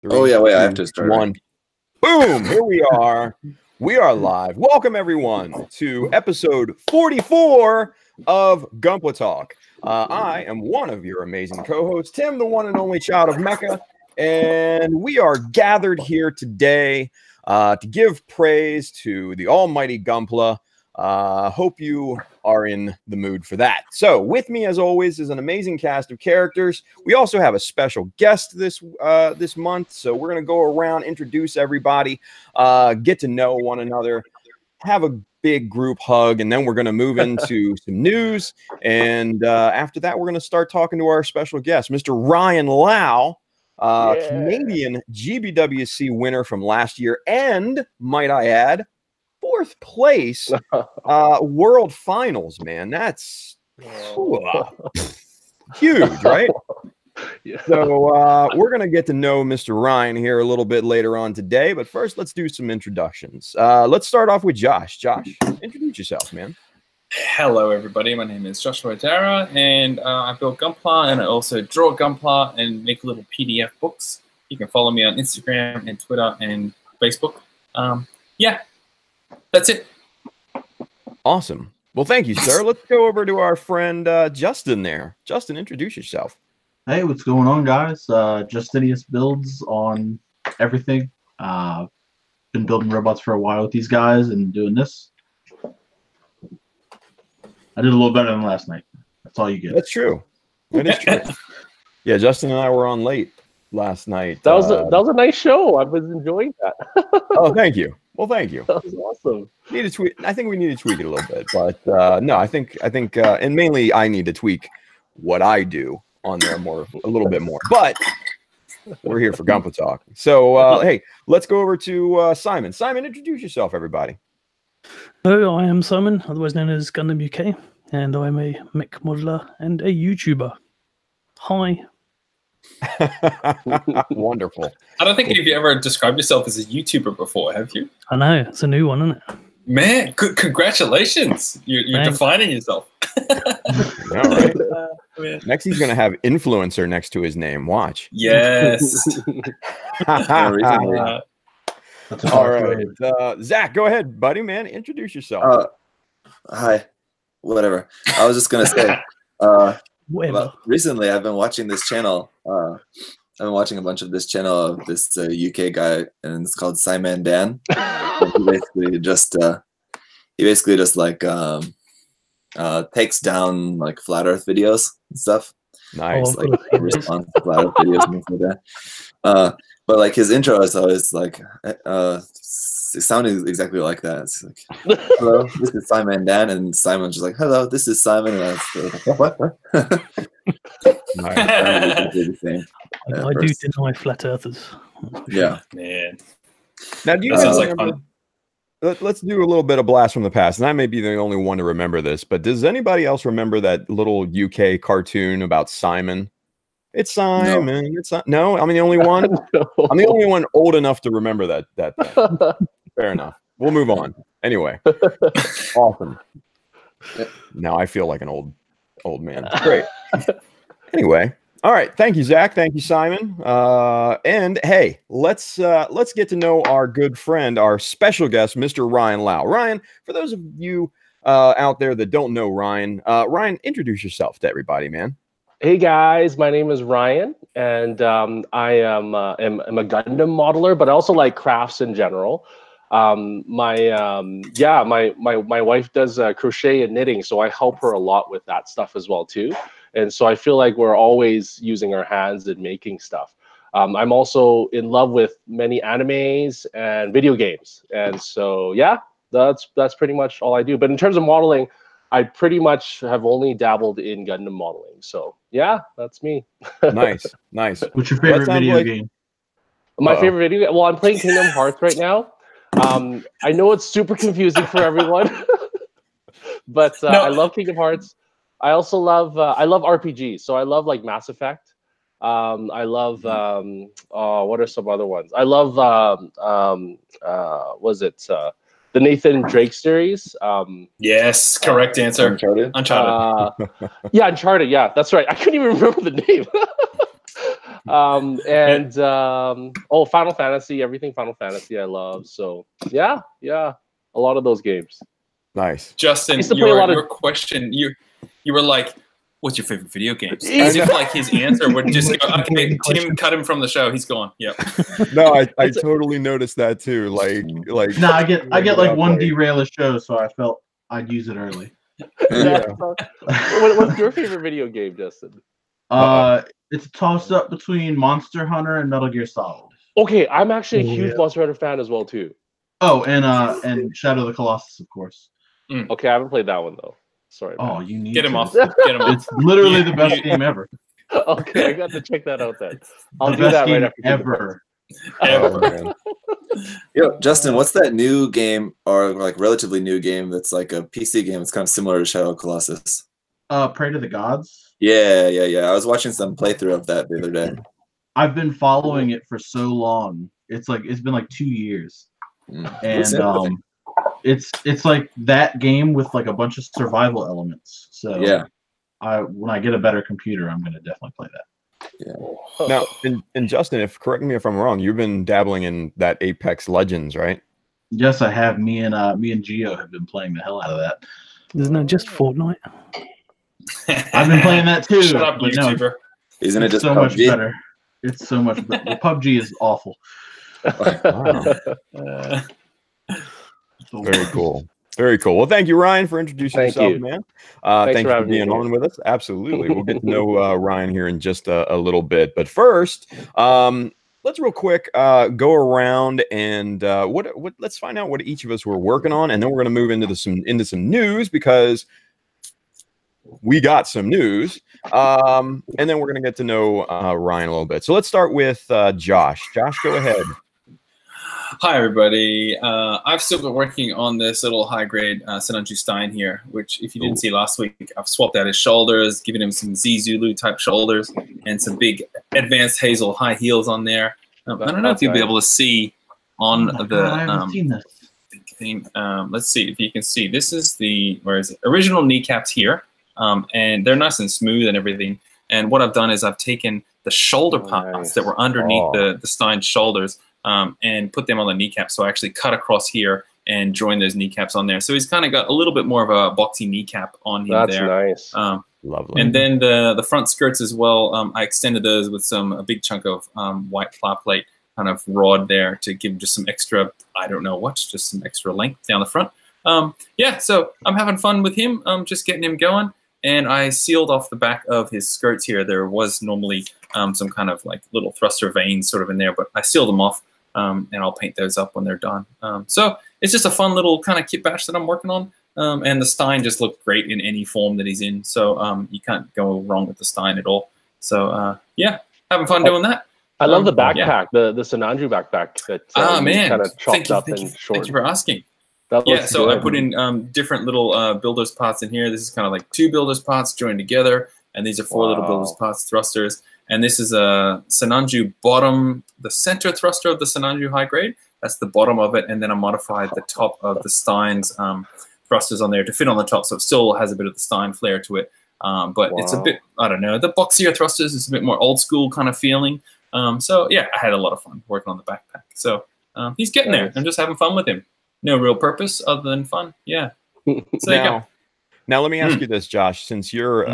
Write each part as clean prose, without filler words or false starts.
Oh, yeah, wait, I have to 2, start. 1. Boom! Here we are. We are live. Welcome, everyone, to episode 44 of Gunpla Talk. I am one of your amazing co-hosts, Tim, the one and only child of Mecca, and we are gathered here today to give praise to the almighty Gunpla. Hope you are in the mood for that. So with me, as always, is an amazing cast of characters. We also have a special guest this month, so we're going to go around, introduce everybody, get to know one another, have a big group hug, and then we're going to move into some news. And after that, we're going to start talking to our special guest, Mr. Ryan Lau, Canadian GBWC winner from last year, and might I add, 4th place world finals, man. That's huge, right? Yeah. So we're going to get to know Mr. Ryan here a little bit later on today, but first let's do some introductions. Let's start off with Josh. Josh, introduce yourself, man. Hello, everybody. My name is Joshua Dara, and I build Gunpla, and I also draw Gunpla and make little PDF books. You can follow me on Instagram and Twitter and Facebook. Yeah. That's it. Awesome. Well, thank you, sir. Let's go over to our friend Justin there. Justin, introduce yourself. Hey, what's going on, guys? Justinius builds on everything. Been building robots for a while with these guys and doing this. I did a little better than last night. That's all you get. That's true. That is true. Yeah, Justin and I were on late last night. That was a nice show. I was enjoying that. Oh, thank you. Well, thank you. That was awesome. Need to tweak. I think we need to tweak it a little bit, but no, I think, and mainly I need to tweak what I do on there a little bit more. But we're here for Gunpla Talk, so hey, let's go over to Simon. Simon, introduce yourself, everybody. Hello, I am Simon, otherwise known as Gundam UK, and I'm a mech modeler and a YouTuber. Hi. Wonderful. I don't think you've ever described yourself as a YouTuber before, have you? I know, it's a new one, isn't it? Man, congratulations. You're defining yourself. Yeah, right? Next, he's going to have influencer next to his name. Watch. Yes. All right. Zach, go ahead, buddy, man. Introduce yourself. Hi. Whatever. I was just going to say, Whatever. recently I've been watching this channel. I've been watching a bunch of this channel of this UK guy, and it's called Simon Dan. He basically just like takes down like flat Earth videos and stuff. Nice. Like response to flat Earth videos and things like that. But like his intro is always like it sounded exactly like that. It's like, hello, this is Simon Dan, and Simon's just like, hello, this is Simon, and I was like, what? I do deny flat earthers. Yeah. Man. Now, do you That guys sounds like remember? fun. Let's do a little bit of blast from the past, and I may be the only one to remember this, but does anybody else remember that little UK cartoon about Simon? It's Simon. No. It's not. No, I'm the only one. No. I'm the only one old enough to remember that thing. Fair enough. We'll move on. Anyway, awesome. Now I feel like an old man. Great. Anyway, all right. Thank you, Zach. Thank you, Simon. And hey, let's get to know our good friend, our special guest, Mr. Ryan Lau. Ryan, for those of you out there that don't know Ryan, Ryan, introduce yourself to everybody, man. Hey guys, my name is Ryan, and I am a Gundam modeler, but I also like crafts in general. My wife does crochet and knitting, so I help her a lot with that stuff as well too. And so I feel like we're always using our hands and making stuff. I'm also in love with many animes and video games, and so yeah, that's pretty much all I do. But in terms of modeling, I pretty much have only dabbled in Gundam modeling. So yeah, that's me. Nice. What's your favorite video game? My favorite video game? Well, I'm playing Kingdom Hearts right now. I know it's super confusing for everyone, but no. I love Kingdom Hearts. I also love RPGs. So I love like Mass Effect. I love what are some other ones? I love the Nathan Drake series. Yes, correct answer. Uncharted. Yeah, Uncharted. Yeah, that's right. I couldn't even remember the name. Oh, Final Fantasy, everything Final Fantasy I love. So yeah, a lot of those games. Nice. Justin, your question, you were like, what's your favorite video games? As if like his answer would just go, okay, Tim, cut him from the show. He's gone. Yep. No, I totally noticed that too. Like. No, I get like one derail a show, so I felt I'd use it early. Yeah. What's your favorite video game, Justin? It's a toss up between Monster Hunter and Metal Gear Solid. Okay, I'm actually a huge Monster Hunter fan as well too. Oh, and Shadow of the Colossus, of course. Okay, I haven't played that one though. Sorry. Oh, man. you need Get him to. off. Get him off. It's literally the best game ever. Okay, I got to check that out then. I'll The do best that game right after. ever. Oh, man. Yo, Justin, what's that new game or like relatively new game that's like a PC game? It's kind of similar to Shadow of the Colossus. Pray to the Gods. Yeah. I was watching some playthrough of that the other day. I've been following it for so long. It's been like 2 years, and it's like that game with like a bunch of survival elements. So yeah, when I get a better computer, I'm gonna definitely play that. Yeah. Now, and Justin, correct me if I'm wrong, you've been dabbling in that Apex Legends, right? Yes, I have. Me and Gio have been playing the hell out of that. Isn't it just Fortnite? I've been playing that too. Shut up, but YouTuber. No, Isn't it just so PUBG? much better? It's so much better. Well, PUBG is awful. Wow. Very cool. Very cool. Well, thank you, Ryan, for introducing yourself, man. Thank you for being on with us. Absolutely. We'll get to know Ryan here in just a little bit. But first, let's real quick go around and let's find out what each of us were working on, and then we're going to move into some news because we got some news, and then we're going to get to know Ryan a little bit. So let's start with Josh. Josh, go ahead. Hi, everybody. I've still been working on this little high-grade Senanju Stein here, which, if you didn't see last week, I've swapped out his shoulders, given him some Z Zulu-type shoulders, and some big advanced hazel high heels on there. I don't know if you'll be able to see on I haven't seen this. thing. Let's see if you can see. This is the original kneecaps here, and they're nice and smooth and everything. And what I've done is I've taken the shoulder parts that were underneath the Stein shoulders, and put them on the kneecap. So I actually cut across here and joined those kneecaps on there. So he's kind of got a little bit more of a boxy kneecap on him there. That's nice. Lovely. And then the front skirts as well, I extended those with a big chunk of white ply plate kind of rod there to give just some extra, I don't know what, just some extra length down the front. Yeah, so I'm having fun with him, just getting him going. And I sealed off the back of his skirts here. There was normally some kind of like little thruster veins sort of in there, but I sealed them off. And I'll paint those up when they're done. So it's just a fun little kind of kit bash that I'm working on. And the Stein just looked great in any form that he's in. So you can't go wrong with the Stein at all. So yeah, having fun doing that. I love the backpack, the Senanju backpack that kind of chopped up and short. Thank you for asking. Yeah, so I put in different little builder's parts in here. This is kind of like 2 builder's parts joined together. And these are 4 little builder's parts thrusters. And this is a Senanju bottom, the center thruster of the Senanju high grade. That's the bottom of it. And then I modified the top of the Stein's thrusters on there to fit on the top. So it still has a bit of the Stein flair to it. But it's a bit, I don't know, the boxier thrusters is a bit more old school kind of feeling. So yeah, I had a lot of fun working on the backpack. So he's getting there. I'm just having fun with him. No real purpose other than fun. Yeah. So there you go. Now, let me ask you this, Josh. Since you're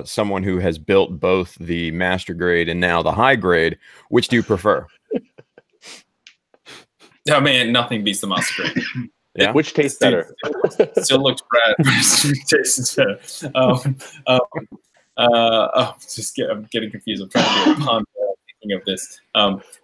someone who has built both the master grade and now the high grade, which do you prefer? Oh, man, nothing beats the master grade. Yeah? Which tastes better? Still looks rad. Tastes better. I'm getting confused. I'm trying to do a pun thinking of this.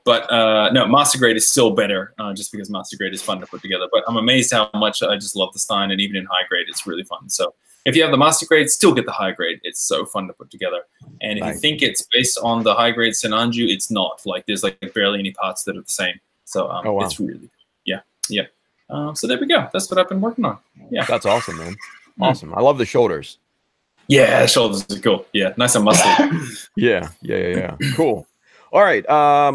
But no, master grade is still better just because master grade is fun to put together. But I'm amazed how much I just love the Stein, and even in high grade, it's really fun. So if you have the master grade, still get the high grade. It's so fun to put together. And if you think it's based on the high grade Senanju, it's not. Like there's like barely any parts that are the same. So it's really good. Yeah. So there we go. That's what I've been working on. Yeah. That's awesome, man. Awesome. I love the shoulders. Yeah, the shoulders are cool. Yeah, nice and muscly. Yeah. Cool. All right,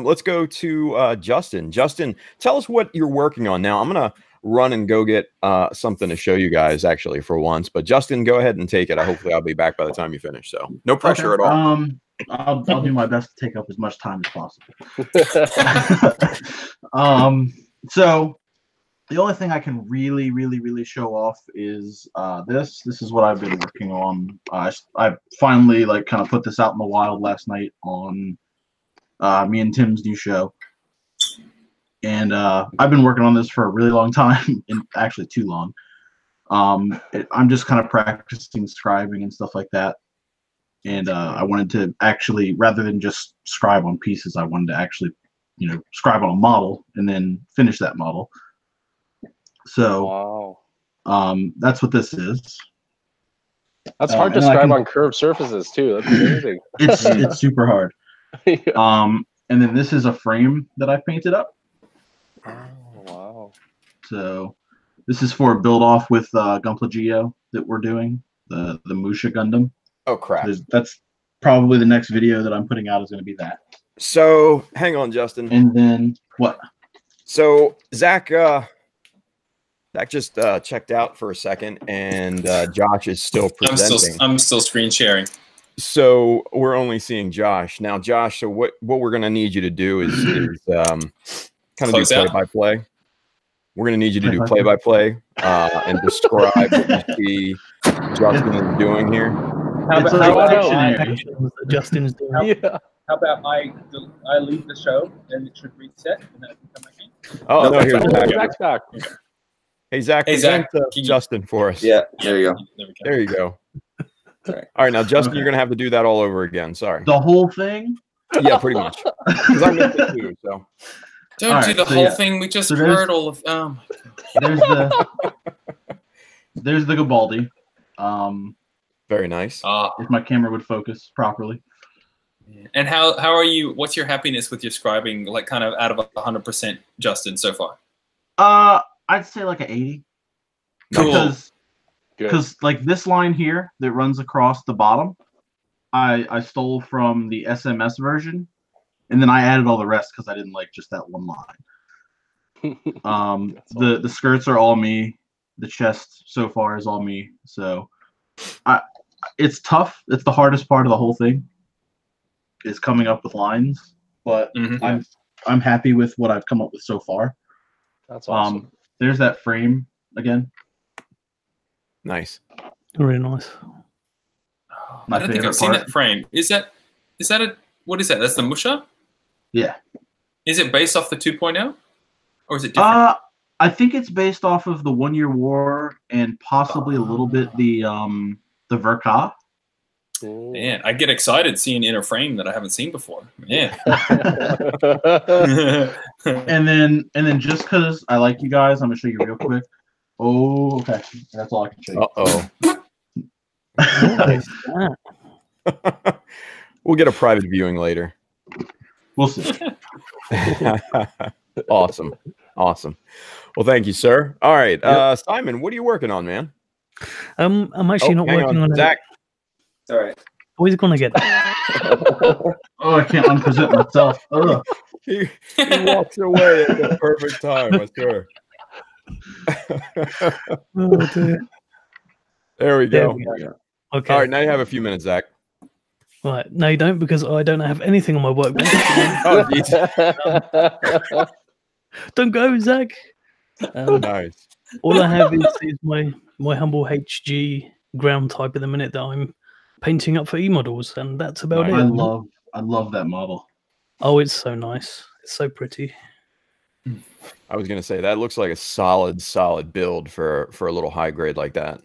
let's go to Justin. Justin, tell us what you're working on now. I'm run and go get something to show you guys actually for once. But Justin, go ahead and take it. Hopefully I'll be back by the time you finish. So no pressure at all. I'll do my best to take up as much time as possible. So the only thing I can really show off is this. This is what I've been working on. I finally like kind of put this out in the wild last night on me and Tim's new show. And I've been working on this for a really long time, and actually too long. I'm just kind of practicing scribing and stuff like that. And I wanted to actually, rather than just scribe on pieces, I wanted to actually, scribe on a model and then finish that model. So that's what this is. That's hard to scribe on curved surfaces too. That's amazing. It's super hard. Yeah. And then this is a frame that I painted up. Oh, wow. So this is for a build off with Gunpla Geo that we're doing, the Musha Gundam. Oh crap. That's probably the next video that I'm putting out is going to be that. So hang on, Justin. And then what? So Zach just checked out for a second, and Josh is still presenting. I'm still screen sharing. So we're only seeing Josh now. Josh, so what we're gonna need you to do is kind of do play-by-play. We're gonna need you to do play-by-play and describe what you see Justin is doing here. How about Justin's doing? How about I leave the show and it should reset and then I can come back in? Oh no, here's Zach's back. Hey Zach, Justin for us. Yeah, there you go. There you go. All right, now Justin, you're gonna have to do that all over again. Sorry. The whole thing? Yeah, pretty much. Because I missed it too. So don't do the whole thing. We just heard all of. There's the Gabaldi. Very nice. If my camera would focus properly. And how are you? What's your happiness with your scribing? Like, kind of out of 100%, Justin, so far. I'd say like an 80. Cool. Because like this line here that runs across the bottom, I stole from the SMS version, and then I added all the rest because I didn't like just that one line. The skirts are all me. The chest so far is all me. So it's tough. It's the hardest part of the whole thing, is coming up with lines. But I'm happy with what I've come up with so far. That's awesome. There's that frame again. Nice. Really nice. I don't think I've seen that frame. Is that what is that? That's the Musha? Yeah. Is it based off the 2.0? Or is it different? I think it's based off of the 1 Year War and possibly a little bit the Verka. Man, I get excited seeing in a frame that I haven't seen before. Man. and then just because I like you guys, I'm gonna show you real quick. Oh, okay. That's all I can show you. We'll get a private viewing later. We'll see. Awesome. Well, thank you, sir. All right, Simon, what are you working on, man? I'm actually not working on Zach. All right. Always gonna get. Oh, I can't unpresent myself. He walks away at the perfect time, I swear. Oh, dear. There we go. Okay. All right, now you have a few minutes, Zach. Right. No, you don't, because I don't have anything on my workbench. Oh, geez. Don't go, Zach. Nice. All I have is my humble HG ground type at the minute that I'm painting up for E-models, and that's about it. I love that model. Oh, it's so nice. It's so pretty. I was gonna say that looks like a solid build for a little high grade like that.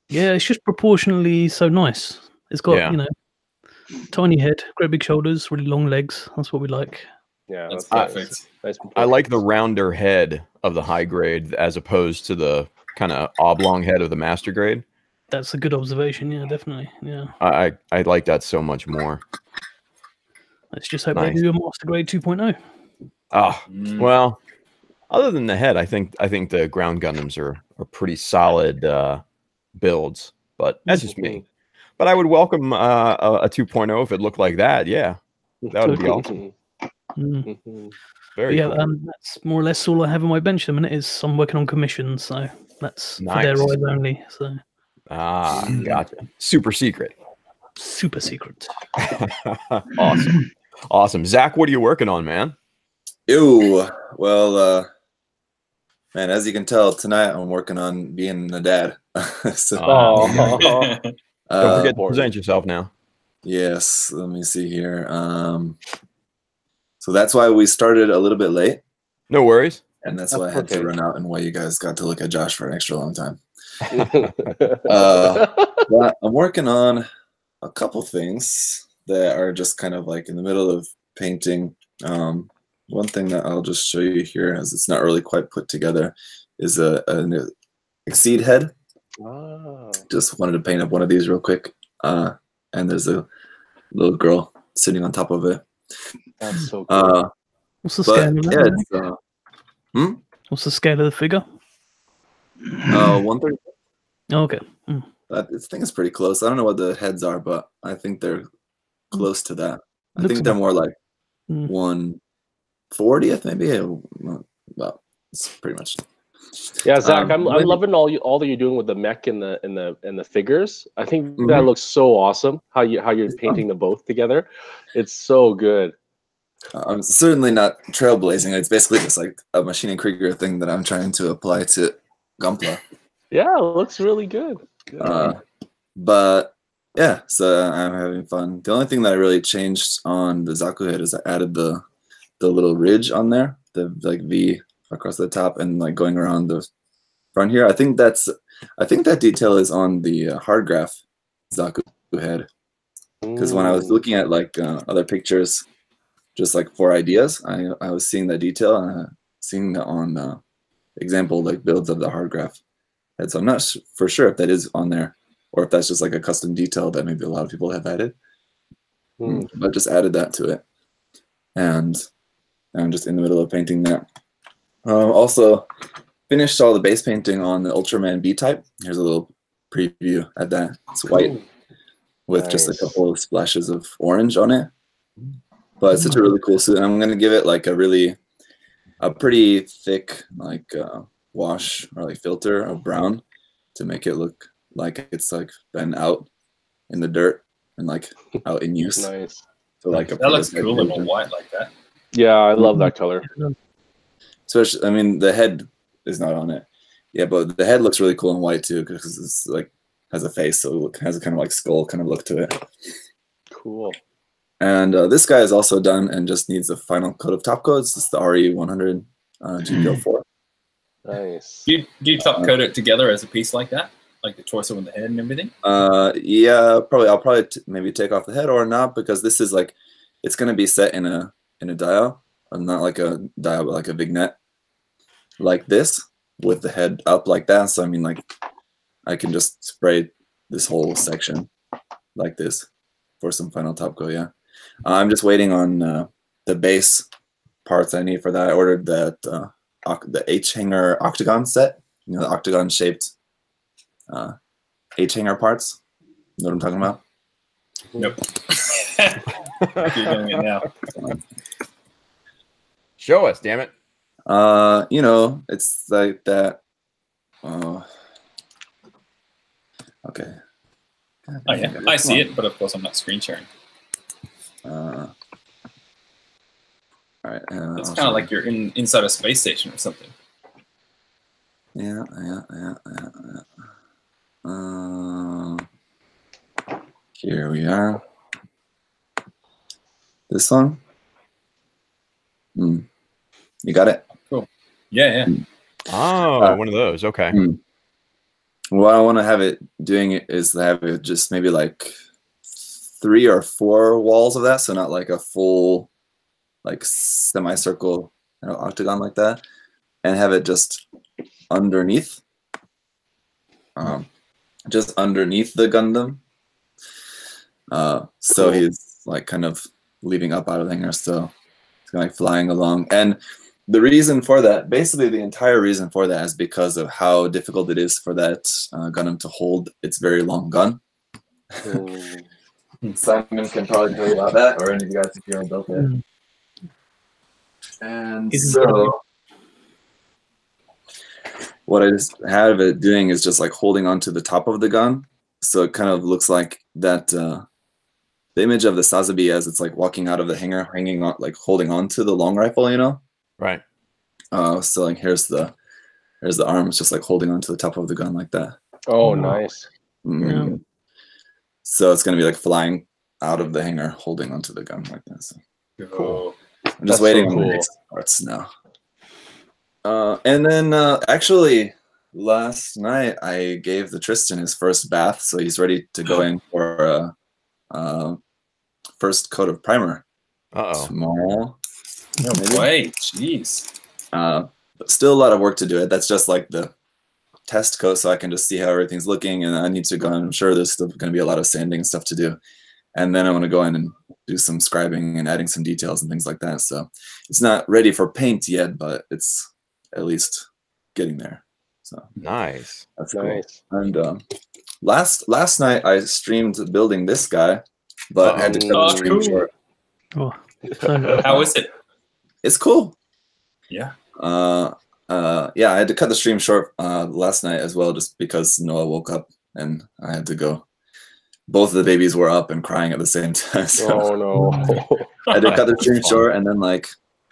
Yeah, it's just proportionally so nice. It's got tiny head, great big shoulders, really long legs. That's what we like. Yeah, that's perfect. Nice. I like the rounder head of the high grade as opposed to the kind of oblong head of the master grade. That's a good observation. Yeah, definitely. Yeah. I like that so much more. Let's just hope they do a master grade 2.0. Well, other than the head, I think the ground Gundams are pretty solid builds, but that's just me. But I would welcome a 2.0 if it looked like that. Yeah, that would be awesome. Mhm. Very yeah, cool. that's more or less all I have on my bench at the minute. Is I'm working on commissions, so that's for their Nice. eyes only. So Ah, gotcha. Super secret. super secret. Awesome. Awesome. Zach, what are you working on, man? Ew. Well, man, as you can tell, tonight I'm working on being a dad. So, Oh, Don't forget to boring. present yourself now. yes, let me see here. So that's why we started a little bit late, No worries. and that's That's why I had to okay. run out, and why you guys got to look at Josh for an extra long time. But I'm working on a couple things that are just kind of like in the middle of painting. One thing that I'll just show you here, as it's not really quite put together, is an exceed head. Wow. Just wanted to paint up one of these real quick. And there's a little girl sitting on top of it. That's so cool. What's the But scale of yeah, that? it's What's the scale of the figure? 130. Oh, okay. I think it's pretty close. I don't know what the heads are, but I think they're close to that. I Looks think they're about- more like Mm. 1/40th, maybe. Well, it's pretty much. Yeah, Zach, I'm maybe- loving all that you're doing with the mech and the figures. I think that Mhm. looks so awesome. How you're painting them both together. It's so good. I'm certainly not trailblazing. It's basically just like a Machine and Krieger thing that I'm trying to apply to Gunpla. Yeah, it looks really good. But yeah, so I'm having fun. The only thing that I really changed on the Zaku head is I added the little ridge on there, the like V across the top and like going around the front here. I think that detail is on the hard graph Zaku head, because when I was looking at like other pictures, just like for ideas, I was seeing that detail and seeing that on example like builds of the hard graph head. So I'm not for sure if that is on there, or if that's just like a custom detail that maybe a lot of people have added. But just added that to it, and I'm just in the middle of painting that. Also finished all the base painting on the Ultraman B type. Here's a little preview at that. It's white with just a Nice. couple of splashes of orange on it. But it's such a really cool suit, and I'm gonna give it like a pretty thick like wash or like filter of brown to make it look like it's like been out in the dirt and like out in use. Nice. So like That looks cool in a white like that. Yeah, I love that color. Especially, I mean, the head is not on it. Yeah, but the head looks really cool in white too, because it's like has a face, so it has a kind of like skull kind of look to it. Cool. And this guy is also done and just needs a final coat of top coats. It's the RE100 GBL4. Nice. Do you top coat it together as a piece like that, like the torso and the head and everything? Yeah, probably. I'll probably maybe take off the head or not, because this is like it's gonna be set in a dial, not like a dial, but like a vignette, like this with the head up like that. So I mean, like I can just spray this whole section like this for some final top coat. Yeah, I'm just waiting on the base parts I need for that. I ordered that the H hanger octagon set. You know, the octagon shaped H hanger parts. You know what I'm talking about? Nope. You're doing it now. Show us, damn it. You know, it's like that. Okay. Oh yeah, I see it, but of course I'm not screen sharing. All right. It's kind of like you're inside a space station or something. Yeah. Here we are. This one. You got it? Cool. Yeah. Oh, one of those. Okay. What I want to have it doing is to have it just maybe like 3 or 4 walls of that, so not like a full like semicircle, you know, octagon like that, and have it just underneath, just underneath the Gundam. So he's like kind of leaving up out of the hangar, so he's kind of like flying along. And the reason for that, basically the entire reason for that, is because of how difficult it is for that Gundam to hold its very long gun. Simon can probably tell you about that, or any of you guys if you haven't built it. And Isn't so what I just have it doing is just like holding onto the top of the gun. So it kind of looks like that the image of the Sazabi as it's like walking out of the hangar, hanging on, like holding on to the long rifle, you know? Right. So like here's the arm, it's just like holding onto the top of the gun like that. Oh, nice. Mhm. So it's gonna be like flying out of the hangar, holding onto the gun like that. So Cool. I'm just That's waiting so on the cool. next parts now. And then actually last night I gave the Tristan his first bath, so he's ready to go in for first coat of primer tomorrow. No way. Jeez. But still a lot of work to do it. That's just like the test coat, so I can just see how everything's looking, and I need to go. I'm sure there's still going to be a lot of sanding and stuff to do, and then I want to go in and do some scribing and adding some details and things like that. So it's not ready for paint yet, but it's at least getting there. So Nice. that's cool. Nice. And last night I streamed building this guy, but I had to cut the stream cool. short. Oh, so, How is it? It's cool. Yeah. Yeah, I had to cut the stream short last night as well, just because Noah woke up and I had to go. Both of the babies were up and crying at the same time. So Oh no. I had to cut the stream short, and then like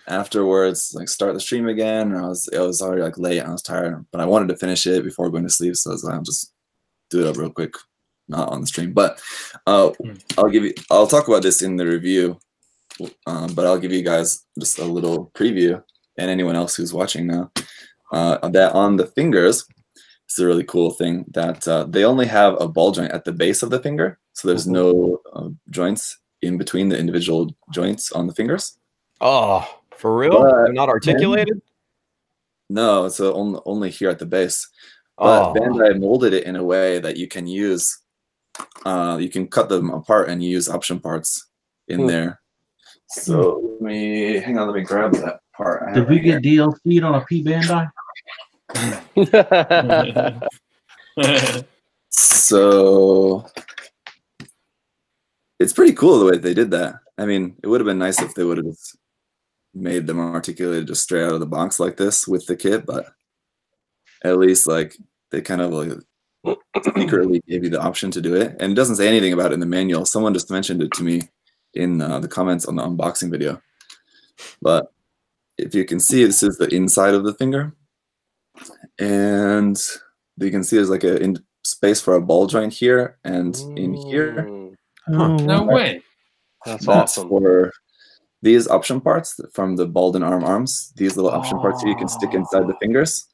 afterwards, like start the stream again. And it was already like late, and I was tired, but I wanted to finish it before going to sleep, so I was like, I'll just do it up real quick, not on the stream. But I'll talk about this in the review, but I'll give you guys just a little preview, and anyone else who's watching now, that on the fingers, it's a really cool thing that they only have a ball joint at the base of the finger, so there's no joints in between the individual joints on the fingers. Oh, for real? They're not articulated? No, it's only here at the base. But Bandai molded it in a way that you can use, you can cut them apart and use option parts in there. So let me grab that part. Did we get DLC'd on a P Bandai? So it's pretty cool the way they did that. I mean, it would have been nice if they would have made them articulated just straight out of the box like this with the kit, but at least like they kind of like secretly gave you the option to do it. And it doesn't say anything about it in the manual. Someone just mentioned it to me in the comments on the unboxing video. But if you can see, this is the inside of the finger. And you can see there's like a space for a ball joint here and in here. oh, No way. That's That's awesome. for these option parts from the ball and arms. These little option parts here you can stick inside the fingers.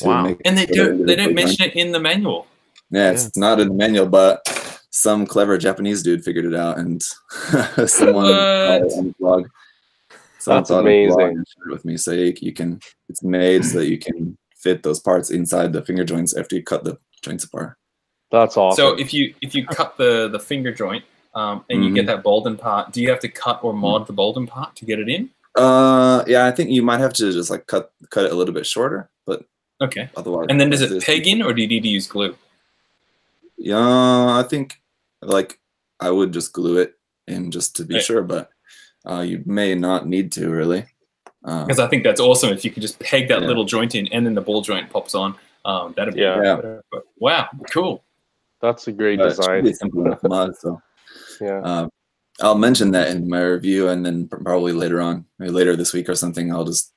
Wow. Make And they don't individual mention joint. it in the manual. Yeah, it's not in the manual, but some clever Japanese dude figured it out, and someone on the blog. Someone That's saw it on the blog amazing. and shared it with me. So you can, it's made so that you can fit those parts inside the finger joints after you cut the joints apart. That's awesome. So if you cut the finger joint and you get that Bolden part, do you have to cut or mod the Bolden part to get it in? Yeah, I think you might have to just like cut it a little bit shorter, but Okay. otherwise. And then does it peg in, or do you need to use glue? Yeah, I think like I would just glue it in just to be Right. sure, but you may not need to really. Because I think that's awesome if you could just peg that little joint in and then the ball joint pops on. That'd be Yeah. But, wow, cool. That's a great But it should design. be simple enough mod, so Yeah. I'll mention that in my review, and then probably later on, maybe later this week or something, I'll just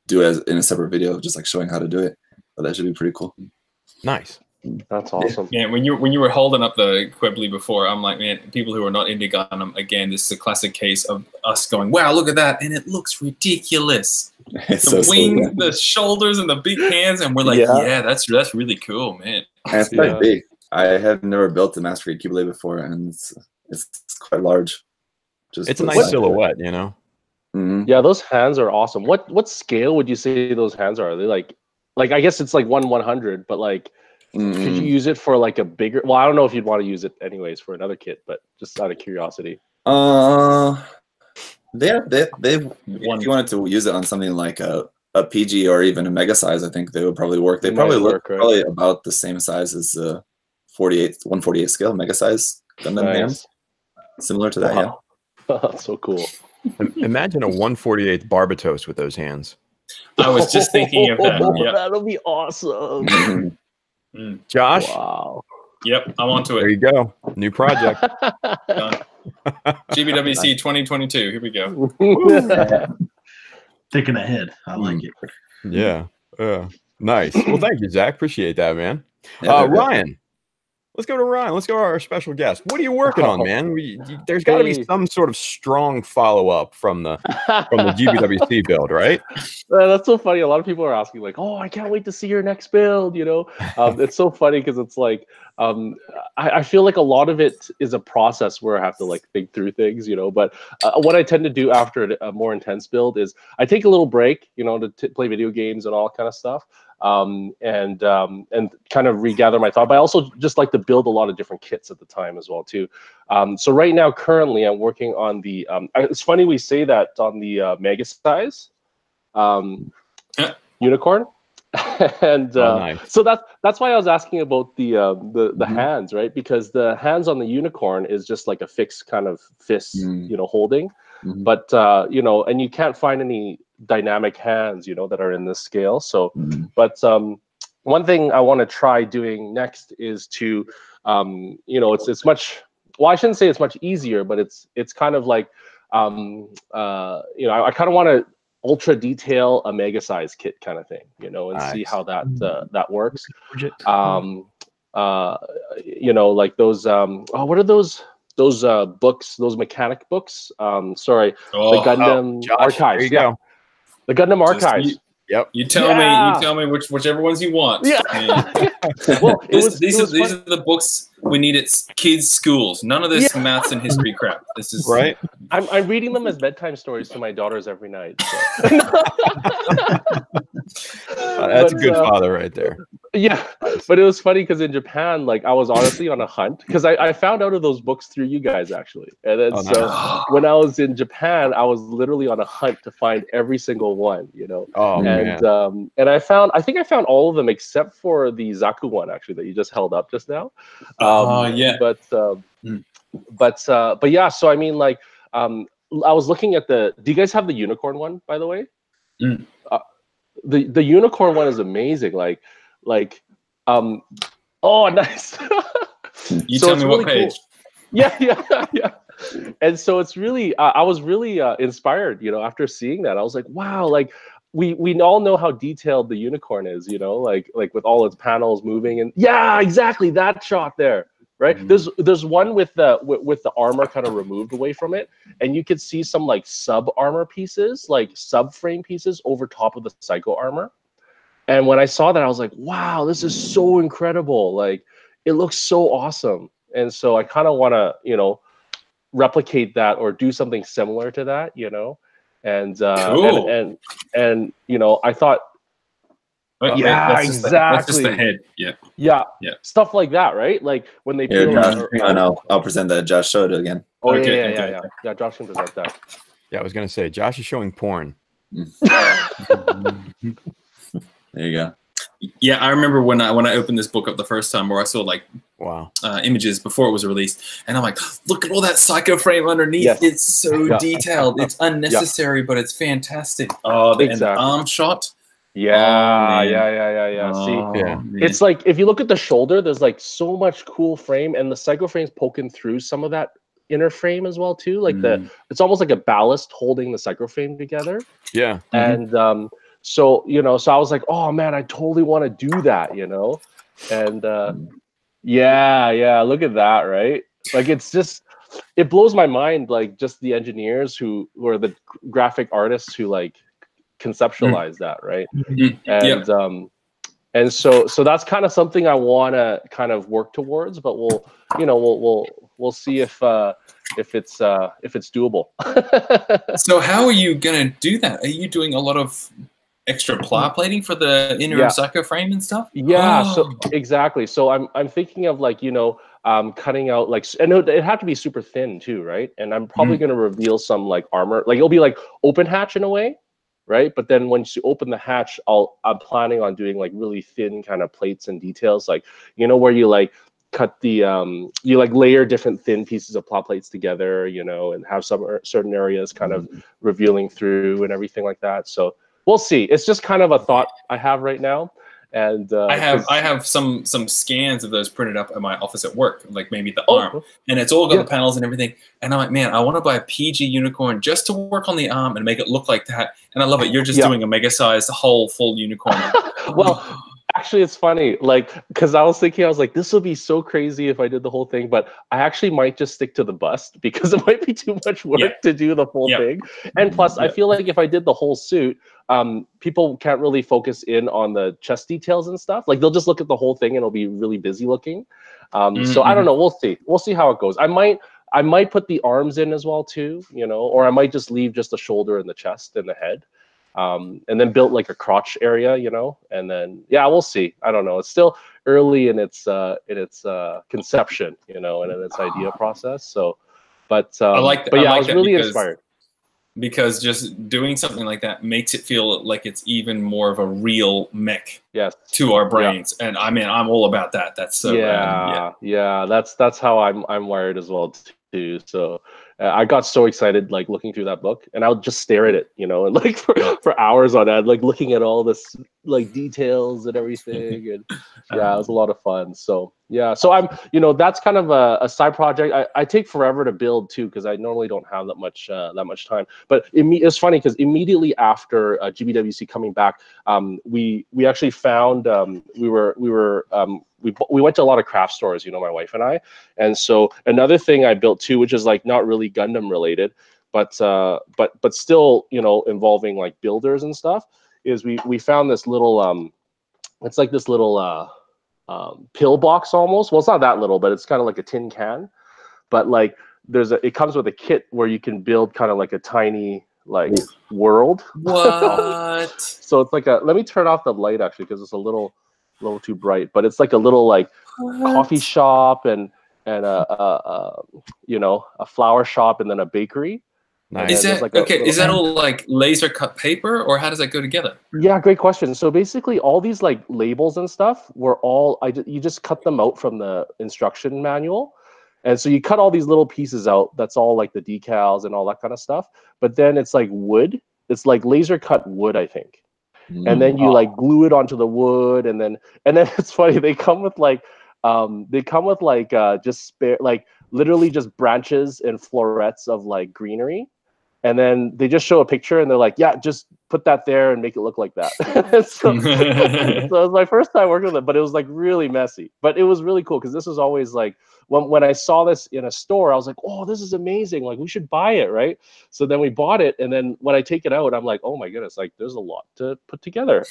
do it in a separate video, just like showing how to do it. But that should be pretty cool. Nice. That's awesome. Yeah, when you were holding up the Quibbly before, I'm like, man, people who are not into Gundam, again, this is a classic case of us going, wow, look at that, and it looks ridiculous. It's The so wings, silly. the shoulders, and the big hands, and we're like, Yeah. yeah, that's really cool, man. And it's quite big. I have never built a Master Grade Cubelay before, and it's quite large. It's a nice silhouette, you know. Mm-hmm. Yeah, those hands are awesome. What scale would you say those hands are? Are they like I guess it's like 1/100, but like could you use it for like a bigger? Well, I don't know if you'd want to use it anyways for another kit, but just out of curiosity. If you wanted to use it on something like a PG or even a mega size, I think they would probably work. They probably look probably about the same size as 1/48 scale mega size Gundam hands. Similar to that, yeah. So cool. Imagine a 1/48 Barbatos with those hands. I was just thinking of that. Yep. That'll be awesome. Josh, Wow. Yep, I'm onto there it. you go. New project. Done. GBWC 2022. Here we go. Thinking ahead. I like it. Yeah. Nice. Well, thank you, Zach. Appreciate that, man. Yeah, Ryan. Let's go to Ryan. Let's go to our special guest. What are you working on, man? There's got to be some sort of strong follow-up from the GBWC build, right? That's so funny. A lot of people are asking, like, "Oh, I can't wait to see your next build." You know, it's so funny because it's like, I feel like a lot of it is a process where I have to like think through things, you know. But what I tend to do after a more intense build is I take a little break, you know, to play video games and all kind of stuff. And kind of regather my thought. But I also just like to build a lot of different kits at the time as well too. So right now, currently, I'm working on the. It's funny we say that on the mega size unicorn, and nice. so that's why I was asking about the hands, right? Because the hands on the unicorn is just like a fixed kind of fist, you know, holding. But you know, and you can't find any dynamic hands, you know, that are in this scale. So, but one thing I want to try doing next is to, you know, it's much. Well, I shouldn't say it's much easier, but it's kind of like, you know, I kind of want to ultra detail a mega size kit kind of thing, you know, and see how that works. You know, like those. Oh, what are those? Those books, those mechanic books. Sorry, the Gundam Archives. There you go. The Gundam Archives. You tell me whichever ones you want. Yeah. Well, these are the books we need at kids' schools. None of this maths and history crap. This is right. I'm reading them as bedtime stories to my daughters every night. So. That's a good father right there. Yeah, but it was funny because in Japan, like I was honestly on a hunt because I found out of those books through you guys actually, and then when I was in Japan, I was literally on a hunt to find every single one, you know. And I think I found all of them except for the Zaku one actually that you just held up just now. But yeah, so I mean, like, I was looking at do you guys have the unicorn one, by the way? The unicorn one is amazing. Oh, nice. You tell me what page. Cool. Yeah. And so it's really, I was really inspired, you know, after seeing that. I was like, wow, like we all know how detailed the unicorn is, you know, like with all its panels moving, and yeah, exactly that shot there. Right. There's one with the armor kind of removed away from it, and you could see some like sub armor pieces, like subframe pieces over top of the psycho armor. And when I saw that, I was like, wow, this is so incredible. Like it looks so awesome. And so I kind of want to, you know, replicate that or do something similar to that, you know. And cool. and you know, I thought that's exactly. That's just the head. Yeah. Stuff like that, right? Like when they peel I'll present that. Josh showed it again. Oh, okay, yeah. Josh can present that. Yeah, I was gonna say Josh is showing porn. There you go. Yeah, I remember when I opened this book up the first time, where I saw like images before it was released, and I'm like, look at all that psycho frame underneath. Yes. It's so detailed. It's unnecessary, but it's fantastic. Oh, and the arm shot. Yeah. It's like if you look at the shoulder, there's like so much cool frame, and the psycho frame's poking through some of that inner frame as well too. Like it's almost like a ballast holding the psycho frame together. Yeah. And so you know, so I was like, oh man, I totally want to do that, you know. And look at that, right? Like it's just, it blows my mind, like just the engineers who are the graphic artists who like conceptualize that, right? And so that's kind of something I want to kind of work towards, but we'll see if it's doable. So how are you gonna do that? Are you doing a lot of extra ply plating for the inner psycho frame and stuff? So exactly. So I'm thinking of like, you know, cutting out like, and it had to be super thin too, right? And I'm probably gonna reveal some like armor, like it'll be like open hatch in a way, right? But then once you open the hatch, I'm planning on doing like really thin kind of plates and details, like, you know, where you like cut the you like layer different thin pieces of plot plates together, you know, and have some certain areas kind of revealing through and everything like that. So we'll see. It's just kind of a thought I have right now. And I have some scans of those printed up at my office at work, like maybe the arm, and it's all got the panels and everything. And I'm like, man, I want to buy a PG unicorn just to work on the arm and make it look like that. And I love it. You're just doing a mega sized whole full unicorn. Well, actually, it's funny, like, because I was thinking, I was like, this would be so crazy if I did the whole thing, but I actually might just stick to the bust because it might be too much work to do the full thing. And plus, I feel like if I did the whole suit, people can't really focus in on the chest details and stuff. Like, they'll just look at the whole thing and it'll be really busy looking. So I don't know. We'll see. We'll see how it goes. I might put the arms in as well too, you know, or I might just leave just the shoulder and the chest and the head. And then built like a crotch area, you know, and then we'll see. I don't know. It's still early in its conception, you know, and in its idea process. So, but I like that. But yeah, I was really inspired because just doing something like that makes it feel like it's even more of a real mech to our brains. And I mean, I'm all about that. That's so that's how I'm wired as well too. So I got so excited, like looking through that book, and I would just stare at it, you know, and like for hours on end, like looking at all this like details and everything, and it was a lot of fun. So so I'm, you know, that's kind of a side project. I take forever to build too because I normally don't have that much time. But it's funny because immediately after GBWC coming back, we actually found we went to a lot of craft stores, you know, my wife and I. And so another thing I built too, which is like not really Gundam related, but still, you know, involving like builders and stuff, is we found this little it's like this little pill box almost. Well, it's not that little, but it's kind of like a tin can. But like it comes with a kit where you can build kind of like a tiny like world. What? So it's like let me turn off the light actually because it's a little too bright, but it's like a little like coffee shop and you know, a flower shop and then a bakery. Nice. Is that like is that all like laser cut paper, or how does that go together? Yeah, great question. So basically all these like labels and stuff were all you just cut them out from the instruction manual. And so you cut all these little pieces out. That's all like the decals and all that kind of stuff. But then it's like wood. It's like laser cut wood, I think. And then you like glue it onto the wood, and then it's funny, they come with like just spare, like literally just branches and florets of like greenery, and then they just show a picture and they're like, yeah, just put that there and make it look like that. So it was my first time working with it, but it was like really messy, but it was really cool because this was always like when I saw this in a store, I was like, oh, this is amazing, like we should buy it, right? So then we bought it, and then when I take it out, I'm like, oh my goodness, like there's a lot to put together.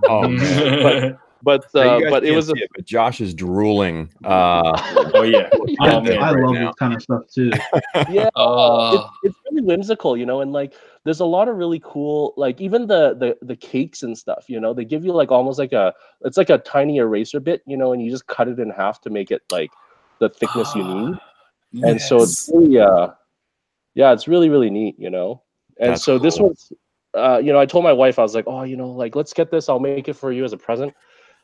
Oh man. But it was but Josh is drooling. Oh yeah, I love this kind of stuff too. It's really whimsical, you know, and like there's a lot of really cool, like even the cakes and stuff, you know, they give you like almost like it's like a tiny eraser bit, you know, and you just cut it in half to make it like the thickness you need. And so it's really it's really, really neat, you know. And that's so cool. This was you know, I told my wife, I was like, oh, you know, like let's get this, I'll make it for you as a present.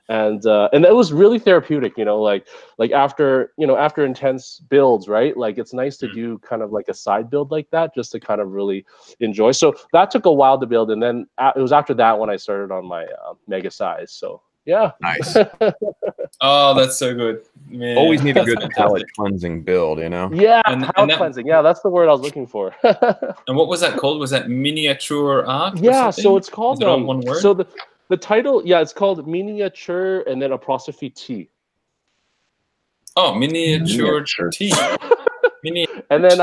And it was really therapeutic, you know, like after intense builds, right? Like it's nice to do kind of like a side build like that, just to kind of really enjoy. So that took a while to build, and then it was after that when I started on my mega size. So yeah, nice. Oh, that's so good. Man, always need a good palate cleansing build, you know. Yeah, palate cleansing. Yeah, that's the word I was looking for. And what was that called? Was that miniature art? Yeah, so it's called. Is it all one word? So the title, it's called Miniature and then apostrophe T. Oh, Miniature T. And then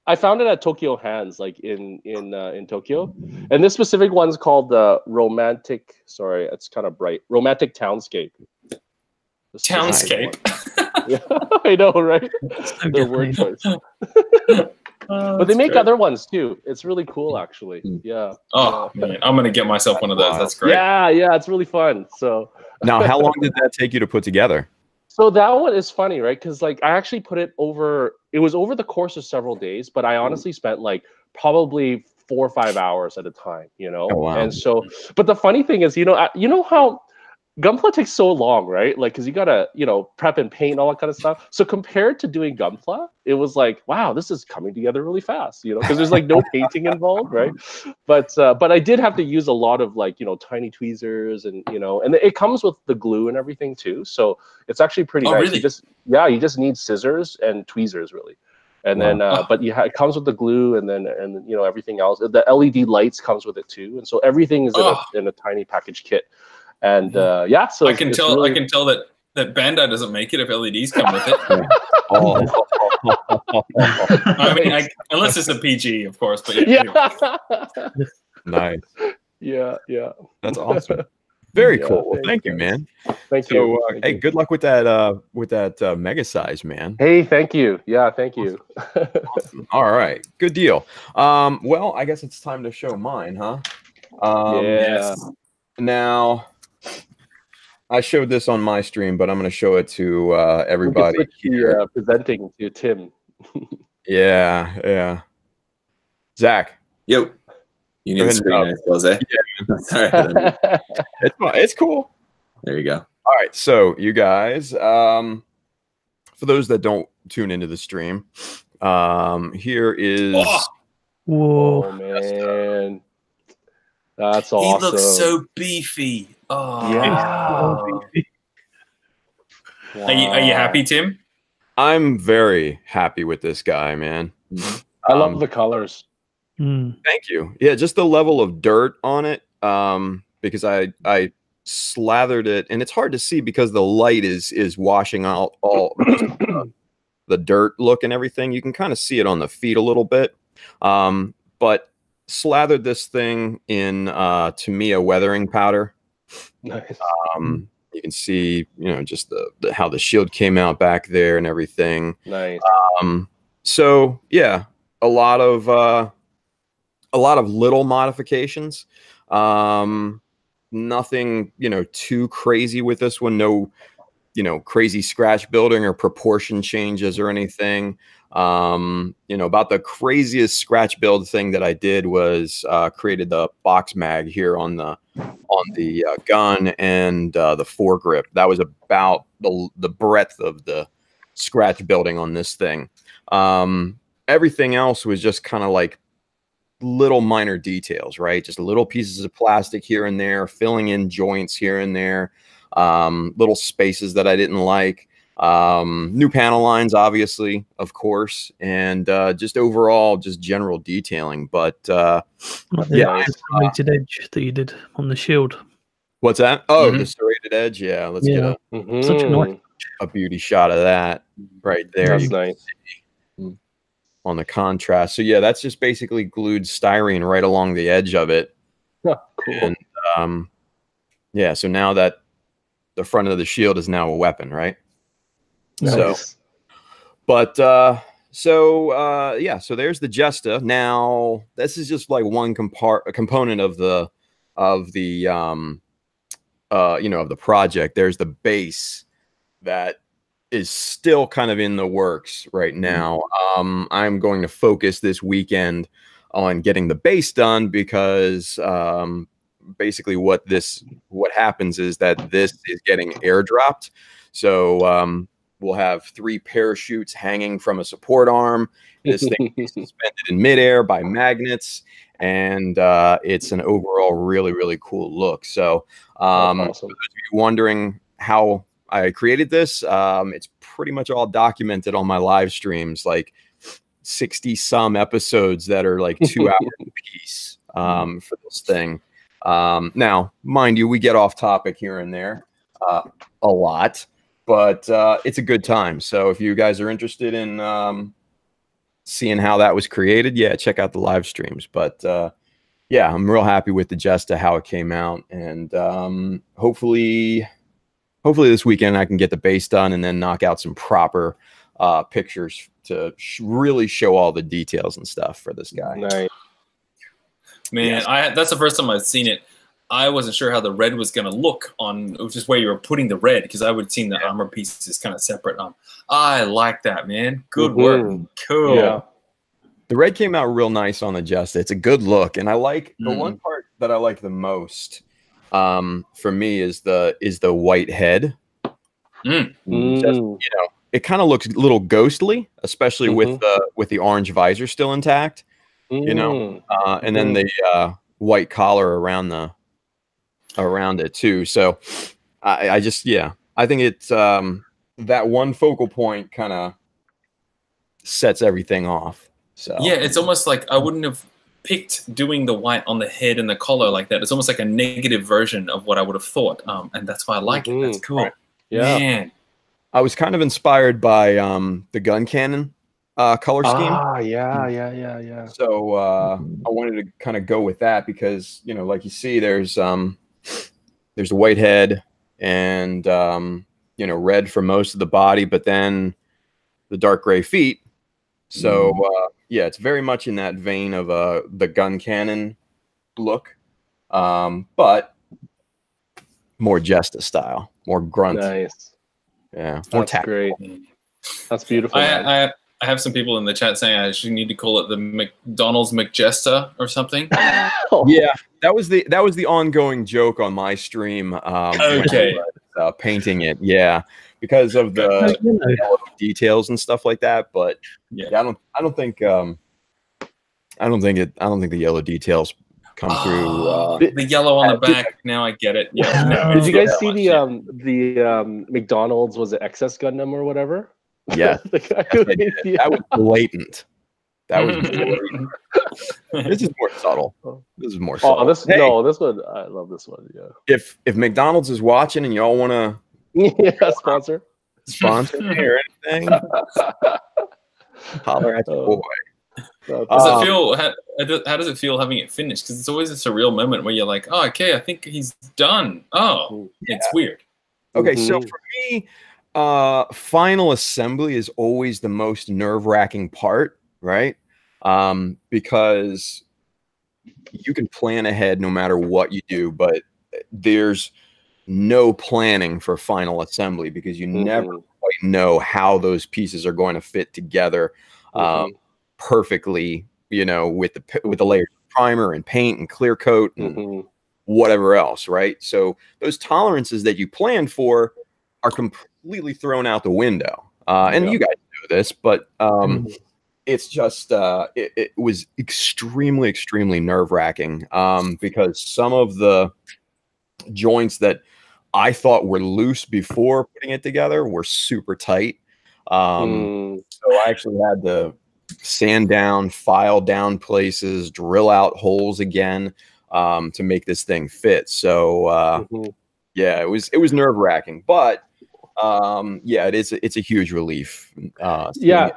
I found it at Tokyo Hands, like in Tokyo. And this specific one's called the Romantic. Sorry, it's kind of bright. Romantic Townscape. Townscape. Yeah, I know, right? The word choice. But they make other ones too. It's really cool, actually. Yeah. Oh man, I'm gonna get myself one of those. That's great. Yeah, it's really fun. So now, how long did that take you to put together? So that one is funny, right? Because like I actually put it over. It was over the course of several days, but I honestly spent like probably 4 or 5 hours at a time. You know. Oh, wow. And so, but the funny thing is, you know how Gunpla takes so long, right? Like, because you gotta, prep and paint and all that kind of stuff. So compared to doing Gunpla, it was like, wow, this is coming together really fast, because there's like no painting involved, right? But I did have to use a lot of like, tiny tweezers and and it comes with the glue and everything too. So it's actually pretty nice. Really? You just need scissors and tweezers really. And then, but it comes with the glue and then everything else. The LED lights comes with it too, and so everything is in a tiny package kit. And so I can tell that Bandai doesn't make it if LEDs come with it. I mean, unless it's a PG, of course. But Nice. Yeah. That's awesome. Very cool. Well, thank you, man. Thank you. Hey, good luck with that mega size, man. Hey, thank you. Yeah, thank you. Awesome. All right, good deal. Well, I guess it's time to show mine, huh? Yes. Now, I showed this on my stream, but I'm going to show it to everybody. Presenting to Tim. Yeah. Zach. Yo. You need to screen expose. Yeah. Sorry. It's cool. There you go. All right. So you guys, for those that don't tune into the stream, here is. Whoa, man. That's awesome. He looks so beefy. Oh, yeah. Wow. Are you happy, Tim? I'm very happy with this guy, man. I love the colors. Thank you. Yeah, just the level of dirt on it, because I slathered it, and it's hard to see because the light is washing out all the dirt look and everything. You can kind of see it on the feet a little bit, but slathered this thing in Tamiya weathering powder. Nice. You can see, just how the shield came out back there and everything. Nice. So yeah, a lot of little modifications. Nothing, too crazy with this one. No, crazy scratch building or proportion changes or anything. About the craziest scratch build thing that I did was created the box mag here on the gun and the foregrip. That was about the breadth of the scratch building on this thing. Everything else was just kind of like little minor details, right? Just little pieces of plastic here and there, filling in joints here and there, little spaces that I didn't like, new panel lines, obviously, of course, and just overall, just general detailing. But serrated edge that you did on the shield. What's that? Oh, the serrated edge. Yeah, let's get such a beauty shot of that right there. That's nice. On the contrast. So yeah, that's just basically glued styrene right along the edge of it. Oh, cool. And yeah, so now that the front of the shield is now a weapon, right? Nice. So there's the Jesta. Now this is just like one component of the of the project. There's the base that is still kind of in the works right now. I'm going to focus this weekend on getting the base done because basically what happens is that this is getting airdropped. So we'll have 3 parachutes hanging from a support arm. This thing is suspended in midair by magnets, and it's an overall really, really cool look. So awesome. For those of you wondering how I created this, it's pretty much all documented on my live streams, like 60 some episodes that are like 2 hours a piece for this thing. Now, mind you, we get off topic here and there a lot, but it's a good time. So if you guys are interested in seeing how that was created, yeah, check out the live streams. But yeah, I'm real happy with the Jesta, how it came out, and hopefully this weekend I can get the base done and then knock out some proper pictures to really show all the details and stuff for this guy. Nice. Man, that's the first time I've seen it. I wasn't sure how the red was going to look on just where you were putting the red, because I would have seen the armor pieces kind of separate. I like that, man. Good work. Cool. Yeah. The red came out real nice on the Jesta. It's a good look. And I like the one part that I like the most for me is the white head. Just, it kind of looks a little ghostly, especially with the orange visor still intact. And then the white collar around it too. So I think it's that one focal point kind of sets everything off. So yeah, it's almost like I wouldn't have picked doing the white on the head and the collar like that. It's almost like a negative version of what I would have thought, and that's why I like it. That's cool. Right. Yeah, man. I was kind of inspired by the gun cannon color scheme. Yeah. So I wanted to kind of go with that because, you know, like you see, there's a white head and you know, red for most of the body, but then the dark gray feet. So yeah, it's very much in that vein of the gun cannon look, but more Jesta style, more grunt. Nice. Yeah, more That's great. That's beautiful. I have some people in the chat saying I actually need to call it the McDonald's McJesta or something. Yeah, that was the ongoing joke on my stream. Okay. Painting it, yeah, because of the yellow details and stuff like that. But yeah, I don't think the yellow details come through. The yellow on the back. Now I get it. Yeah. No, Did you guys see the McDonald's, was it XS Gundam or whatever? Yeah, that was blatant. That was blatant. This is more subtle. This is more subtle. Oh, this one, I love this one. Yeah. If McDonald's is watching and y'all want to sponsor me or anything, holler at your boy. Does it feel? How does it feel having it finished? Because it's always a surreal moment where you're like, "Oh, okay, I think he's done." Oh, it's weird. Okay, so for me, final assembly is always the most nerve-wracking part, right? Because you can plan ahead no matter what you do, but there's no planning for final assembly because you never quite know how those pieces are going to fit together perfectly, you know, with the layers of primer and paint and clear coat and whatever else, right? So those tolerances that you planned for are completely thrown out the window. And you guys know this, but it's just it was extremely nerve-wracking because some of the joints that I thought were loose before putting it together were super tight. So I actually had to sand down, file down places, drill out holes again to make this thing fit. So yeah, it was nerve-wracking, but yeah, it's a huge relief. Yeah.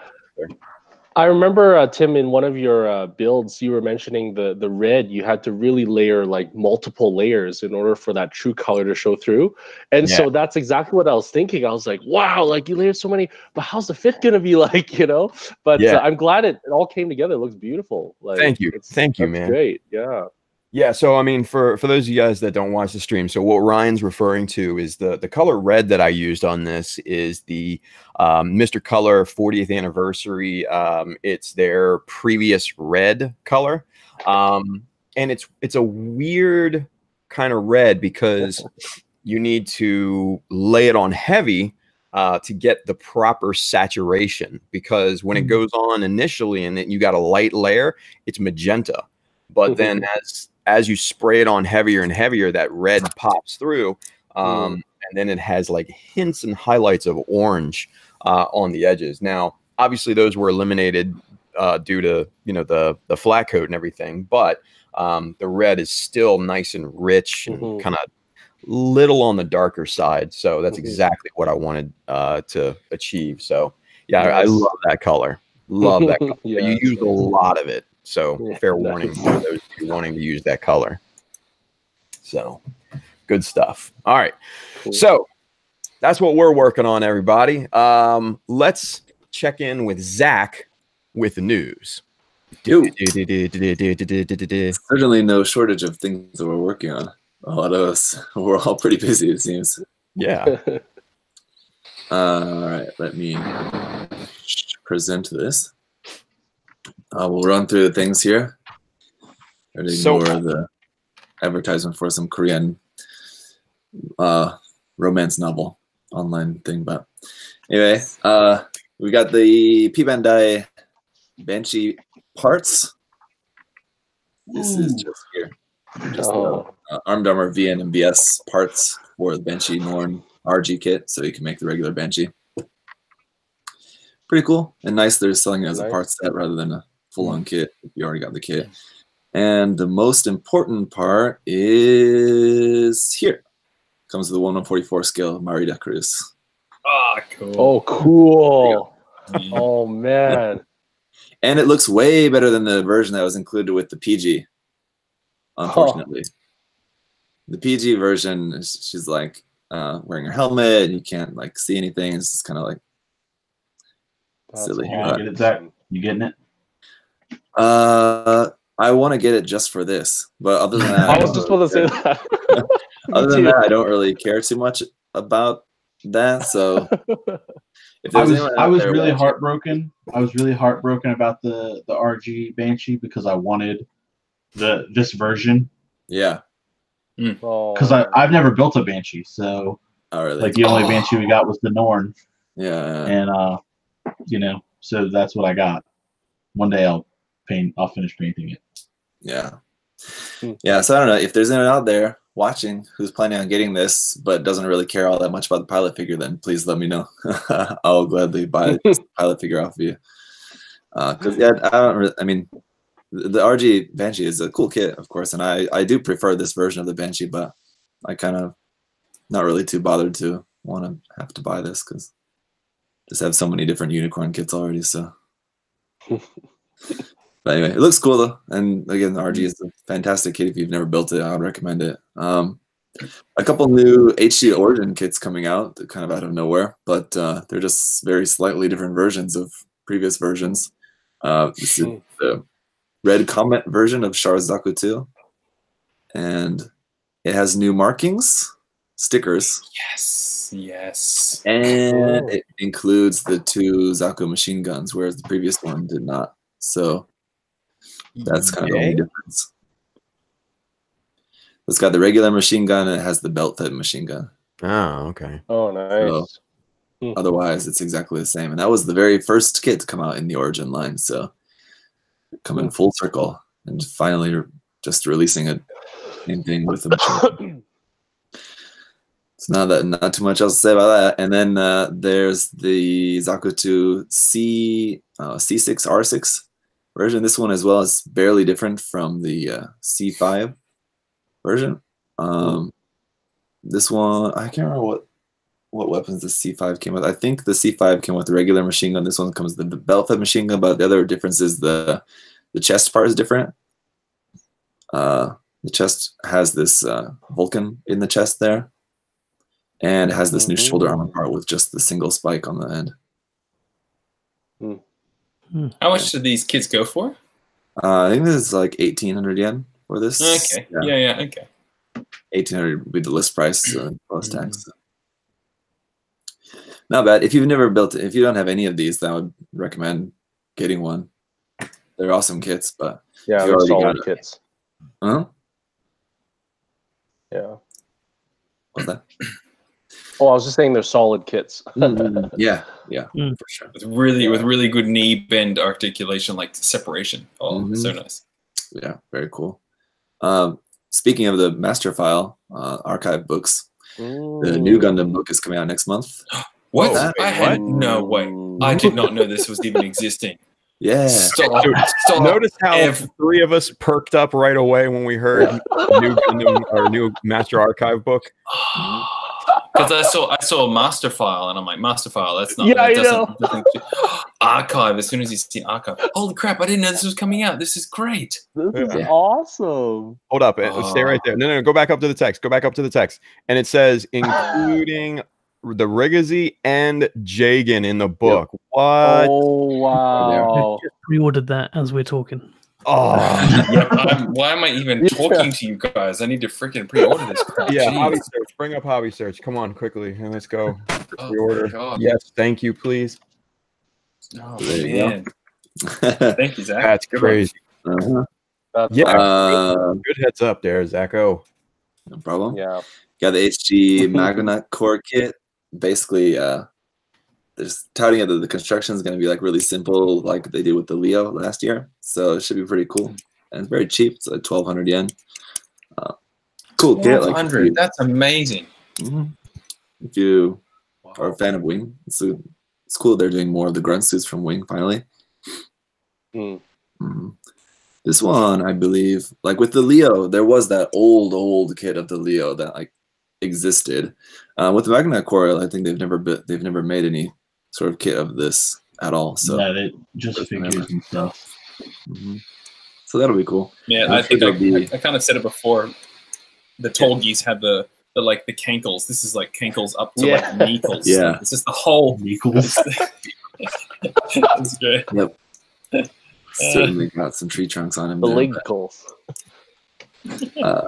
I remember, Tim, in one of your builds, you were mentioning the red. You had to really layer like multiple layers in order for that true color to show through. And so that's exactly what I was thinking. I was like, wow, like you layered so many, but how's the fit going to be like, you know? But I'm glad it all came together. It looks beautiful. Like, thank you, man. Great. Yeah. Yeah, so I mean, for those of you guys that don't watch the stream, so what Ryan's referring to is the color red that I used on this is the Mr. Color 40th anniversary. It's their previous red color, and it's a weird kind of red because you need to lay it on heavy to get the proper saturation. Because when it goes on initially and then you got a light layer, it's magenta, but then as you spray it on heavier and heavier, that red pops through, and then it has like hints and highlights of orange on the edges. Now, obviously, those were eliminated due to the flat coat and everything, but the red is still nice and rich and kind of little on the darker side. So that's exactly what I wanted to achieve. So yeah, I love that color. Love that color. You used a lot of it. So fair warning for those of you wanting to use that color. So good stuff. All right. So that's what we're working on, everybody. Let's check in with Zach with the news. Certainly no shortage of things that we're working on. A lot of us, we're all pretty busy, it seems. Yeah. All right, let me present this. We'll run through the things here. And ignore the advertisement for some Korean romance novel online thing. But anyway, we got the P Bandai Banshee parts. This is just here. Just Armed Armor VN and BS parts for the Banshee Norn RG kit, so you can make the regular Banshee. Pretty cool and nice. They're selling it as a parts set rather than a full-on kit if you already got the kit. And the most important part is here. Comes with the 1/144 scale Marida Cruz. Ah, cool. Oh, cool. Oh, man. And it looks way better than the version that was included with the PG, unfortunately. The PG version, she's like wearing her helmet, and you can't like see anything. It's just kind of like silly. You get it, Zach? You getting it? I want to get it just for this, but other than that, I was just about to say that. Other than that, I don't really care too much about that. So, if I was really heartbroken. I was really heartbroken about the RG Banshee because I wanted this version. Yeah. Because I've never built a Banshee, so like the only Banshee we got was the Norn. Yeah. And you know, so that's what I got. One day I'll finish painting it. Yeah. Yeah. So I don't know if there's anyone out there watching who's planning on getting this but doesn't really care all that much about the pilot figure, then please let me know. I'll gladly buy the pilot figure off of you. Because I mean, the RG Banshee is a cool kit, of course, and I do prefer this version of the Banshee, but I kind of not really too bothered to want to have to buy this because just have so many different unicorn kits already. So, but anyway, it looks cool though, and again, the RG is a fantastic kit. If you've never built it, I would recommend it. A couple new HD Origin kits coming out, kind of out of nowhere, but they're just very slightly different versions of previous versions. This is the Red Comet version of Char Zaku 2, and it has new markings, stickers. Yes. And it includes the 2 Zaku machine guns, whereas the previous one did not. So that's kind of the only difference. It's got the regular machine gun and it has the belt-fed machine gun. Oh, okay. Oh, nice. So, otherwise, it's exactly the same. And that was the very first kit to come out in the Origin line. So coming full circle and finally just releasing a same thing with the machine gun. So not too much else to say about that. And then there's the Zaku 2 C6 R6 version. This one as well is barely different from the C5 version. This one, I can't remember what weapons the C5 came with. I think the C5 came with the regular machine gun. This one comes with the belt-fed machine gun, but the other difference is the chest part is different. The chest has this Vulcan in the chest there, and it has this new shoulder armor part with just the single spike on the end. How much do these kits go for? I think this is like 1,800 yen for this. Okay. Yeah. Okay. 1,800 would be the list price plus tax. So. Not bad. If you've never built it, if you don't have any of these, then I would recommend getting one. They're awesome kits, but yeah, they're solid kits. Huh? Yeah. What's that? Oh, I was just saying they're solid kits. Yeah, for sure. With really good knee bend articulation, like separation. Oh, so nice. Yeah, very cool. Speaking of the master file archive books, the new Gundam book is coming out next month. What? No way. I did not know this was even existing. Yeah. Stop. Notice how the three of us perked up right away when we heard new Gundam or new Master Archive book. Because I saw a master file and I'm like, master file, that's not. Yeah, I know. Archive. As soon as you see archive, holy crap! I didn't know this was coming out. This is great. This is awesome. Hold up, stay right there. No, go back up to the text. Go back up to the text, and it says including the Rigazi and Jagan in the book. Yep. What? Oh wow! Just pre-ordered that as we're talking. Oh, why am I even talking to you guys? I need to freaking pre-order this crap. Yeah, Jeez. hobby search. Bring up hobby search. Come on, quickly, and let's go. Oh, Pre-order. Yes, thank you, please. Oh man, thank you, Zach. That's Good crazy. That's good heads up there, Zacho. No problem. Yeah. Got the HG Magna core kit. Basically, they're just touting it that the construction is going to be like really simple, like they did with the Leo last year. So it should be pretty cool, and it's very cheap. It's like 1,200 yen. Cool kit. Like 1,200. That's amazing. If you are a fan of Wing, it's cool. They're doing more of the grunt suits from Wing finally. This one, I believe, like with the Leo, there was that old kit of the Leo that like existed. With the Magna Core, I think they've never made any sort of kit of this at all. So yeah, it just figures and stuff. So that'll be cool. Yeah, I think I kind of said it before. The tall geese have the like the cankles. This is like cankles up to like kneekles. Yeah, like, it's just the whole kneekles. That's great. Yep. Certainly got some tree trunks on him. The linkles. Yeah,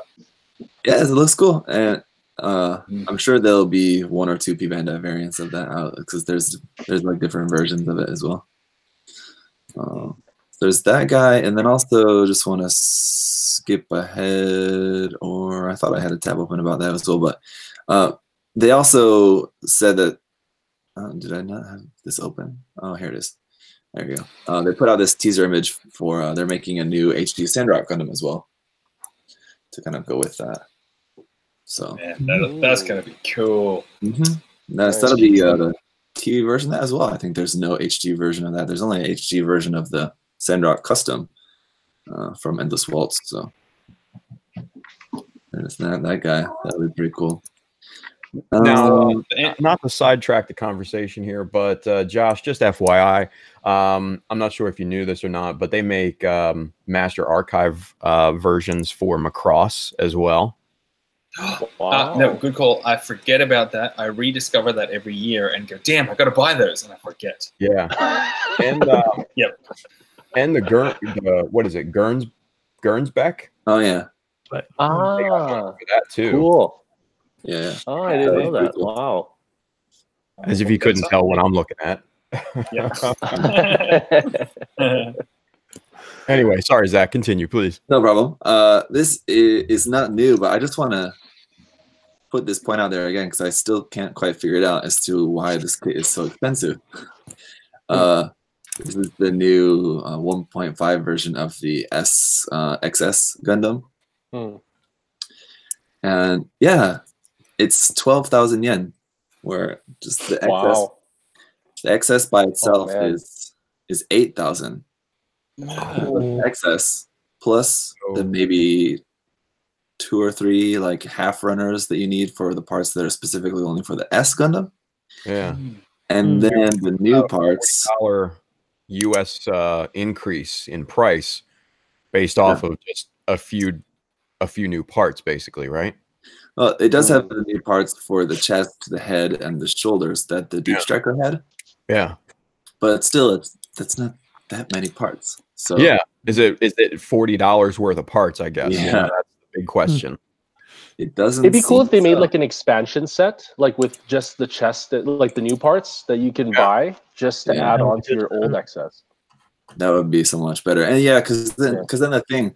it looks cool, and I'm sure there'll be 1 or 2 P Bandai variants of that out because there's like different versions of it as well. There's that guy, and then also just want to skip ahead, or I thought I had a tab open about that as well, but they also said that. Did I not have this open? Oh, here it is. There you go. They put out this teaser image for they're making a new HD Sandrock Gundam as well to kind of go with that. So that's gonna be cool. That'll be the TV version of that as well. I think there's no HD version of that. There's only an HD version of the Sandrock Custom from Endless Waltz. So there's that guy. That'll be pretty cool. Now, not to sidetrack the conversation here, but Josh, just FYI, I'm not sure if you knew this or not, but they make Master Archive versions for Macross as well. Wow. No, good call. I forget about that. I rediscover that every year and go, damn, I got to buy those, and I forget. Yeah, and yep, and the what is it, Gernsbeck? Oh yeah, for that too. Cool. Yeah. Oh, I didn't know that. Wow. As if you couldn't tell what I'm looking at. Anyway, sorry, Zach. Continue, please. No problem. This is not new, but I just want to put this point out there again because I still can't quite figure it out as to why this kit is so expensive. This is the new 1.5 version of the XS Gundam. And yeah, it's 12,000 yen, where just the XS, the XS by itself is 8,000. XS plus the maybe 2 or 3 like half runners that you need for the parts that are specifically only for the S Gundam. Yeah, and then the new parts. $40 US increase in price based off of just a few new parts, basically, right? Well, it does have the new parts for the chest, the head, and the shoulders that the Deep Striker had. Yeah, but still, that's not that many parts. So yeah, is it $40 worth of parts? I guess. Yeah, that's the big question. It doesn't. It'd be cool if they made like an expansion set, like with just the chest, like the new parts that you can buy just to add on to your old XS. That would be so much better. And yeah, because then the thing,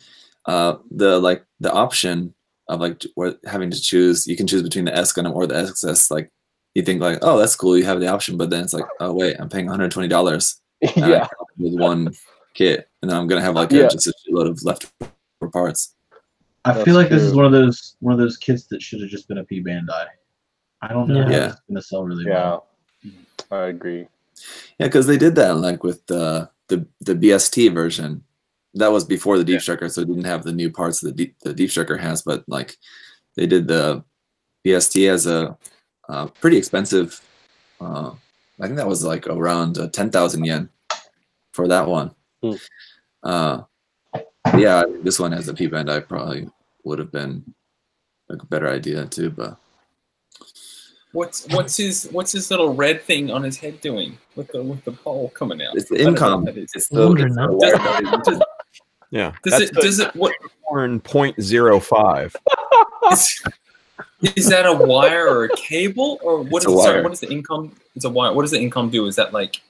the option of like having to choose, you can choose between the S Gundam or the XS. Like you think like, oh, that's cool, you have the option, but then it's like, oh wait, I'm paying $120 with one kit, and then I'm gonna have like just a shitload of leftover parts. I feel like this is one of those kits that should have just been a P Bandai. I don't know how it's gonna sell really well. I agree. Yeah, because they did that like with the BST version. That was before the Deep Striker, so it didn't have the new parts that the Deep Striker has. But like, they did the BST as a pretty expensive. I think that was like around 10,000 yen for that one. Yeah, this one as a P Bandai probably would have been like a better idea too. But what's his little red thing on his head doing with the pole coming out? It's the income. It's the yeah. Does it what 0.05? Is that a wire or a cable or what? What is the income? It's a wire. What does the income do? Is that like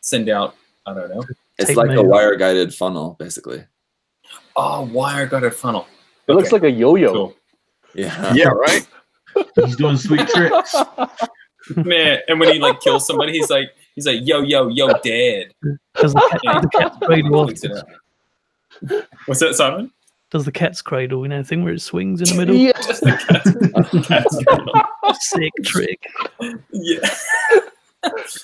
send out? I don't know. It's like a wire guided funnel, basically. Oh, wire guided funnel. It looks like a yo-yo. Cool. Yeah. Yeah, right. He's doing sweet tricks. Man, and when he like kills somebody, he's like, yo, dad. Does the cat's cradle Flicks it afterwards? out. What's that, Simon? Does the cat's cradle, you know, thing where it swings in the middle? Yeah. Just the cat's cradle. Sick trick. Yeah.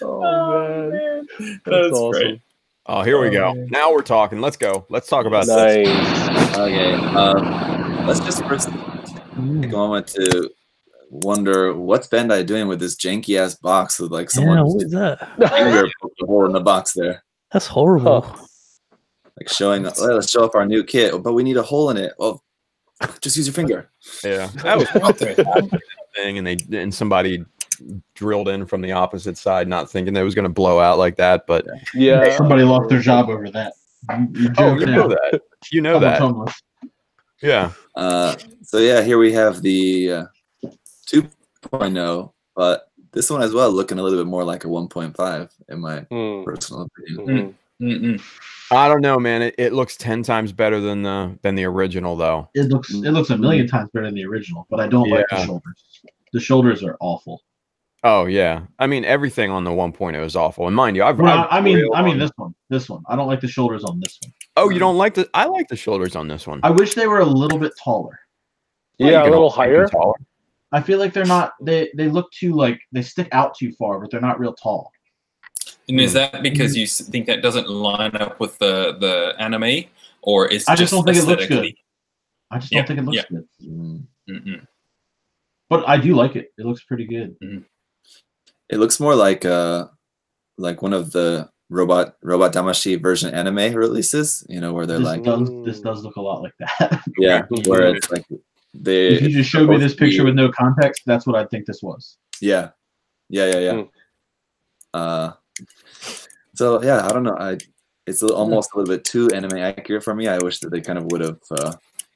Oh, man. That's awesome. great. Oh, here we go. man. Now we're talking. Let's go. Let's talk about this. Nice. Okay. Let's just first take a moment to wonder what's Bandai doing with this janky ass box with like Yeah, someone what is that? finger poked a hole in the box there, That's horrible. like showing. Let's show off our new kit, but we need a hole in it. Well, just use your finger. Yeah, that was What the- thing, and somebody drilled in from the opposite side, not thinking that it was going to blow out like that. But Yeah. Somebody lost their job over that. You oh, joke you now. know that. You know Someone's that. homeless. Yeah. So yeah, here we have the 2.0, but this one as well looking a little bit more like a 1.5 in my personal opinion. Mhm. I don't know, man. It looks 10 times better than the original, though. It looks a million times better than the original, but I don't like the Yeah. shoulders. The shoulders are awful. Oh yeah. I mean, everything on the 1.0 is awful. And mind you, I mean this one. I don't like the shoulders on this one. Oh, you don't like the? I like the shoulders on this one. I wish they were a little bit taller. Well, Yeah, you a can little always make them higher. taller. I feel like they're not. They look too like they stick out too far, but they're not real tall. And is that because you think that doesn't line up with the anime, or is I just don't think it looks good. aesthetically? I just Yeah, don't think it looks yeah. good. Mm-mm. But I do like it. It looks pretty good. It looks more like one of the robot Damashi version anime releases, you know, where they're This does look a lot like that. yeah, where it's like they. If you just showed me this picture with no context, that's what I think this was. Yeah. So yeah, I don't know. It's almost a little bit too anime accurate for me. I wish that they kind of would have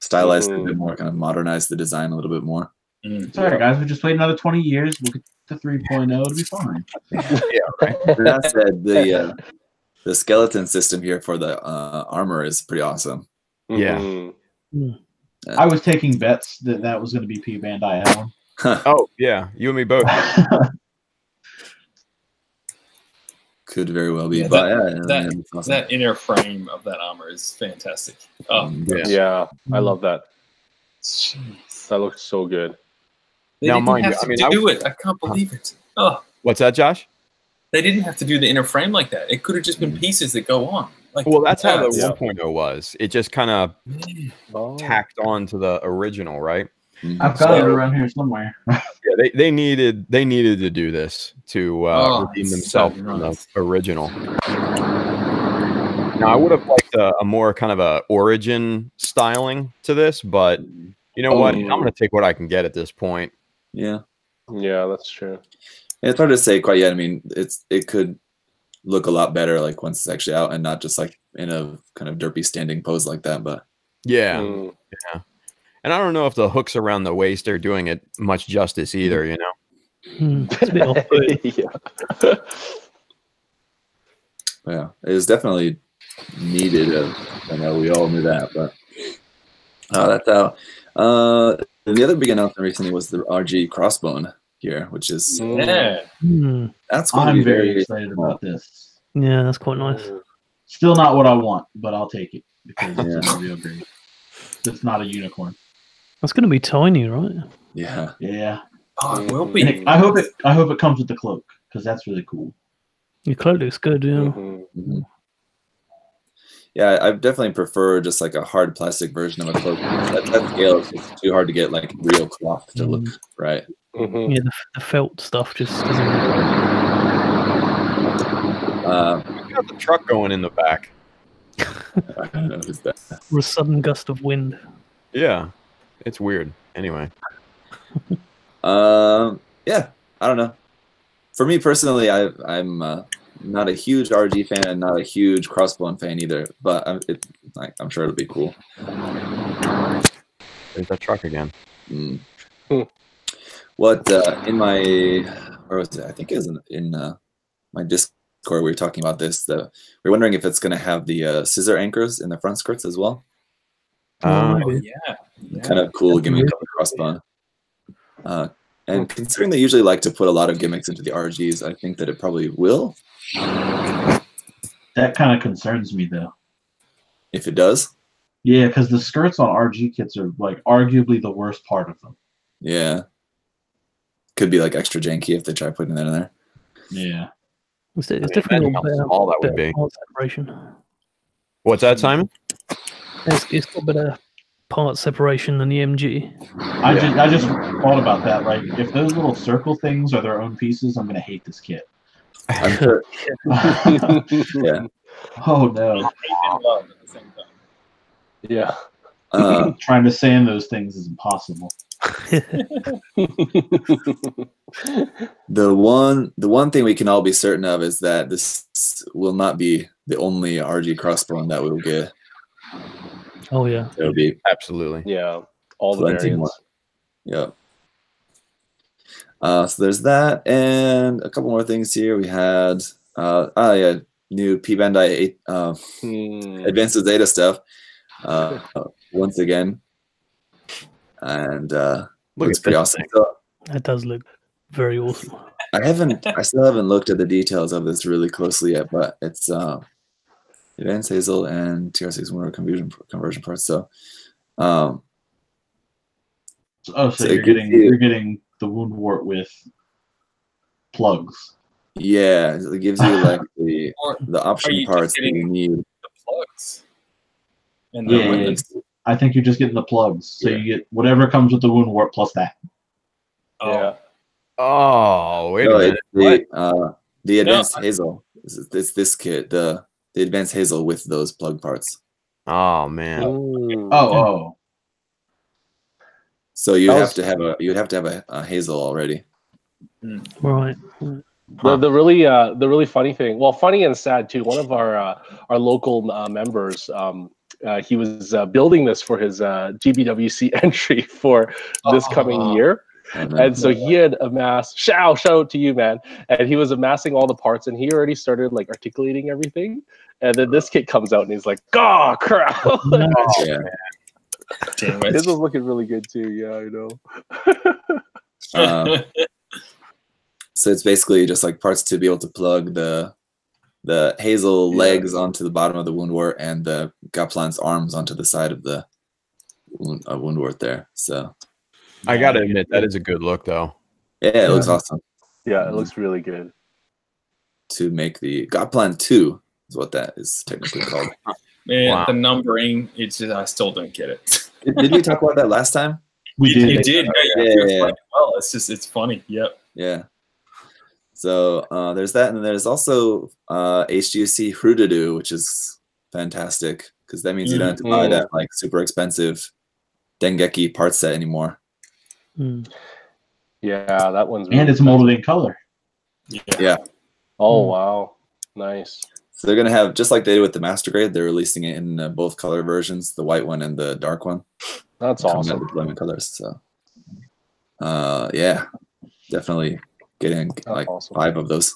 stylized it a bit more, kind of modernized the design a little bit more. It's all right, guys. We just wait another 20 years. We'll get to 3.0. It'll be fine. Yeah, right. That said, the skeleton system here for the armor is pretty awesome. Yeah. Mhm. I was taking bets that was going to be P Bandai Allen. Oh yeah, you and me both. Could very well be, Yeah, but it's awesome. That inner frame of that armor is fantastic. Oh, Yeah. Yeah, I love that. That looks so good. they Now, didn't mind you, have I to mean, do it. I can't believe it. Oh, What's that, Josh? they didn't have to do the inner frame like that. It could have just been pieces that go on. Like, Well, that's how the Yeah. 1.0 was. It just kind of tacked on to the original, right? I've got it around here somewhere. Yeah, they needed to do this to redeem it's themselves so from the nice. original. Now, I would have liked a more kind of a origin styling to this, but you know what? I'm going to take what I can get at this point. Yeah. Yeah, that's true. It's hard to say quite yet. I mean, it could look a lot better like once it's actually out and not just like in a kind of derpy standing pose like that. But Yeah, Mm. yeah. And I don't know if the hooks around the waist are doing it much justice either. You know. It's a bit off-putting. yeah, it was definitely needed. I know we all knew that, but that's out. The other big announcement recently was the RG Crossbone here, which is Yeah. that's going to be I'm very excited about this. Yeah, that's quite nice. Still not what I want, but I'll take it because it's Yeah. a real great. It's not a unicorn. That's going to be tiny, right? Yeah. Yeah. Oh, it will And be. I hope it comes with the cloak because that's really cool. Your cloak looks good, yeah. Mhm. Mhm. Yeah, I definitely prefer just like a hard plastic version of a cloak. That scale is just too hard to get like real cloth to look right. Mhm. Yeah, the felt stuff just doesn't. You got the truck going in the back. I don't know who's that. Or a sudden gust of wind. Yeah, it's weird. Anyway. Yeah, I don't know. For me personally, I'm not a huge RG fan and not a huge Crossbone fan either. But I'm sure it'll be cool. There's that truck again. Mm. Hmm. What in my where was it? I think it was in my Discord. We were talking about this. We're wondering if it's going to have the scissor anchors in the front skirts as well. Oh, maybe. Yeah. Kind of cool gimmick of the Crossbone. And considering they usually like to put a lot of gimmicks into the RGs, I think that it probably will. That kind of concerns me, though. If it does. Yeah, because the skirts on RG kits are like arguably the worst part of them. Yeah. Could be like extra janky if they try putting that in there. Yeah. It's definitely got better, all that would be. part separation. What's that, Simon? It's got better part separation than the MG. I just thought about that. Like, if those little circle things are their own pieces, I'm gonna hate this kit. I'm sure. Yeah. Oh no. And love at the same time. Yeah. Trying to sand those things is impossible. The one thing we can all be certain of is that this will not be the only RG crossbone that we'll get. Oh yeah. There'll be Absolutely. Yeah. All the plenty more. variants. Yeah. So there's that, and a couple more things here. We had new P Bandai Advanced Zeta stuff once again, and looks pretty awesome. So, That does look very awesome. I still haven't looked at the details of this really closely yet, but it's Advanced Hazel and TR6 Winter conversion parts. So, So you're getting the wound wart with plugs. yeah, it gives you like the option you just parts that getting- you need. The plugs. And Yeah, weapons. I think you're just getting the plugs. So Yeah. you get whatever comes with the wound wart plus that. Oh. Yeah. Oh, wait a No, minute. it's the Advanced No. Hazel. It's this kit, the Advanced Hazel with those plug parts. Oh man. Oh. So you'd That have to have a Hazel already. Right. The really funny thing, well, funny and sad too. One of our local members, he was building this for his GBWC entry for this coming year. And so he had amassed, shout out to you, man. And he was amassing all the parts, and he already started like articulating everything. And then this kit comes out, and he's like, "Oh crap!" Yeah. Damn This it. was looking really good too. Yeah, I know. So it's basically just like parts to be able to plug the Hazel legs onto the bottom of the wound wart and the Gaplan's arms onto the side of the wound wart there. So I gotta admit that is a good look though. yeah, it looks awesome. Yeah, it looks really good. To make the Gaplan 2 is what that is technically called. Man, Wow. the numbering, it's just, I still don't get it. Did we talk about that last time? We You did. did. Yeah, Yeah, yeah. Well, it's funny. Yep. Yeah. So there's that, and then there's also HGC Hrudadu, which is fantastic because that means you don't have to buy that like super expensive Dengeki part set anymore. Mm. Yeah, that one's. And really it's molded in color. Yeah. Oh wow, nice. So they're gonna have, just like they did with the Master Grade, they're releasing it in both color versions, the white one and the dark one. That's Combat awesome. deployment colors. So yeah, definitely getting like awesome. 5 of those.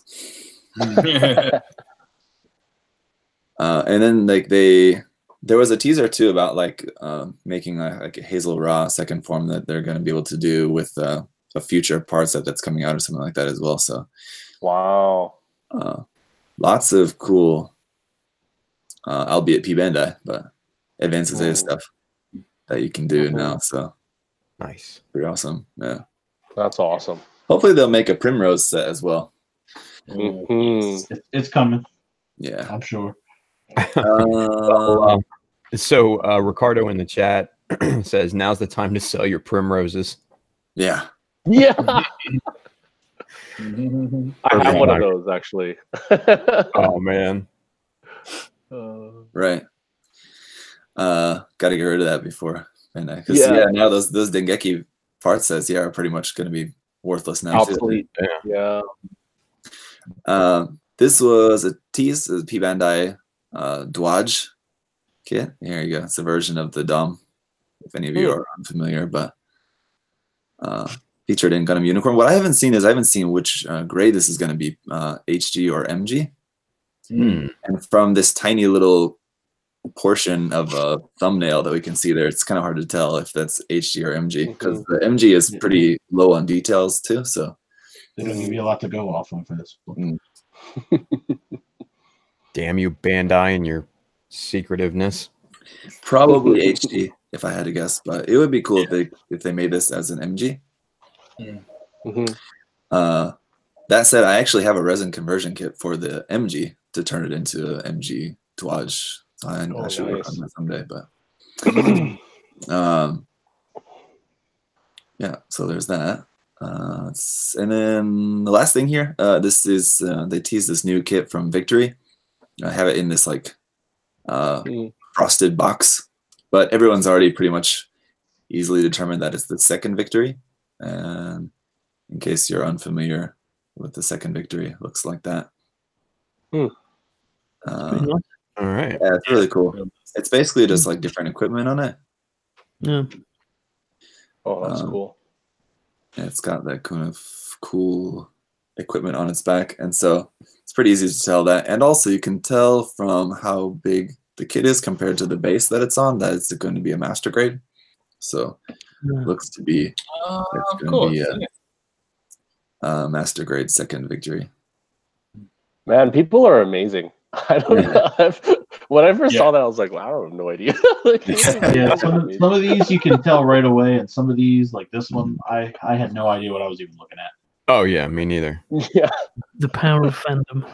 And then like there was a teaser too about like making like a Hazel Raw second form that they're going to be able to do with a future part set that's coming out or something like that as well. So Wow. lots of cool, albeit P Bandai, but advanced Zeta stuff that you can do now. So Nice. pretty awesome. Yeah. That's awesome. Hopefully they'll make a Primrose set as well. Mhm. It's coming. Yeah. I'm sure. So Ricardo in the chat says, "Now's the time to sell your primroses." Yeah. Yeah. I have one of those actually. Oh man. Right. Got to get rid of that before. Because now those Dengeki part sets are pretty much going to be worthless now. Obsolete. Yeah. This was a tease, a P Bandai Dwaj kit. Here you go. It's a version of the Dom, if any of you are unfamiliar, but featured in Gundam Unicorn. What I haven't seen which grade this is going to be, HG or MG. And from this tiny little portion of a thumbnail that we can see there, it's kind of hard to tell if that's HD or MG, because the MG is pretty low on details too. So they don't give you a lot to go off on for this book. Damn you, Bandai, and your secretiveness. Probably HD if I had to guess, but it would be cool if they made this as an MG. That said, I actually have a resin conversion kit for the MG to turn it into an MG Tuaj. So I should work on that someday. But yeah, so there's that. And then the last thing here, this is they teased this new kit from Victory. I have it in this like frosted box, but everyone's already pretty much easily determined that it's the second Victory. And in case you're unfamiliar with the second Victory, it looks like that. All right. Yeah, it's really cool. It's basically just like different equipment on it. Yeah. Oh, that's cool. And it's got that kind of cool equipment on its back, and so it's pretty easy to tell that. And also, you can tell from how big the kit is compared to the base that it's on that it's going to be a master grade. So it looks to be it's going to be a master grade second Victory. Man, people are amazing. I don't know. When I first saw that, I was like, wow, I have no idea. Like, some of these you can tell right away, and some of these, like this one, I had no idea what I was even looking at. Oh yeah, me neither. Yeah, The power of fandom.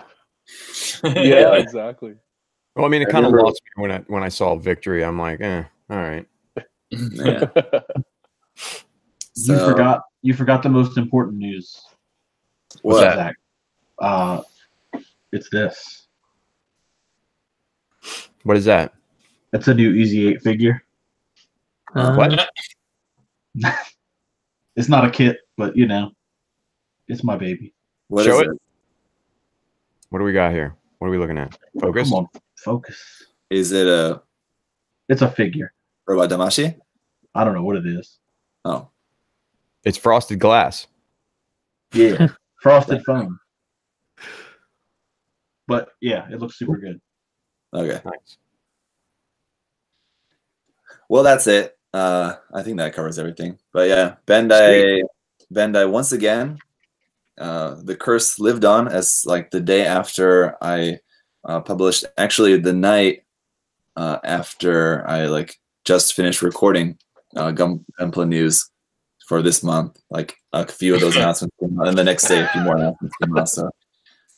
yeah, exactly. Well, I mean, it kind of lost me when I saw Victory. I'm like, all right. Yeah. You forgot the most important news. What's that? Zach? It's this. What is that? It's a new Easy 8 figure. What? It's not a kit, but you know, it's my baby. What Show is it. What do we got here? What are we looking at? Focus. Come on, focus. Is it a It's a figure. Robot Damashi? I don't know what it is. Oh, It's frosted glass. Yeah, frosted foam. But yeah, it looks super good. okay. Nice. Well, that's it. I think that covers everything. But yeah, Bandai once again, the curse lived on as like the day after I published. Actually, the night after I like just finished recording Gunpla news for this month. Like a few of those announcements came out, and the next day a few more announcements came out. So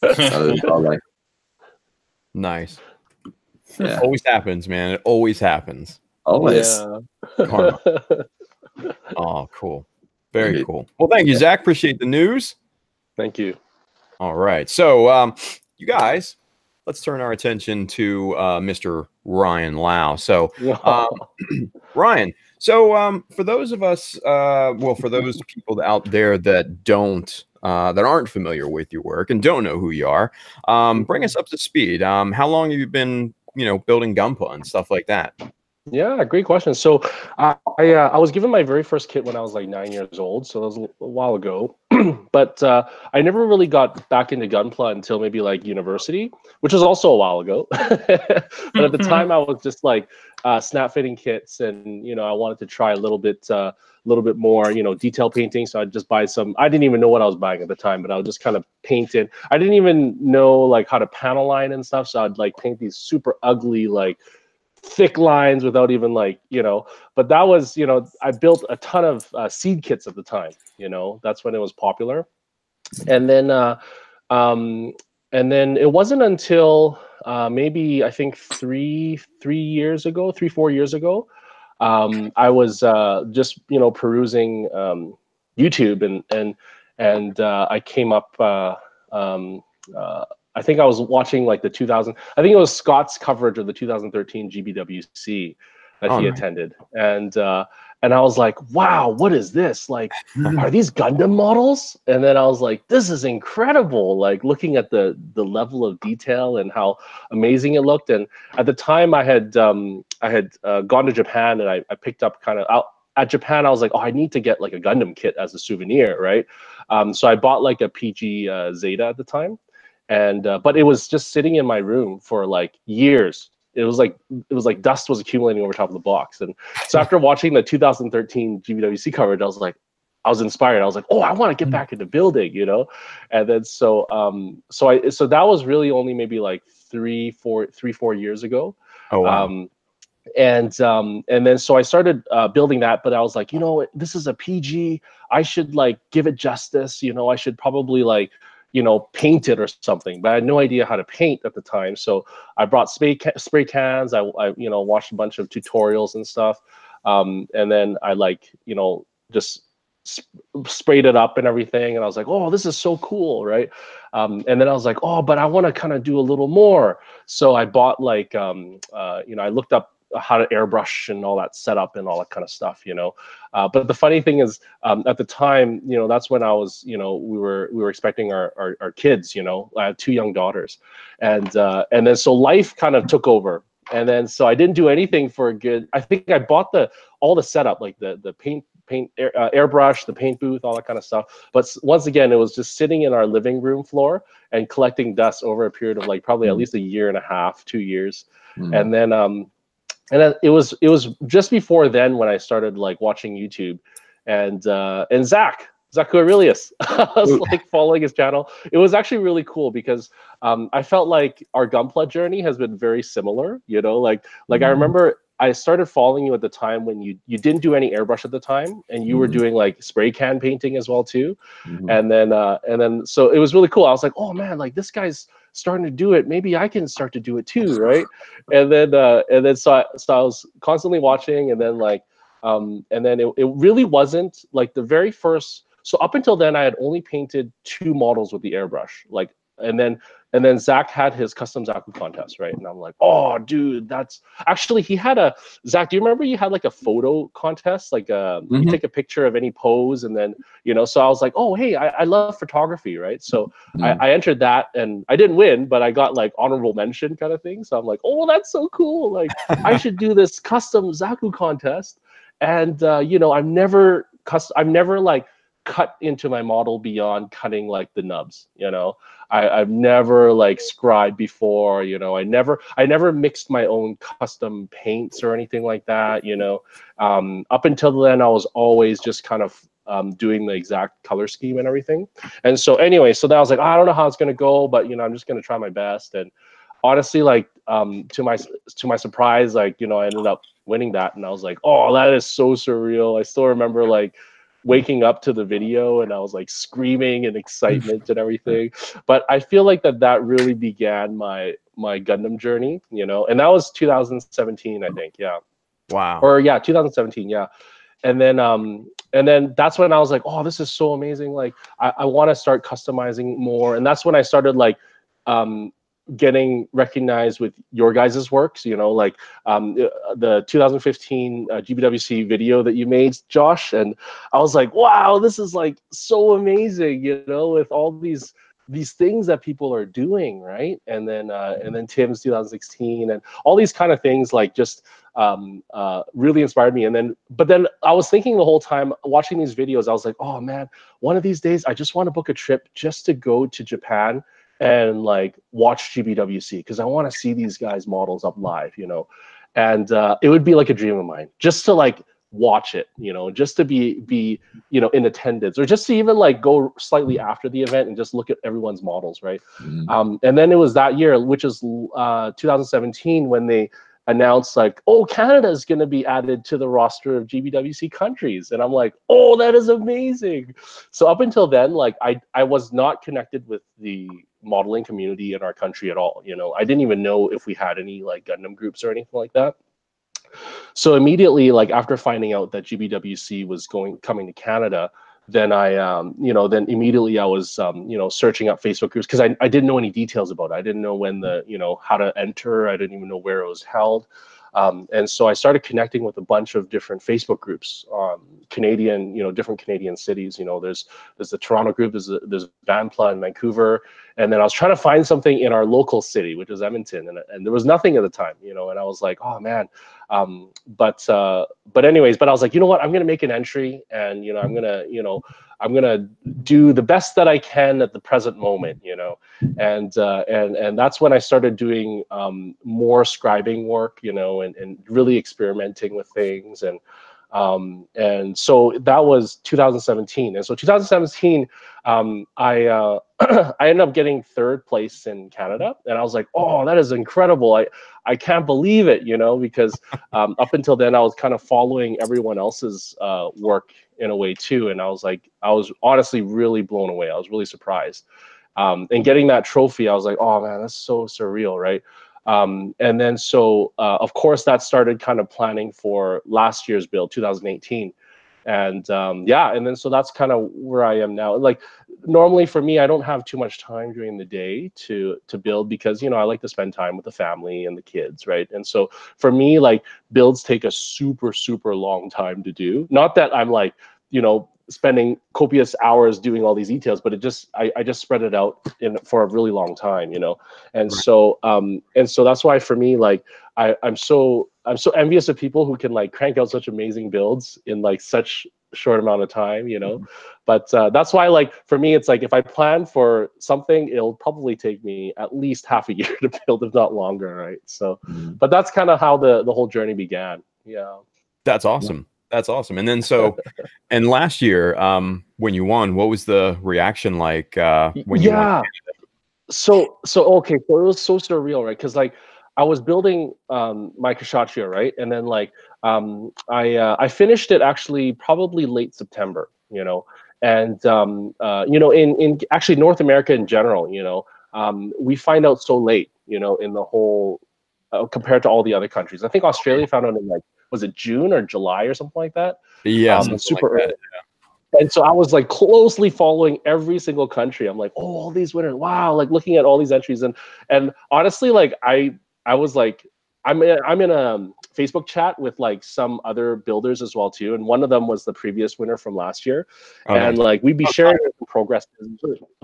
it was all like Nice. Yeah. It always happens, man. It always happens. always. Karma. Oh, cool. Very cool. Well, thank you, Zach. Appreciate the news. Thank you. All right. So, you guys, let's turn our attention to Mr. Ryan Lau. So, Ryan, so for those of us, for those people out there that don't, that aren't familiar with your work and don't know who you are, bring us up to speed. How long have you been, building Gunpla and stuff like that? Yeah, great question. So I was given my very first kit when I was like 9 years old, so that was a while ago. But I never really got back into Gunpla until maybe like university, which was also a while ago. But at the time, I was just like snap fitting kits, and I wanted to try a little bit more, detail painting. So I'd just buy some. I didn't even know what I was buying at the time, but I would just kind of paint it. I didn't even know like how to panel line and stuff, so I'd like paint these super ugly like thick lines without even like but that was I built a ton of seed kits at the time. That's when it was popular. And then it wasn't until maybe I think 4 years ago I was just perusing YouTube and I came up I think I was watching like the 2000. I think it was Scott's coverage of the 2013 GBWC that he attended, and I was like, "Wow, what is this? Like, are these Gundam models?" And then I was like, "This is incredible!" Like looking at the level of detail and how amazing it looked. And at the time, I had gone to Japan, and I picked up kind of out. At Japan, I was like, "Oh, I need to get like a Gundam kit as a souvenir, right?" So I bought like a PG Zeta at the time. And but it was just sitting in my room for like years, it was like dust was accumulating over top of the box. And so after watching the 2013 GBWC coverage, I was inspired. I was like, oh, I want to get back into building, you know? And then so that was really only maybe like 3-4 years ago. Oh, wow. And then so I started building that, but I was like, you know, this is a PG. I should like give it justice. You know, I should probably like, you know, paint it or something. But I had no idea how to paint at the time. So I brought spray cans. I you know, watched a bunch of tutorials and stuff. And then I like, you know, just sprayed it up and everything. And I was like, oh, this is so cool, right? And then I was like, oh, but I want to kind of do a little more. So I bought like, you know, I looked up how to airbrush and all that setup and all that kind of stuff, you know. But the funny thing is, at the time, you know, that's when I was, you know, we were expecting our kids, you know. I had 2 young daughters, and then so life kind of took over, and then so I didn't do anything for a good. I think I bought all the setup, like the paint airbrush, the paint booth, all that kind of stuff. But once again, it was just sitting in our living room floor and collecting dust over a period of like probably at least 1.5 years, 2 years, and then it was just before then when I started like watching YouTube, and ZakuAurelius. I was like following his channel. It was actually really cool because I felt like our Gunpla journey has been very similar. You know, like I remember I started following you at the time when you didn't do any airbrush at the time, and you were doing like spray can painting as well too. And then so it was really cool. I was like, oh man, like this guy's starting to do it. Maybe I can start to do it too, right? And then so I was constantly watching, and then like and then it really wasn't like the very first. So up until then, I had only painted 2 models with the airbrush, like, and then Zach had his Custom Zaku Contest, right? And I'm like, oh, dude, that's actually, he had a, Zach, do you remember you had like a photo contest? Like you take a picture of any pose, and then, you know, so I was like, oh, hey, I love photography, right? So I entered that, and I didn't win, but I got like honorable mention kind of thing. So I'm like, oh, that's so cool. Like I should do this Custom Zaku Contest. And, you know, I've never like cut into my model beyond cutting like the nubs, you know. I've never like scribed before, you know. I never mixed my own custom paints or anything like that, you know. Up until then, I was always just kind of doing the exact color scheme and everything. And so anyway, so then I was like, I don't know how it's gonna go, but you know, I'm just gonna try my best. And honestly, like to my surprise, like, you know, I ended up winning that, and I was like, oh, that is so surreal. I still remember like waking up to the video, and I was like screaming in excitement and everything. But I feel like that really began my Gundam journey, you know. And that was 2017, I think. Yeah. Wow. Or yeah, 2017. Yeah. And then that's when I was like, oh, this is so amazing. Like I want to start customizing more. And that's when I started like getting recognized with your guys' works, you know, like the 2015 GBWC video that you made, Josh. And I was like, wow, this is like so amazing, you know, with all these things that people are doing, right? And then Tim's 2016 and all these kind of things like just really inspired me. But then I was thinking the whole time watching these videos, I was like, oh man, one of these days I just want to book a trip just to go to Japan and like watch GBWC, because I want to see these guys' models up live, you know. And it would be like a dream of mine just to like watch it, you know, just to be you know, in attendance, or just to even like go slightly after the event and just look at everyone's models, right? And then it was that year, which is 2017, when they announced like, oh, Canada is going to be added to the roster of GBWC countries. And I'm like, oh, that is amazing. So up until then, like I was not connected with the modeling community in our country at all. You know, I didn't even know if we had any like Gundam groups or anything like that. So immediately, like after finding out that GBWC was coming to Canada, then I, you know, then immediately I was, you know, searching up Facebook groups, because I didn't know any details about it. I didn't know when you know, how to enter. I didn't even know where it was held. And so I started connecting with a bunch of different Facebook groups, Canadian, you know, different Canadian cities. You know, there's the Toronto group, there's Gunpla in Vancouver, and then I was trying to find something in our local city, which is Edmonton, and there was nothing at the time, you know. And I was like, oh man, But anyways, but I was like, you know what, I'm gonna make an entry, and I'm gonna do the best that I can at the present moment, and that's when I started doing more scribing work, and really experimenting with things, and so that was 2017, and so 2017, I I ended up getting third place in Canada, and I was like, oh, that is incredible! I can't believe it, because up until then I was kind of following everyone else's work in a way too, and I was honestly really blown away. I was really surprised, and getting that trophy, I was like, oh man, that's so surreal, right? And then so of course that started kind of planning for last year's build, 2018. And yeah, and then so that's kind of where I am now. Like normally for me, I don't have too much time during the day to build, because I like to spend time with the family and the kids, right? And so for me, like, builds take a super long time to do. Not that I'm like spending copious hours doing all these details, but I just spread it out for a really long time, and so that's why for me, like, I'm so envious of people who can like crank out such amazing builds in like such short amount of time, but that's why, like, for me, it's like if I plan for something, it'll probably take me at least half a year to build, if not longer, right? So but that's kind of how the whole journey began. That's awesome. That's awesome. And then and last year, when you won, what was the reaction like when you won? So okay, so it was so surreal, right? Because like I was building my Kshatriya, right? And then like I finished it actually probably late September, and in actually North America in general, we find out so late, in the whole compared to all the other countries. I think Australia found out in like, was it June or July or something like that? Yeah, super early. Yeah. And so I was like closely following every single country. I'm like, oh, all these winners, wow! Like looking at all these entries, and honestly, like I was like, I'm in a Facebook chat with like some other builders as well too, and one of them was the previous winner from last year, and like we'd be sharing progress.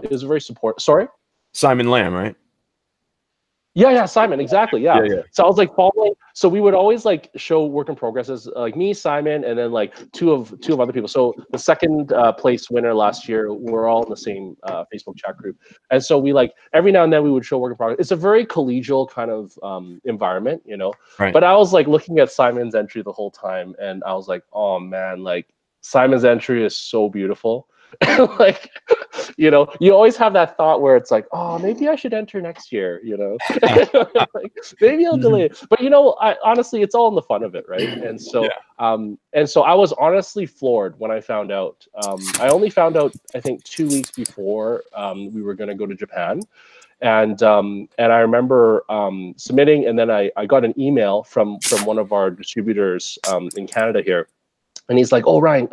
It was very support. Sorry, Simon Lamb, right? Yeah, Simon, exactly. Yeah. So I was like following. So we would always like show work in progresses, like me, Simon, and then like two of other people. So the second place winner last year, we're all in the same Facebook chat group, and so we like every now and then we would show work in progress. It's a very collegial kind of environment, Right. But I was like looking at Simon's entry the whole time, and I was like, oh man, like Simon's entry is so beautiful. Like, you always have that thought where it's like, oh, maybe I should enter next year, like, maybe I'll delay it. But I honestly, it's all in the fun of it, right? And so I was honestly floored when I found out. I only found out, I think, 2 weeks before we were going to go to Japan. And I remember submitting, and then I got an email from one of our distributors in Canada here, and he's like, oh, Ryan,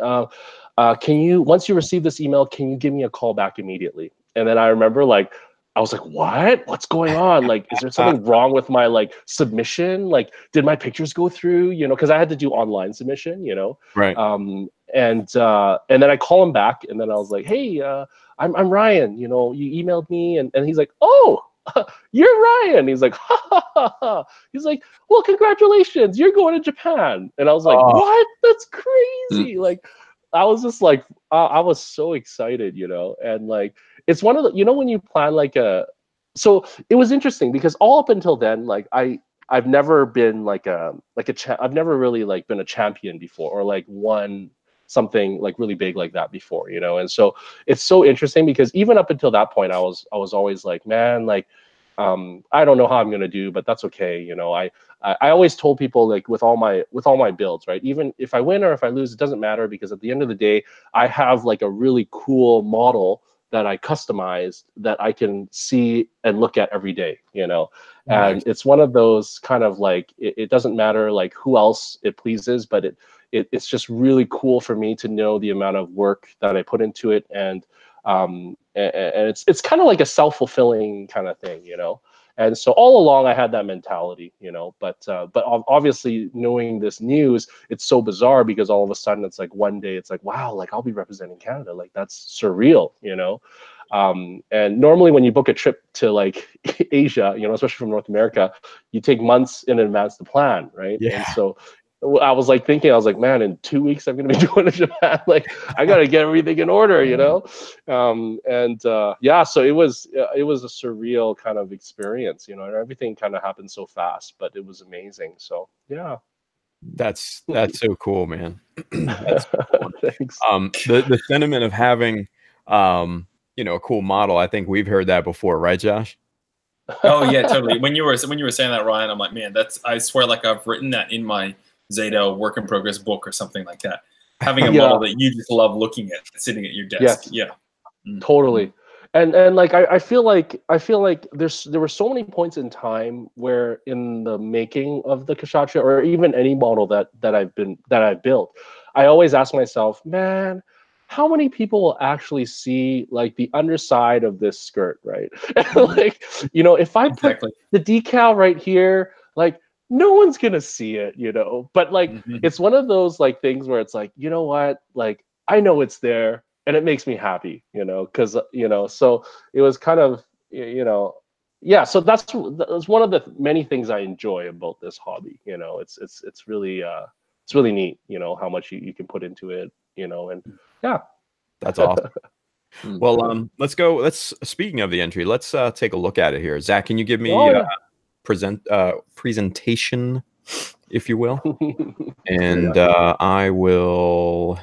can you, once you receive this email, can you give me a call back immediately? And then I remember, like, I was like, what's going on? Like, is there something wrong with my like submission? Like, did my pictures go through? Because I had to do online submission, Right. And then I call him back, and then I was like, hey, I'm Ryan, you emailed me, and he's like, oh, you're Ryan. He's like, ha, ha, ha, ha. He's like, well, congratulations, you're going to Japan. And I was like, what? That's crazy. Like, I was just like, I was so excited, and like, it's one of the, when you plan like so it was interesting because all up until then, like I've never been like I've never really like been a champion before, or like won something like really big like that before, and so it's so interesting because even up until that point, I was always like, man, like, I don't know how I'm gonna do, but that's okay. I always told people, like, with all my builds, right? Even if I win or if I lose, it doesn't matter, because at the end of the day, I have like a really cool model that I customized that I can see and look at every day, and it's one of those kind of like, it doesn't matter like who else it pleases, but it's just really cool for me to know the amount of work that I put into it, and it's kind of like a self-fulfilling kind of thing, And so all along I had that mentality, you know, but obviously knowing this news, it's so bizarre because all of a sudden it's like one day it's like, wow, like I'll be representing Canada. Like that's surreal, you know? And normally when you book a trip to like Asia, you know, especially from North America, you take months in advance to plan, right? Yeah. And so I was like thinking, I was like, man, in 2 weeks I'm going to be going to Japan. Like I got to get everything in order, you know? Yeah, so it was a surreal kind of experience, you know, and everything kind of happened so fast, but it was amazing. So yeah. That's so cool, man. That's so cool. Thanks. The sentiment of having, you know, a cool model. I think we've heard that before, right, Josh? Oh yeah, totally. When you were saying that, Ryan, I'm like, man, I swear like I've written that in my Zeta work in progress book or something like that. Having a model that you just love looking at, sitting at your desk. Yes. Yeah. Totally. And like I feel like there were so many points in time where in the making of the Kshatriya or even any model that I've built, I always ask myself, man, how many people will actually see like the underside of this skirt, right? Like, you know, if I put the decal right here, like no one's gonna see it, you know. But like it's one of those like things where it's like, you know what, like I know it's there and it makes me happy, you know, because you know, so it was kind of, you know, yeah. So that's one of the many things I enjoy about this hobby, you know. It's really neat, you know, how much you can put into it, you know, and yeah. That's awesome. Well, speaking of the entry, let's take a look at it here. Zach, can you give me presentation, if you will? And I will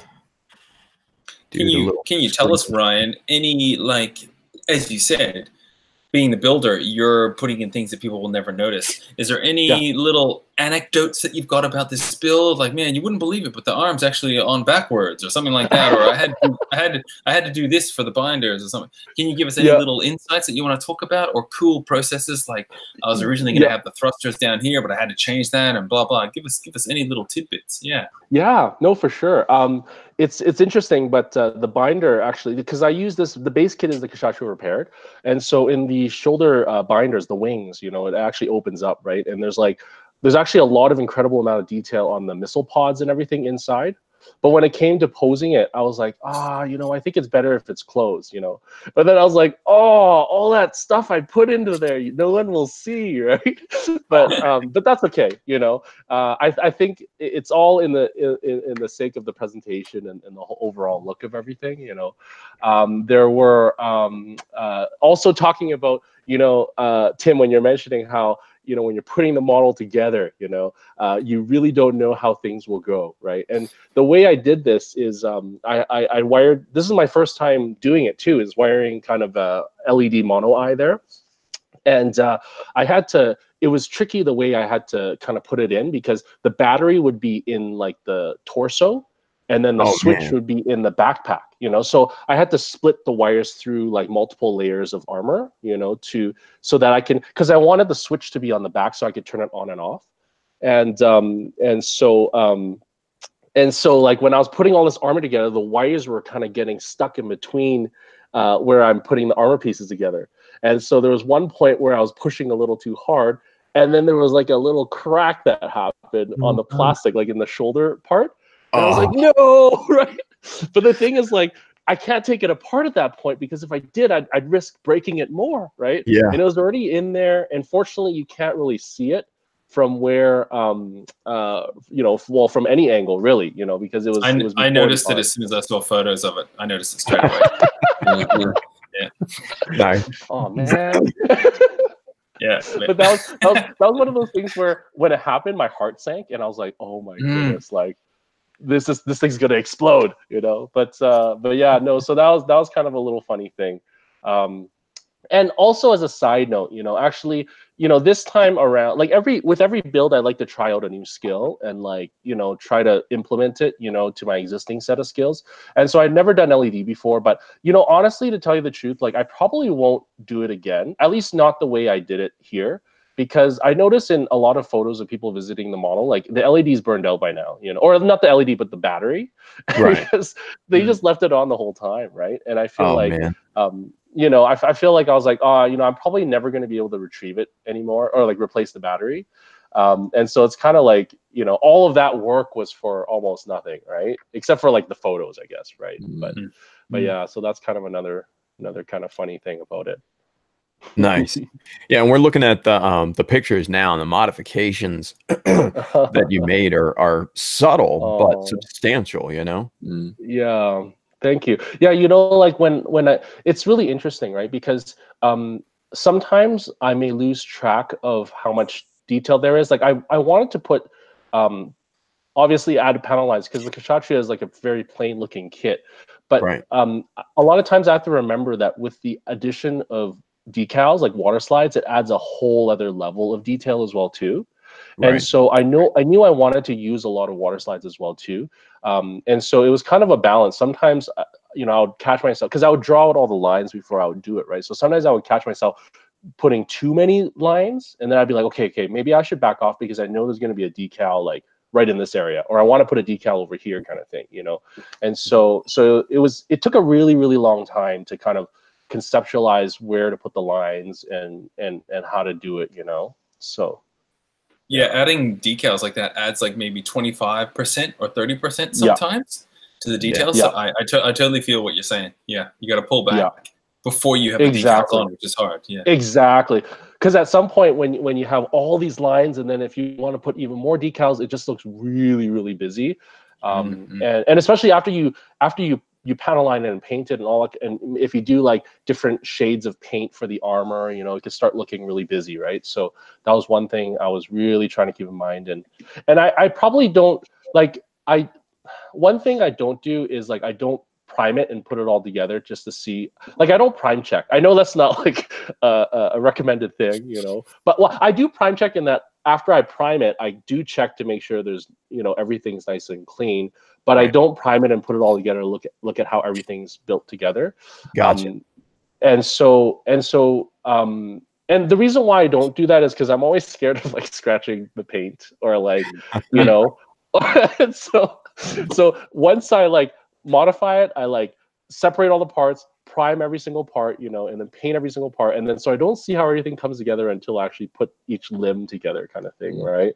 Can you tell us, Ryan, any, like, as you said, being the builder, you're putting in things that people will never notice. Is there any little anecdotes that you've got about this build? Like, man, you wouldn't believe it, but the arm's actually on backwards or something like that. Or I had to do this for the binders or something. Can you give us any little insights that you want to talk about, or cool processes? Like, I was originally going to have the thrusters down here, but I had to change that and blah blah. Give us any little tidbits. Yeah. Yeah, no, for sure. It's interesting, but the binder actually, because I use the base kit is the Kshatriya repaired, and so in the shoulder binders, the wings, you know, it actually opens up, right? And there's actually a lot of incredible amount of detail on the missile pods and everything inside. But when it came to posing it, I was like, you know, I think it's better if it's closed, you know. But then I was like, all that stuff I put into there, no one will see, right? But that's okay, you know. I think it's all in the sake of the presentation and the whole overall look of everything, you know. There were also talking about, you know, Tim, when you're mentioning how, you know, when you're putting the model together, you know, you really don't know how things will go, right? And the way I did this is I wired, this is my first time doing it too, is wiring kind of a LED mono eye there. And I had to, it was tricky the way I had to kind of put it in, because the battery would be in like the torso, and then the switch would be in the backpack, you know? So I had to split the wires through like multiple layers of armor, you know, so that I can, because I wanted the switch to be on the back so I could turn it on and off. And so like when I was putting all this armor together, the wires were kind of getting stuck in between where I'm putting the armor pieces together. And so there was one point where I was pushing a little too hard, and then there was like a little crack that happened on the plastic, like in the shoulder part. And I was like, no, right? But the thing is, like, I can't take it apart at that point, because if I did, I'd risk breaking it more, right? Yeah. And it was already in there, and fortunately, you can't really see it from where, you know, well, from any angle, really, you know, because it was. I noticed it as soon as I saw photos of it. I noticed it straight away. Yeah. Nice. Oh man. Yeah, but that was one of those things where when it happened, my heart sank, and I was like, oh my goodness, like. This thing's gonna explode, you know. But yeah, no. So that was kind of a little funny thing. And also as a side note, you know, actually, you know, this time around, like with every build, I like to try out a new skill and, like, you know, try to implement it, you know, to my existing set of skills. And so I'd never done LED before, but, you know, honestly, to tell you the truth, like I probably won't do it again, at least not the way I did it here. because I noticed in a lot of photos of people visiting the model, like the LED's burned out by now, or not the LED, but the battery, Right. because they just left it on the whole time, right? And I feel like, man. I feel like I was like, I'm probably never going to be able to retrieve it anymore or like replace the battery. And so it's kind of like, all of that work was for almost nothing, right? Except for like the photos, I guess, right? But yeah, so that's kind of another kind of funny thing about it. Nice. Yeah, and we're looking at the pictures now, and the modifications that you made are subtle but substantial, Yeah. Thank you. Yeah, like when it's really interesting, right? Because sometimes I may lose track of how much detail there is. Like I wanted to put obviously add panel lines because the Kshatriya is like a very plain looking kit. But a lot of times I have to remember that with the addition of decals like water slides, it adds a whole other level of detail as well too. And so I knew I wanted to use a lot of water slides as well too. And so it was kind of a balance. Sometimes, I would catch myself because I would draw out all the lines before I would do it, right? So sometimes I would catch myself putting too many lines, and then I'd be like, okay, maybe I should back off because I know there's going to be a decal like right in this area, or I want to put a decal over here, kind of thing, And so it took a really, really long time to kind of conceptualize where to put the lines and how to do it, So. Yeah, adding decals like that adds like maybe 25% or 30% sometimes to the details. Yeah. So I totally feel what you're saying. Yeah, you got to pull back before you have the decals on, which is hard. Yeah, exactly. Because at some point when you have all these lines, and then if you want to put even more decals, it just looks really, really busy. And especially after you panel line it and paint it and all, and if you do like different shades of paint for the armor, it could start looking really busy, right? So that was one thing I was really trying to keep in mind. And I probably don't one thing I don't do is like I don't prime it and put it all together just to see. Like I don't prime check. I know that's not like a recommended thing, but I do prime check in that after I prime it, I do check to make sure there's everything's nice and clean. But I don't prime it and put it all together. Look at how everything's built together. Gotcha. And the reason why I don't do that is because I'm always scared of like scratching the paint or like and so once I like modify it, I like separate all the parts, prime every single part, and then paint every single part, and then so I don't see how everything comes together until I actually put each limb together, kind of thing, right?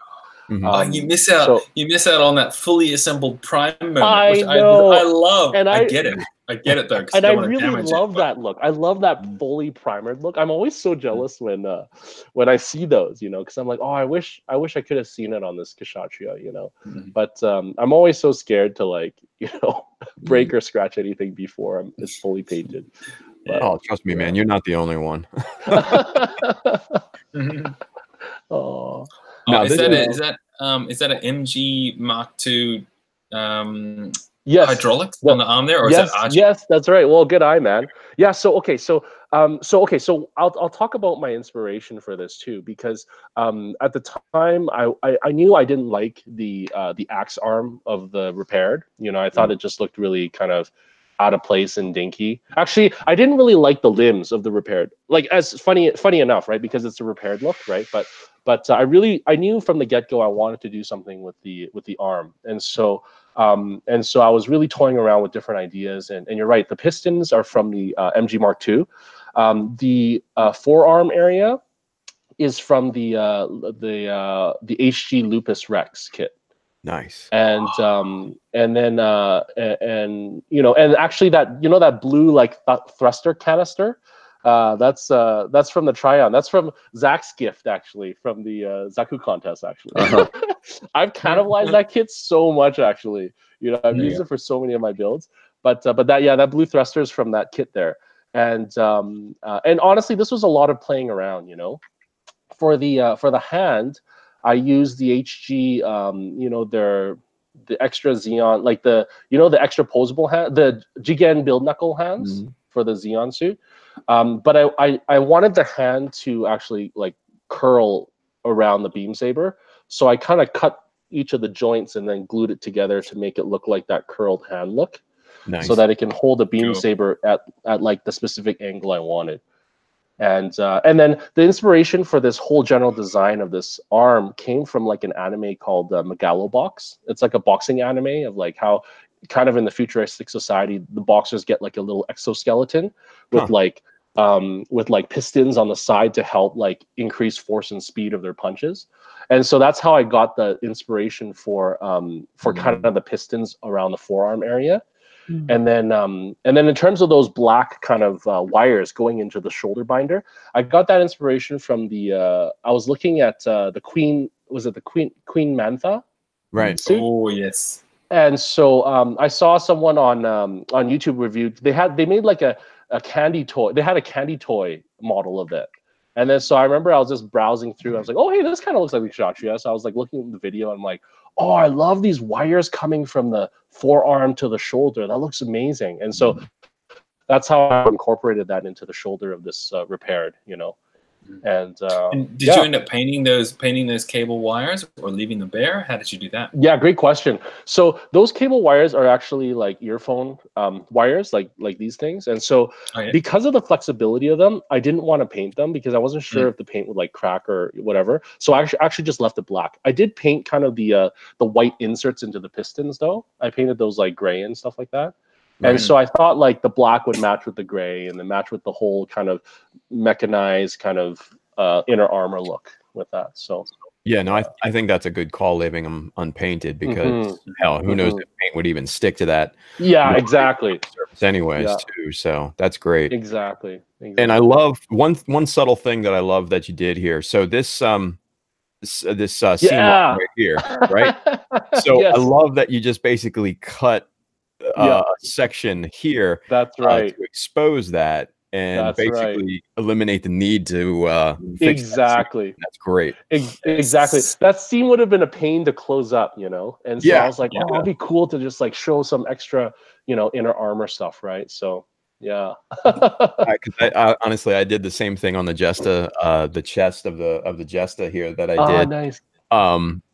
You miss out. You miss out on that fully assembled prime moment, which I love. And I get it. I get it though. And I really love that look. I love that fully primered look. I'm always so jealous when I see those, because I'm like, oh, I wish I could have seen it on this Kshatriya, But I'm always so scared to like, break or scratch anything before it's fully painted. But, trust me, man, you're not the only one. Oh. Now, is that an MG Mark II hydraulics on the arm there, or is that Archie? Yes, that's right. Well, good eye, man. Yeah. So I'll talk about my inspiration for this too, because at the time I knew I didn't like the axe arm of the repaired. I thought it just looked really kind of out of place and dinky. Actually, I didn't really like the limbs of the repaired. Like, as funny enough, right? Because it's a repaired look, right? But I knew from the get-go I wanted to do something with the arm, and so I was really toying around with different ideas. And you're right, the pistons are from the MG Mark II. The forearm area is from the HG Lupus Rex kit. Nice. And then and actually that blue like thruster canister. That's from the Tryon. That's from Zach's gift, actually, from the Zaku Contest, actually. I've cannibalized that kit so much, actually. I've used it for so many of my builds. But that blue thruster is from that kit there. And honestly, this was a lot of playing around, For the hand, I used the HG, the extra Xeon, like the extra posable hand, the Jigen build knuckle hands for the Xeon suit. But I wanted the hand to actually like curl around the beam saber, so I kind of cut each of the joints and then glued it together to make it look like that curled hand look, so that it can hold the beam saber at like the specific angle I wanted. And then the inspiration for this whole general design of this arm came from like an anime called Megalobox. It's like a boxing anime of like how kind of in the futuristic society, the boxers get like a little exoskeleton with like pistons on the side to help like increase force and speed of their punches. And so that's how I got the inspiration for kind of the pistons around the forearm area. And then in terms of those black kind of wires going into the shoulder binder, I got that inspiration from the I was looking at the Queen, was it the Queen Mantha? Right. Suit? Oh yes. And so I saw someone on YouTube review. They made like a candy toy. They had a candy toy model of it. And then so I remember I was just browsing through. I was like, oh hey, this kind of looks like the Kshatriya. So I was like looking at the video. And I'm like, oh, I love these wires coming from the forearm to the shoulder. That looks amazing. And so that's how I incorporated that into the shoulder of this repaired, you know. And did you end up painting those cable wires or leaving them bare? How did you do that? Yeah, great question. So those cable wires are actually like earphone wires, like these things. And so because of the flexibility of them, I didn't want to paint them because I wasn't sure if the paint would like crack or whatever. So I actually just left it black. I did paint kind of the white inserts into the pistons though. I painted those like gray and stuff like that. And so I thought like the black would match with the gray and then match with the whole kind of mechanized kind of inner armor look with that. So yeah, no, I think that's a good call leaving them unpainted because hell, who knows if paint would even stick to that. Yeah, exactly. Surface anyways, too. So that's great. Exactly. And I love one subtle thing that I love that you did here. So this seam right here, right? So I love that you just basically cut a section here. That's right. To expose that and basically eliminate the need to fix exactly. That's great. Exactly. That seam would have been a pain to close up, you know. And so I was like, oh, it'd be cool to just like show some extra, you know, inner armor stuff, right? So yeah. I honestly, I did the same thing on the Jesta, the chest of the Jesta here that I did. Nice.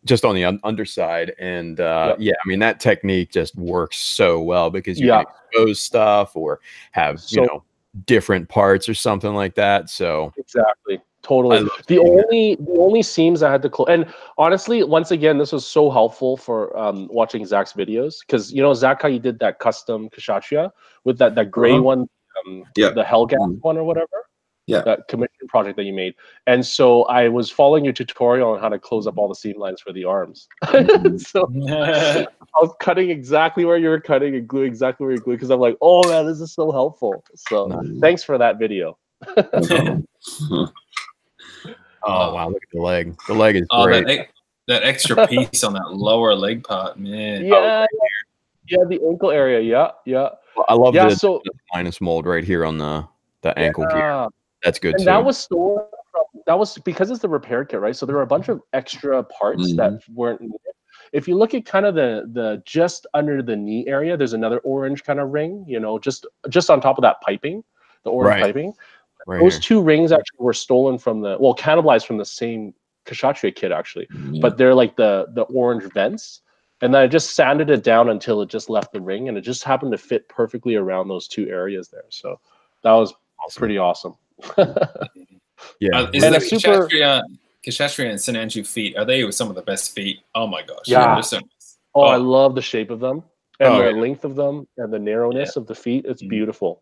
Just on the underside, and yeah, I mean that technique just works so well because you can expose stuff or have you know different parts or something like that. So exactly, totally. The only seams I had to close, and honestly, once again, this was so helpful for watching Zach's videos because you know Zach, how you did that custom Kshatriya with that gray one, the Hellgap one or whatever. Yeah, that commission project that you made. And so I was following your tutorial on how to close up all the seam lines for the arms. So I was cutting exactly where you were cutting and gluing exactly where you're gluing because I'm like, oh man, this is so helpful. So thanks for that video. Oh wow, look at the leg. The leg is great. That extra piece on that lower leg part, man. Yeah, the ankle area. Yeah. Well, I love the minus mold right here on the ankle gear. That's good too. That was stolen from, that was because it's the repair kit, right? So there were a bunch of extra parts that weren't needed. If you look at kind of the just under the knee area, there's another orange kind of ring, you know, just on top of that piping, the orange piping. Those two rings actually were stolen from cannibalized from the same Kshatriya kit actually, but they're like the orange vents. And then I just sanded it down until it just left the ring, and it just happened to fit perfectly around those two areas there. So that was pretty awesome. Yeah, is and the Kshatriya and Sinanju feet, are they some of the best feet? Oh my gosh. Yeah. They're so nice. I love the shape of them and the length of them and the narrowness of the feet. It's beautiful.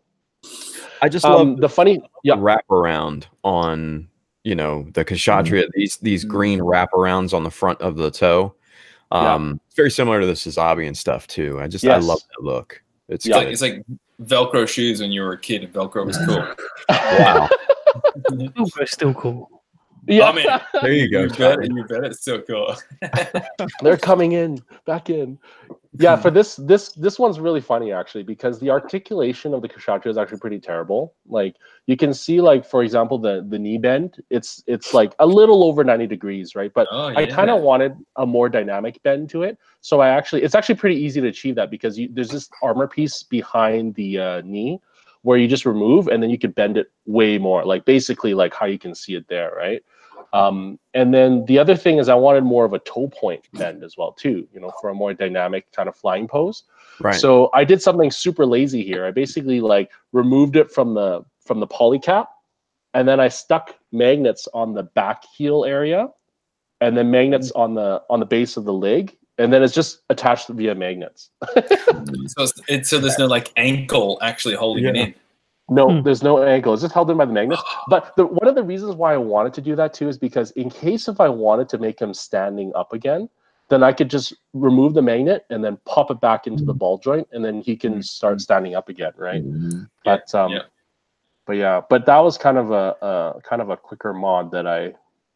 I just love the funny wraparound on, you know, the Kshatriya, these green wraparounds on the front of the toe. It's very similar to the Sazabi and stuff too. I love that look. It's like Velcro shoes when you were a kid and Velcro was cool. Wow. Velcro's still cool. Yeah. I mean, there you go. You bet it's so cool. They're coming back in. Yeah, for this one's really funny actually because the articulation of the Kshatriya is actually pretty terrible. Like you can see, like for example, the knee bend. It's like a little over 90 degrees, right? But I kind of wanted a more dynamic bend to it. So it's actually pretty easy to achieve that because there's this armor piece behind the knee where you just remove and then you can bend it way more, like basically like how you can see it there, right? And then the other thing is I wanted more of a toe point bend as well too, you know, for a more dynamic kind of flying pose. Right. So I did something super lazy here. I basically like removed it from the poly cap and then I stuck magnets on the back heel area, and then magnets on the base of the leg, and then it's just attached via magnets. So there's no like ankle actually holding it in. No, there's no ankle. It's just held in by the magnets. But one of the reasons why I wanted to do that too is because in case if I wanted to make him standing up again, then I could just remove the magnet and then pop it back into the ball joint, and then he can start standing up again, right? But but that was kind of a quicker mod that I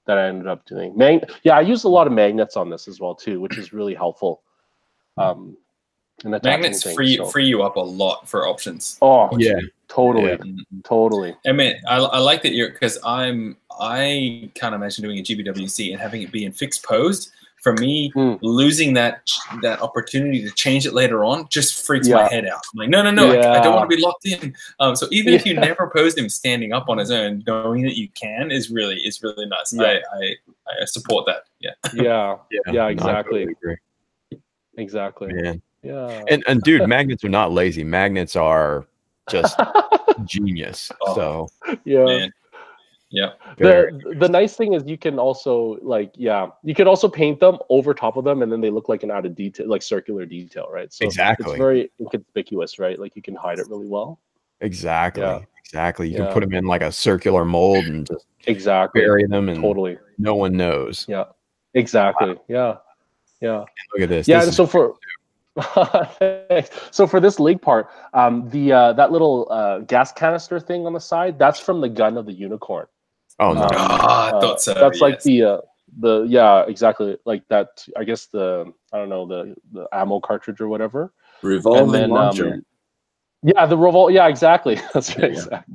ended up doing. I used a lot of magnets on this as well too, which is really helpful. Magnets free you up a lot for options. Oh yeah, totally. I mean, I like that because I can't imagine doing a GBWC and having it be in fixed pose. For me, losing that opportunity to change it later on just freaks my head out. I'm like, no, I don't want to be locked in. So even if you never posed him standing up on his own, knowing that you can is really nice. Yeah. I support that. Yeah, exactly. I totally agree. Exactly. Man. Yeah. And dude, magnets are not lazy. Magnets are just genius. So man. Yeah. The nice thing is you can also you can also paint them over top of them, and then they look like an added detail, like circular detail, right? So exactly, it's very inconspicuous, right? Like you can hide it really well. Exactly. You can put them in like a circular mold and just bury them, and no one knows. Yeah, exactly. Wow. Yeah. Look at this. Yeah, and so for so for this leg part, that little gas canister thing on the side, that's from the gun of the unicorn. Oh no! I thought so. That's like the exactly like that. I guess the ammo cartridge or whatever. Revolving launcher. The revolve. Yeah, exactly. That's right. Exactly.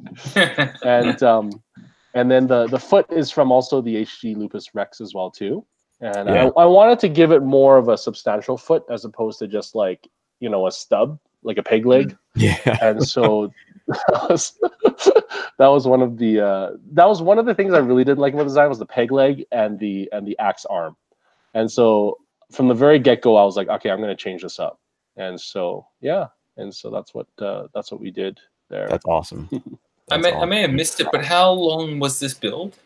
And then the foot is from also the HG Lupus Rex as well too. And I wanted to give it more of a substantial foot as opposed to just like a stub, like a peg leg. Yeah. And so that was one of the things I really didn't like about the design was the peg leg and the axe arm. And so from the very get-go, I was like, okay, I'm going to change this up. And so that's what we did there. That's awesome. I may have missed it, but how long was this build?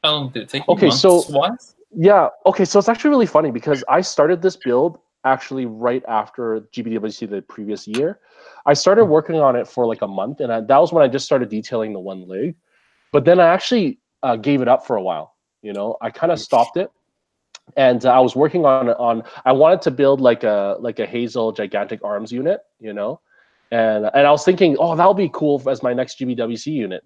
How long did it take? Okay, so it's actually really funny because I started this build actually right after GBWC the previous year. I started working on it for like a month, and that was when I just started detailing the one leg. But then I actually gave it up for a while. I kind of stopped it, and I was working on. I wanted to build like a Hazel gigantic arms unit, and I was thinking, oh, that'll be cool as my next GBWC unit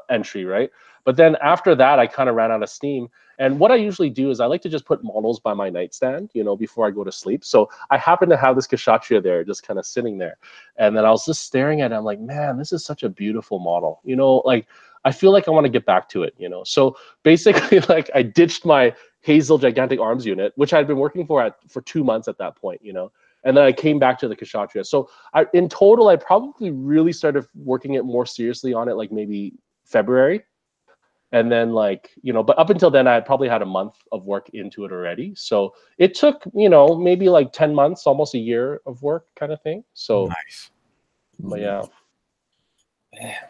entry, right? But then after that, I kind of ran out of steam. And what I usually do is I like to just put models by my nightstand, before I go to sleep. So I happen to have this Kshatriya there just kind of sitting there. And then I was just staring at it. I'm like, man, this is such a beautiful model. Like I feel like I want to get back to it, So basically like I ditched my Hazel gigantic arms unit, which I had been working for 2 months at that point, And then I came back to the Kshatriya. So in total, I probably really started working it more seriously on it, like maybe February. And then but up until then, I had probably had a month of work into it already. So it took, maybe like 10 months, almost a year of work kind of thing. So nice. But yeah.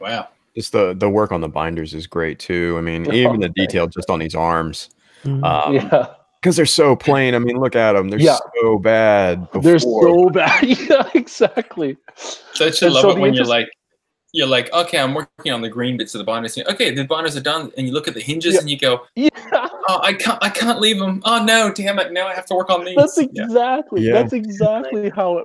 Wow. Just the work on the binders is great too. I mean, even the detail just on these arms. Because they're so plain. I mean, look at them. They're so bad. They're so bad. Yeah, exactly. Don't you love it when you're like, okay, I'm working on the green bits of the binders. Okay, the binders are done, and you look at the hinges and you go, oh, I can't leave them. Oh no, damn it! Now I have to work on these. That's exactly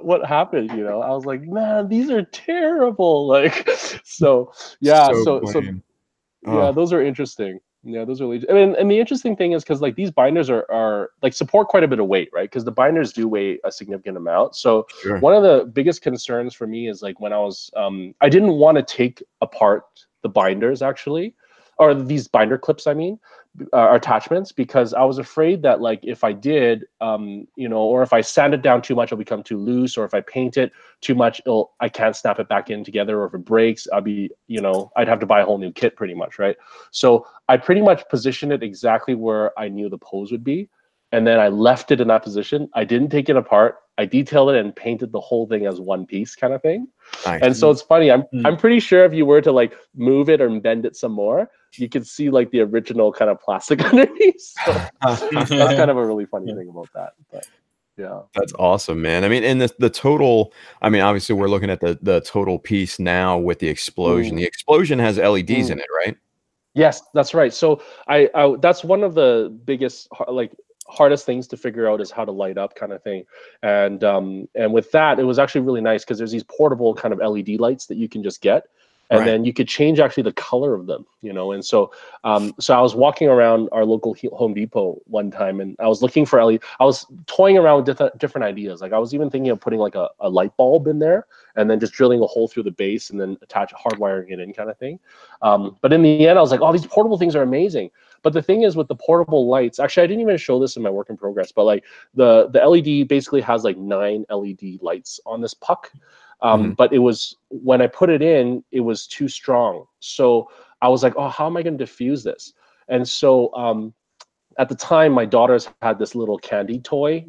what happened. I was like, man, these are terrible. Like, so those are interesting. Yeah, those are really. And the interesting thing is because like these binders are like support quite a bit of weight, right? Because the binders do weigh a significant amount. So one of the biggest concerns for me is like when I was, I didn't want to take apart the binders actually, or these binder clips, I mean, attachments, because I was afraid that like if I did, or if I sand it down too much, it'll become too loose, or if I paint it too much, I can't snap it back in together, or if it breaks, I'd have to buy a whole new kit pretty much, right? So I pretty much positioned it exactly where I knew the pose would be, and then I left it in that position. I didn't take it apart. I detailed it and painted the whole thing as one piece kind of thing. Nice. And so it's funny. I'm pretty sure if you were to like move it or bend it some more, you could see like the original kind of plastic underneath. So that's kind of a really funny thing about that. But yeah, that's awesome, man. I mean, and the total. I mean, obviously, we're looking at the total piece now with the explosion. The explosion has LEDs in it, right? Yes, that's right. So I that's one of the biggest like hardest things to figure out is how to light up kind of thing. And with that, it was actually really nice because there's these portable kind of LED lights that you can just get. And then you could change actually the color of them, you know. And so, so I was walking around our local Home Depot one time, and I was looking for LED. I was toying around with different ideas. Like I was even thinking of putting like a light bulb in there, and then just drilling a hole through the base, and then hardwiring it in, kind of thing. But in the end, I was like, oh, these portable things are amazing. But the thing is, with the portable lights, actually, I didn't even show this in my work in progress. But like the LED basically has like 9 LED lights on this puck. But it was, when I put it in, it was too strong. So I was like, oh, how am I going to diffuse this? And so at the time, my daughters had this little candy toy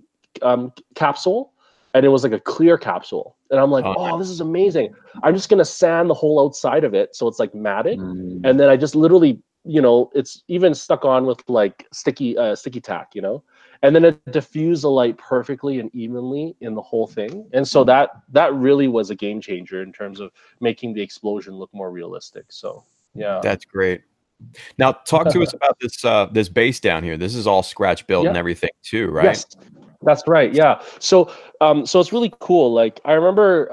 capsule, and it was like a clear capsule. And I'm like, oh, this is amazing. I'm just going to sand the whole outside of it so it's like matted. And then I just literally, you know, it's even stuck on with like sticky tack, you know. And then it diffused the light perfectly and evenly in the whole thing. And so that really was a game changer in terms of making the explosion look more realistic. So yeah, that's great. Now talk to us about this this base down here. This is all scratch built and everything too, right? Yes, that's right. Yeah. So so it's really cool. Like I remember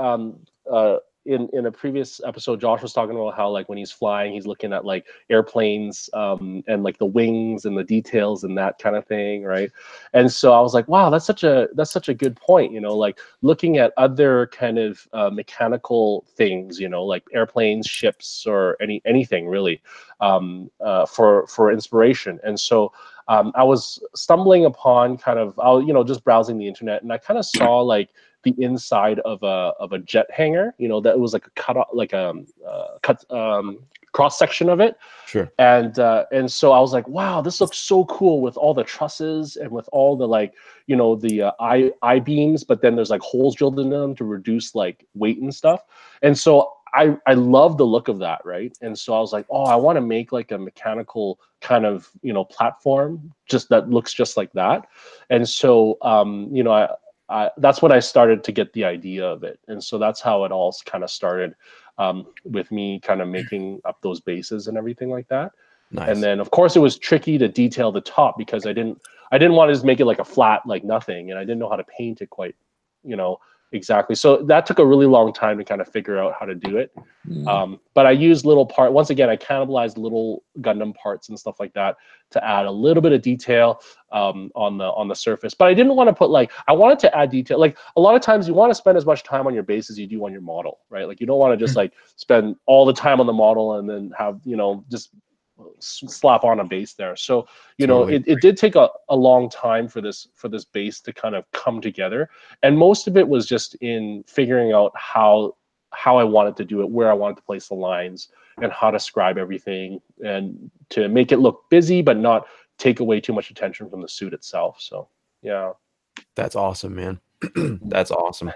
in a previous episode, Josh was talking about how like when he's flying, he's looking at like airplanes and like the wings and the details and that kind of thing, right? And so I was like, wow, that's such a good point, you know, like looking at other kind of mechanical things, you know, like airplanes, ships, or anything really for inspiration. And so I was stumbling upon kind of, you know, just browsing the internet, and I kind of saw like the inside of a jet hangar, you know, that was like a cut cross section of it. Sure. And so I was like, wow, this looks so cool with all the trusses and with all the like, you know, the I beams, but then there's like holes drilled in them to reduce like weight and stuff. And so I love the look of that, right? And so I was like, oh, I want to make like a mechanical kind of, you know, platform just that looks just like that. And so you know, that's when I started to get the idea of it. And so that's how it all kind of started with me kind of making up those bases and everything like that. Nice. And then of course it was tricky to detail the top because I didn't want to just make it like a flat, like nothing. And I didn't know how to paint it quite, you know, exactly. So that took a really long time to kind of figure out how to do it. But I used little once again, I cannibalized little Gundam parts and stuff like that to add a little bit of detail on the surface. But I didn't want to put like, I wanted to add detail. Like a lot of times you want to spend as much time on your base as you do on your model, right? Like you don't want to just like spend all the time on the model and then have, you know, just slap on a base there. So, you know, it did take a long time for this base to kind of come together. And most of it was just in figuring out how I wanted to do it, where I wanted to place the lines, and how to scribe everything, and to make it look busy, but not take away too much attention from the suit itself. So, yeah. That's awesome, man. That's awesome.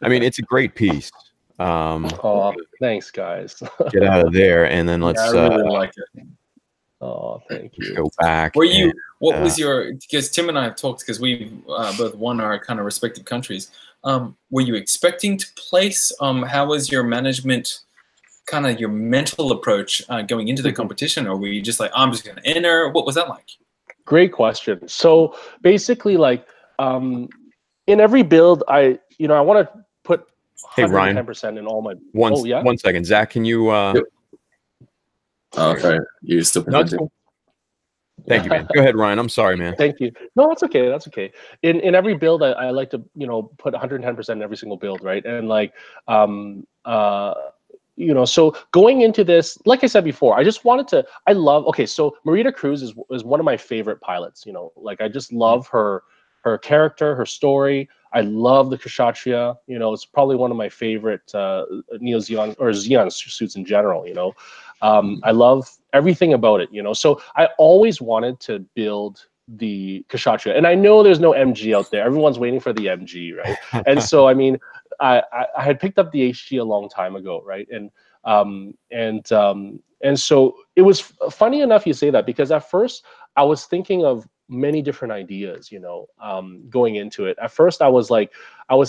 I mean, it's a great piece. Oh, thanks, guys. Get out of there, and then let's. Yeah, I really like it. Oh, thank you. Go back. Were you? What was your? Because Tim and I have talked because we both won our kind of respective countries. Were you expecting to place? How was your management? Kind of your mental approach going into the competition, or were you just like, I'm just going to enter? What was that like? Great question. So basically, like in every build, I want to put 110% in all my. One second, Zach. Can you? Yep. Oh, sorry. You're still presenting. Cool. Thank you, man. Go ahead, Ryan. I'm sorry, man. Thank you. No, that's okay. That's okay. In every build, I like to put 110% in every single build, right? And like so going into this, like I said before, I just wanted to. So Marita Cruz is one of my favorite pilots. Like I just love her character, her story. I love the Kshatriya. It's probably one of my favorite Neo Zeon or Zeon suits in general. I love everything about it. So I always wanted to build the Kshatriya. And I know there's no MG out there. Everyone's waiting for the MG, right? And so, I mean, I had picked up the HG a long time ago, right? And so it was funny enough you say that, because at first I was thinking of many different ideas, you know, going into it. At first I was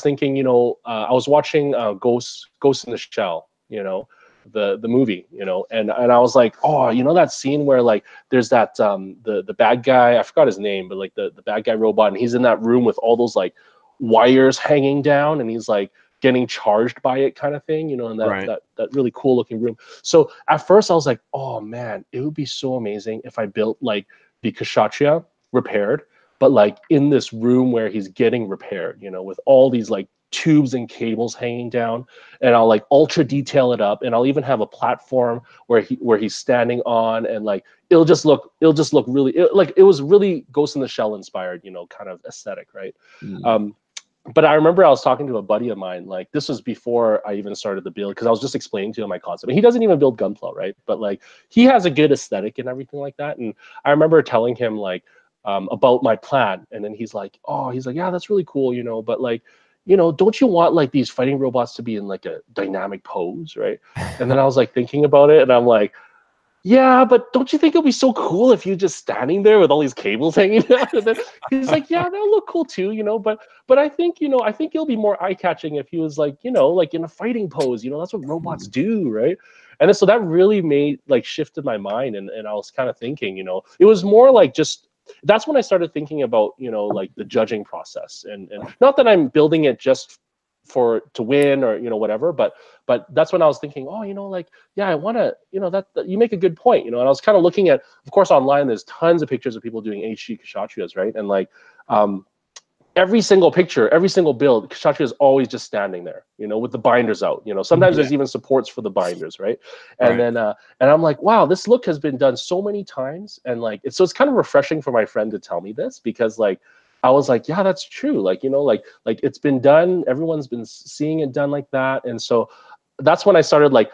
thinking, you know, I was watching Ghost in the Shell, you know, the movie, you know, and I was like, oh, you know, that scene where like there's that the bad guy, I forgot his name, but like the bad guy robot, and he's in that room with all those like wires hanging down, and he's like getting charged by it, kind of thing, you know, and that really cool looking room. So at first I was like, oh man, it would be so amazing if I built like the Kshatriya repaired, but like in this room where he's getting repaired, you know, with all these like tubes and cables hanging down, and I'll like ultra detail it up, and I'll even have a platform where he's standing on, and like it'll just look really like it was really Ghost in the Shell inspired, you know, kind of aesthetic, right? But I remember I was talking to a buddy of mine, like this was before I even started the build, because I was just explaining to him my concept. And he doesn't even build Gunpla, right? But like he has a good aesthetic and everything like that. And I remember telling him like about my plan, and then he's like, yeah, that's really cool, you know, but like, you know, don't you want like these fighting robots to be in like a dynamic pose, right? And then I was like thinking about it, and I'm like, yeah, but don't you think it'll be so cool if you're just standing there with all these cables hanging down? And then he's like, yeah, that'll look cool too, you know, but I think, you know, I think it'll be more eye-catching if he was like, you know, like in a fighting pose, you know, that's what robots do, right? And then, so that really made like shifted my mind, and I was kind of thinking, you know, it was more like just, that's when I started thinking about, you know, like the judging process, and not that I'm building it just to win or, you know, whatever, but that's when I was thinking, oh, you know, like, yeah, I want to, you know, that you make a good point, you know. And I was kind of looking at, of course, online there's tons of pictures of people doing HG Kshatriyas, right? And like every single picture, every single build, Kshatriya is always just standing there, you know, with the binders out, you know. Sometimes there's even supports for the binders, right? And then and I'm like, wow, this look has been done so many times, and like it's kind of refreshing for my friend to tell me this, because like I was like, yeah, that's true. Like, you know, like it's been done. Everyone's been seeing it done like that. And so that's when I started like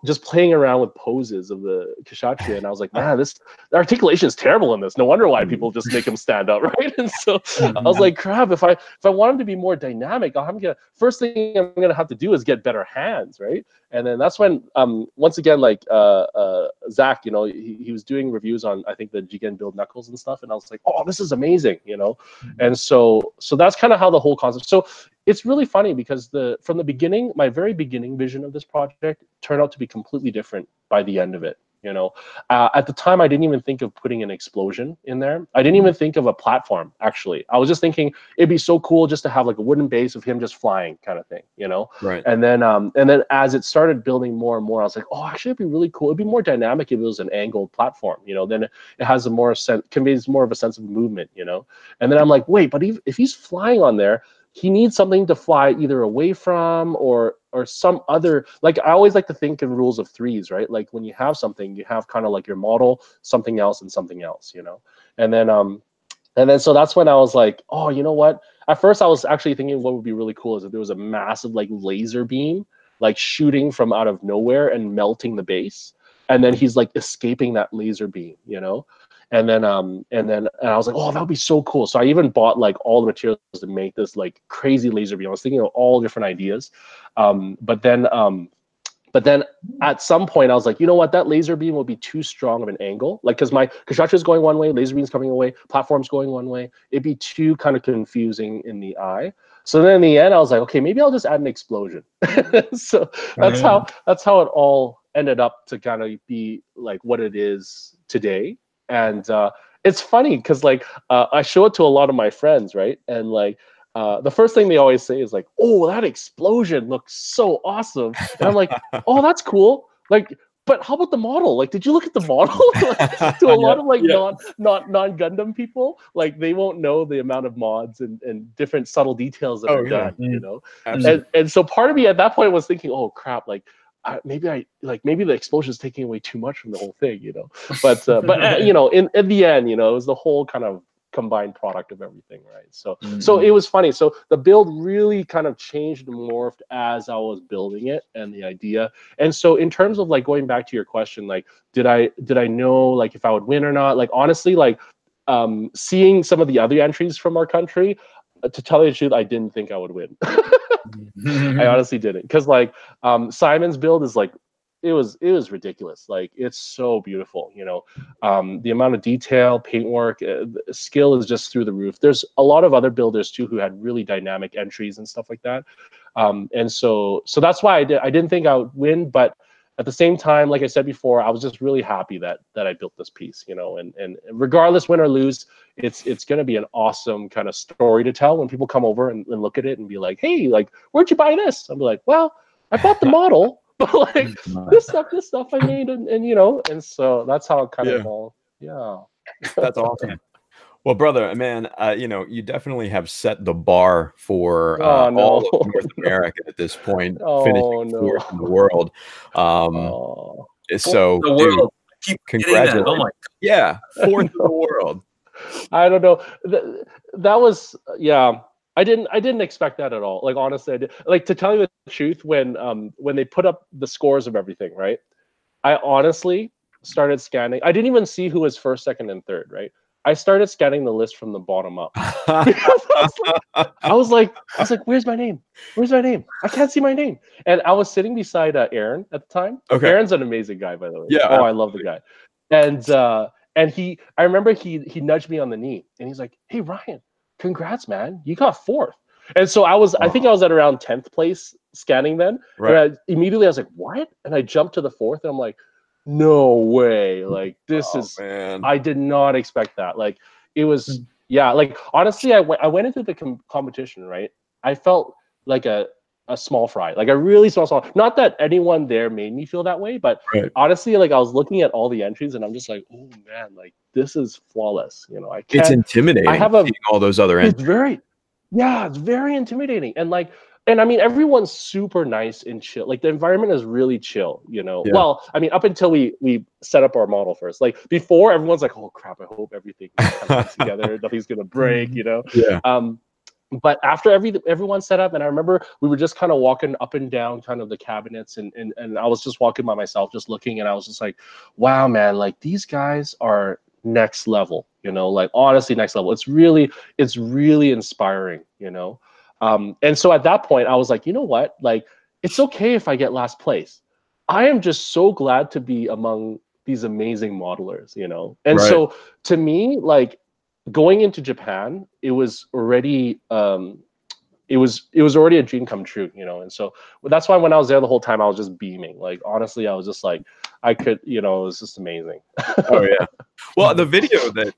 just playing around with poses of the Kshatriya, and I was like, man, the articulation is terrible in this. No wonder why people just make him stand up, right? And so I was like, crap, if I want him to be more dynamic, first thing I'm gonna have to do is get better hands, right? And then that's when once again, like Zach, you know, he was doing reviews on, I think, the Jigen build Knuckles and stuff, and I was like, oh, this is amazing, you know. And so that's kind of how the whole concept. So it's really funny, because from the beginning, my very beginning vision of this project turned out to be completely different by the end of it. You know, at the time, I didn't even think of putting an explosion in there. I didn't even think of a platform, actually. I was just thinking it'd be so cool just to have like a wooden base of him just flying, kind of thing, you know? Right. And then as it started building more and more, I was like, oh, actually, it'd be really cool. It'd be more dynamic if it was an angled platform, you know? Then it has a more conveys more of a sense of movement, you know? And then I'm like, wait, but if he's flying on there, he needs something to fly either away from or some other, like I always like to think in rules of threes, right? Like when you have something, you have kind of like your model, something else, and something else, you know? And then so that's when I was like, oh, you know what? At first I was actually thinking what would be really cool is if there was a massive like laser beam, like shooting from out of nowhere and melting the base. And then he's like escaping that laser beam, you know? And then I was like, oh, that would be so cool. So I even bought like all the materials to make this like crazy laser beam. I was thinking of all different ideas. But then at some point I was like, you know what, that laser beam will be too strong of an angle. Like, because my Kshatriya is going one way, laser beam's coming away, platform's going one way. It'd be too kind of confusing in the eye. So then in the end, I was like, okay, maybe I'll just add an explosion. So that's how it all ended up to kind of be like what it is today. And it's funny because like I show it to a lot of my friends, right? And like the first thing they always say is like, oh, that explosion looks so awesome. And I'm like, oh, that's cool. Like, but how about the model? Like, did you look at the model? Like, to a lot of like non-Gundam people, like they won't know the amount of mods and different subtle details that are done, you know? And so part of me at that point was thinking, oh crap, like maybe the explosion is taking away too much from the whole thing, you know? But you know, in the end, you know, it was the whole kind of combined product of everything, right? So so it was funny. So the build really kind of changed and morphed as I was building it and the idea. And so in terms of like going back to your question, like did I know like if I would win or not? Like honestly, like seeing some of the other entries from our country, to tell you the truth, I didn't think I would win. I honestly didn't, because like Simon's build is like, it was ridiculous. Like, it's so beautiful, you know. The amount of detail, paintwork, skill is just through the roof. There's a lot of other builders too who had really dynamic entries and stuff like that. And so that's why I didn't think I would win, but at the same time, like I said before, I was just really happy that I built this piece, you know. And regardless, win or lose, it's going to be an awesome kind of story to tell when people come over and look at it and be like, hey, like, where'd you buy this? I'll be like, well, I bought the model. But like this stuff I made, and you know, and so that's how it kind of evolved. Yeah, that's awesome. Well, brother, man, you know, you definitely have set the bar for all of North America at this point, finishing fourth in the world. So, the world. Dude, congratulations! Oh my God. Yeah, fourth in the world. I don't know. That was I didn't expect that at all. Like, honestly, I did. Like, to tell you the truth, when they put up the scores of everything, right? I honestly started scanning. I didn't even see who was first, second, and third, right? I started scanning the list from the bottom up. I was like, where's my name? Where's my name? I can't see my name. And I was sitting beside Aaron at the time. Okay. Aaron's an amazing guy, by the way. Yeah. Oh, I love the guy. And I remember he nudged me on the knee and he's like, hey, Ryan, congrats, man. You got fourth. And so I think I was at around 10th place scanning then. Right. And immediately I was like, what? And I jumped to the fourth and I'm like, no way. Like, this is, man. I did not expect that. Like, it was, like, honestly, I went into the competition, right? I felt like a small fry, like a really small. Not that anyone there made me feel that way, but honestly, like, I was looking at all the entries and I'm just like, oh man, like, this is flawless. You know, I can't. It's intimidating. Seeing all those other entries. It's very intimidating. And I mean, everyone's super nice and chill. Like, the environment is really chill, you know. Yeah. Well, I mean, up until we set up our model first. Like, before, everyone's like, oh crap, I hope everything comes together, nothing's gonna break, you know. Yeah. But after everyone set up, and I remember we were just kind of walking up and down kind of the cabinets, and I was just walking by myself, just looking, and I was just like, wow, man, like, these guys are next level, you know, like, honestly, next level. It's really inspiring, you know. And so at that point, I was like, you know what? Like, it's okay if I get last place. I am just so glad to be among these amazing modelers, you know. And so to me, like, going into Japan, it was already it was already a dream come true, you know. And so that's why when I was there the whole time, I was just beaming. Like, honestly, I was just like, I could, you know, it was just amazing. Oh yeah. Well, the video that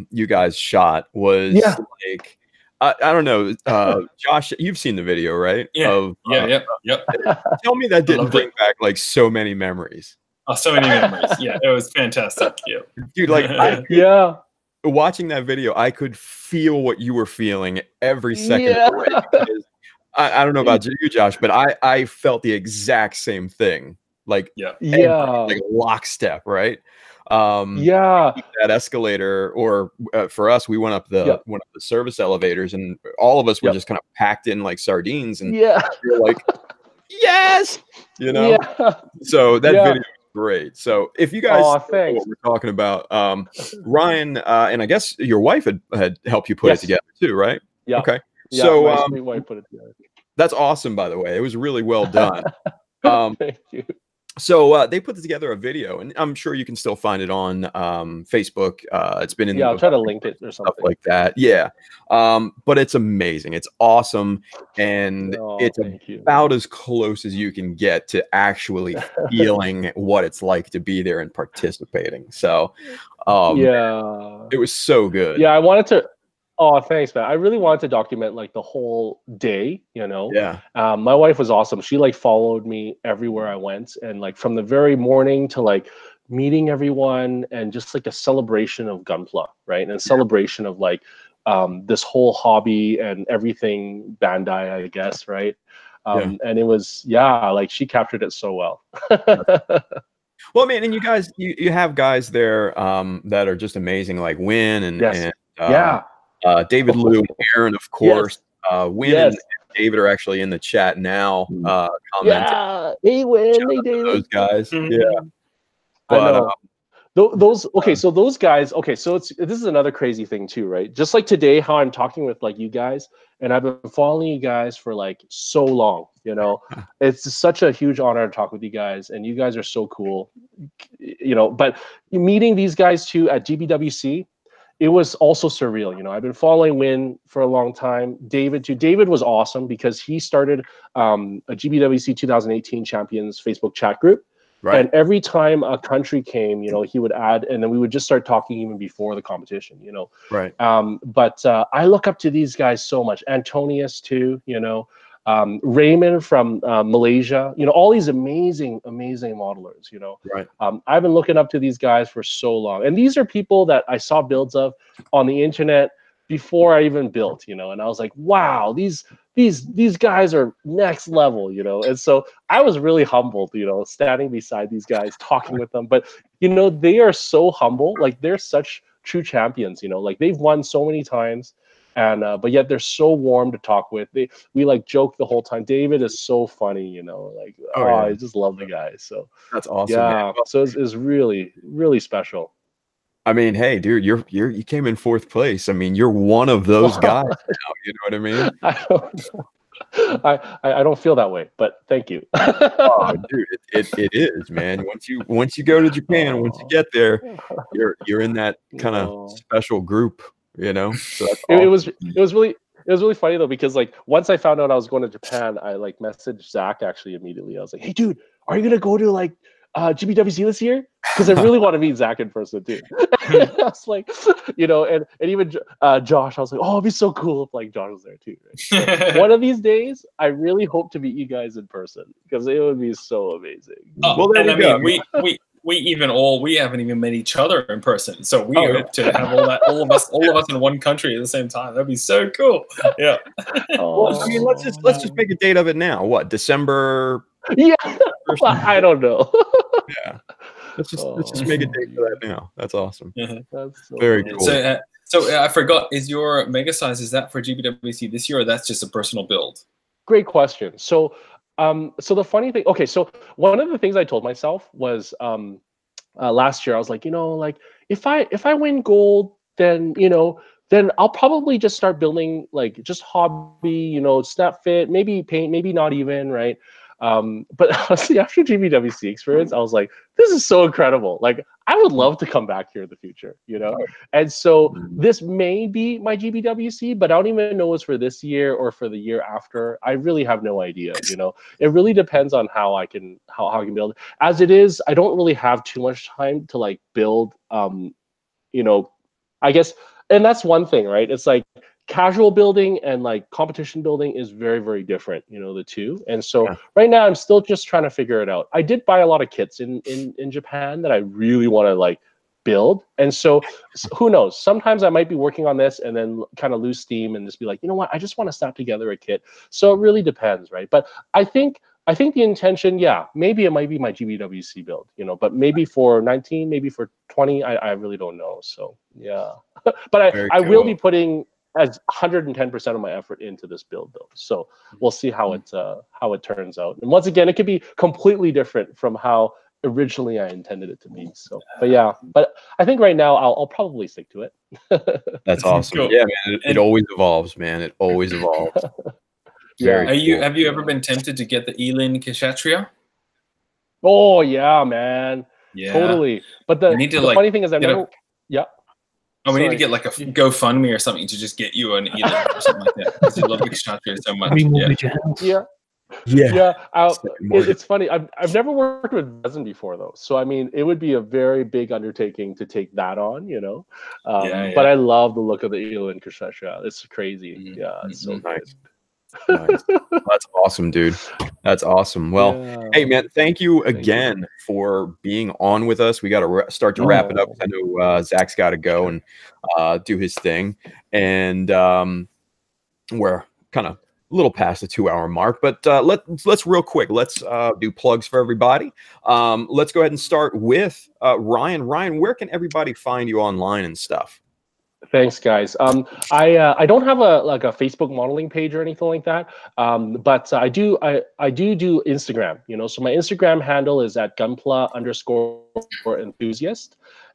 you guys shot was like, I don't know, Josh, you've seen the video, right? Yeah. Yep. Tell me that didn't bring back like so many memories. Oh, so many memories. Yeah, it was fantastic. Yeah, dude, like, watching that video, I could feel what you were feeling every second of the way. I don't know about you, Josh, but I felt the exact same thing. Like, like lockstep, right? That escalator, or for us, we went up the service elevators, and all of us were just kind of packed in like sardines, and you're like, yes, you know. So that video was great. So if you guys know what we're talking about, Ryan and I guess your wife had helped you put it together too, right? Yeah. Okay. Yeah, so my sweet wife put it together. That's awesome, by the way. It was really well done. Thank you. So they put together a video, and I'm sure you can still find it on Facebook. It's been in I'll try to link it or something like that. Yeah, but it's amazing. It's awesome, and it's about as close as you can get to actually feeling what it's like to be there and participating. So, it was so good. Yeah, I wanted to. Oh, thanks, man. I really wanted to document like the whole day, you know. Yeah. My wife was awesome. She like followed me everywhere I went, and like from the very morning to like meeting everyone, and just like a celebration of Gunpla, right? And a celebration of like this whole hobby and everything Bandai, I guess, right? And it was like she captured it so well. Well, man, and you guys, you have guys there that are just amazing, like Win and David Liu and Aaron, of course. Win and David are actually in the chat now, commenting. Hey, Win, hey, David. Those guys, But Those okay, so those guys, okay, so this is another crazy thing too, right? Just like today, how I'm talking with like you guys, and I've been following you guys for like so long, you know. It's just such a huge honor to talk with you guys, and you guys are so cool, you know. But meeting these guys too at GBWC, it was also surreal, you know. I've been following Win for a long time. David too. David was awesome because he started a GBWC 2018 Champions Facebook chat group. Right. And every time a country came, you know, he would add, and then we would just start talking even before the competition, you know. Right. But I look up to these guys so much. Antonius too, you know, Raymond from Malaysia, you know, all these amazing modelers, you know. Right. I've been looking up to these guys for so long, and these are people that I saw builds of on the internet before I even built, you know. And I was like, wow, these guys are next level, you know. And so I was really humbled, you know, standing beside these guys, talking with them. But you know, they are so humble, like they're such true champions, you know, like they've won so many times, and but yet they're so warm to talk with. We like joke the whole time. David is so funny, you know, like yeah. I just love the guy. So that's awesome. Yeah, man. Well, so it's really special. I mean, hey, dude, you came in 4th place. I mean, you're one of those guys now. You know what I mean? I don't know. I don't feel that way, but thank you. Oh, dude, it is, man. Once you go to Japan, once you get there, you're in that kind of special group, you know. So that's awesome. It was really funny though, because like once I found out I was going to Japan, I like messaged Zach actually immediately. I was like, hey, dude, are you gonna go to like GBWC this year? Because I really want to meet Zach in person too. I was like, you know, and even Josh, I was like, oh, it'd be so cool if like Josh was there too. Right? So one of these days, I really hope to meet you guys in person because it would be so amazing. Well, and I mean, we haven't even met each other in person, so we hope to have all of us in one country at the same time. That'd be so cool. Yeah. Well, I mean, let's just make a date of it now. What, December? Yeah. Well, I don't know. Yeah. Let's just make a date for that now. That's awesome. That's so very cool. So I forgot. Is your mega size, is that for GBWC this year, or that's just a personal build? Great question. So the funny thing. Okay, so one of the things I told myself was last year I was like, you know, like if I win gold, then you know, then I'll probably just start building like just hobby, you know, snap fit, maybe paint, maybe not even, right? But honestly, after GBWC experience, I was like, this is so incredible. Like, I would love to come back here in the future, you know? And so this may be my GBWC, but I don't even know it's for this year or for the year after. I really have no idea, you know? It really depends on how I can build. As it is, I don't really have too much time to like build, you know, I guess, and that's one thing, right? It's like, casual building and like competition building is very, very different, you know, the two. And so right now I'm still just trying to figure it out. I did buy a lot of kits in Japan that I really want to like build. And so who knows, sometimes I might be working on this and then kind of lose steam and just be like, you know what, I just want to snap together a kit. So it really depends, right? But I think the intention, yeah, maybe it might be my GBWC build, you know, but maybe for 19, maybe for 20, I really don't know. So yeah, but I will be putting as 110% of my effort into this build though. So we'll see how it turns out. And once again, it could be completely different from how originally I intended it to be. So, but yeah, but I think right now I'll probably stick to it. That's awesome. Cool. Yeah, man. It always evolves, man. It always evolves. Yeah. Have you ever been tempted to get the Elin Kshatriya? Oh yeah, man. Yeah. Totally. But the funny thing is I've never. Yeah. Oh, we need to get like a GoFundMe or something to just get you an Elin or something like that because you love Kshatriya so much. Yeah. It's funny. I've never worked with resin before though, so I mean, it would be a very big undertaking to take that on, you know. But I love the look of the Elin Kshatriya. It's crazy. Yeah, it's so nice. Nice. That's awesome, dude. That's awesome. Well, hey, man, thank you again for being on with us. We got to start to wrap it up. I know Zach's got to go and do his thing, and we're kind of a little past the 2-hour mark. But let's real quick. Let's do plugs for everybody. Let's go ahead and start with Ryan. Ryan, where can everybody find you online and stuff? Thanks, guys. I don't have a Facebook modeling page or anything like that, but I do Instagram. So my Instagram handle is at gunpla_enthusiast.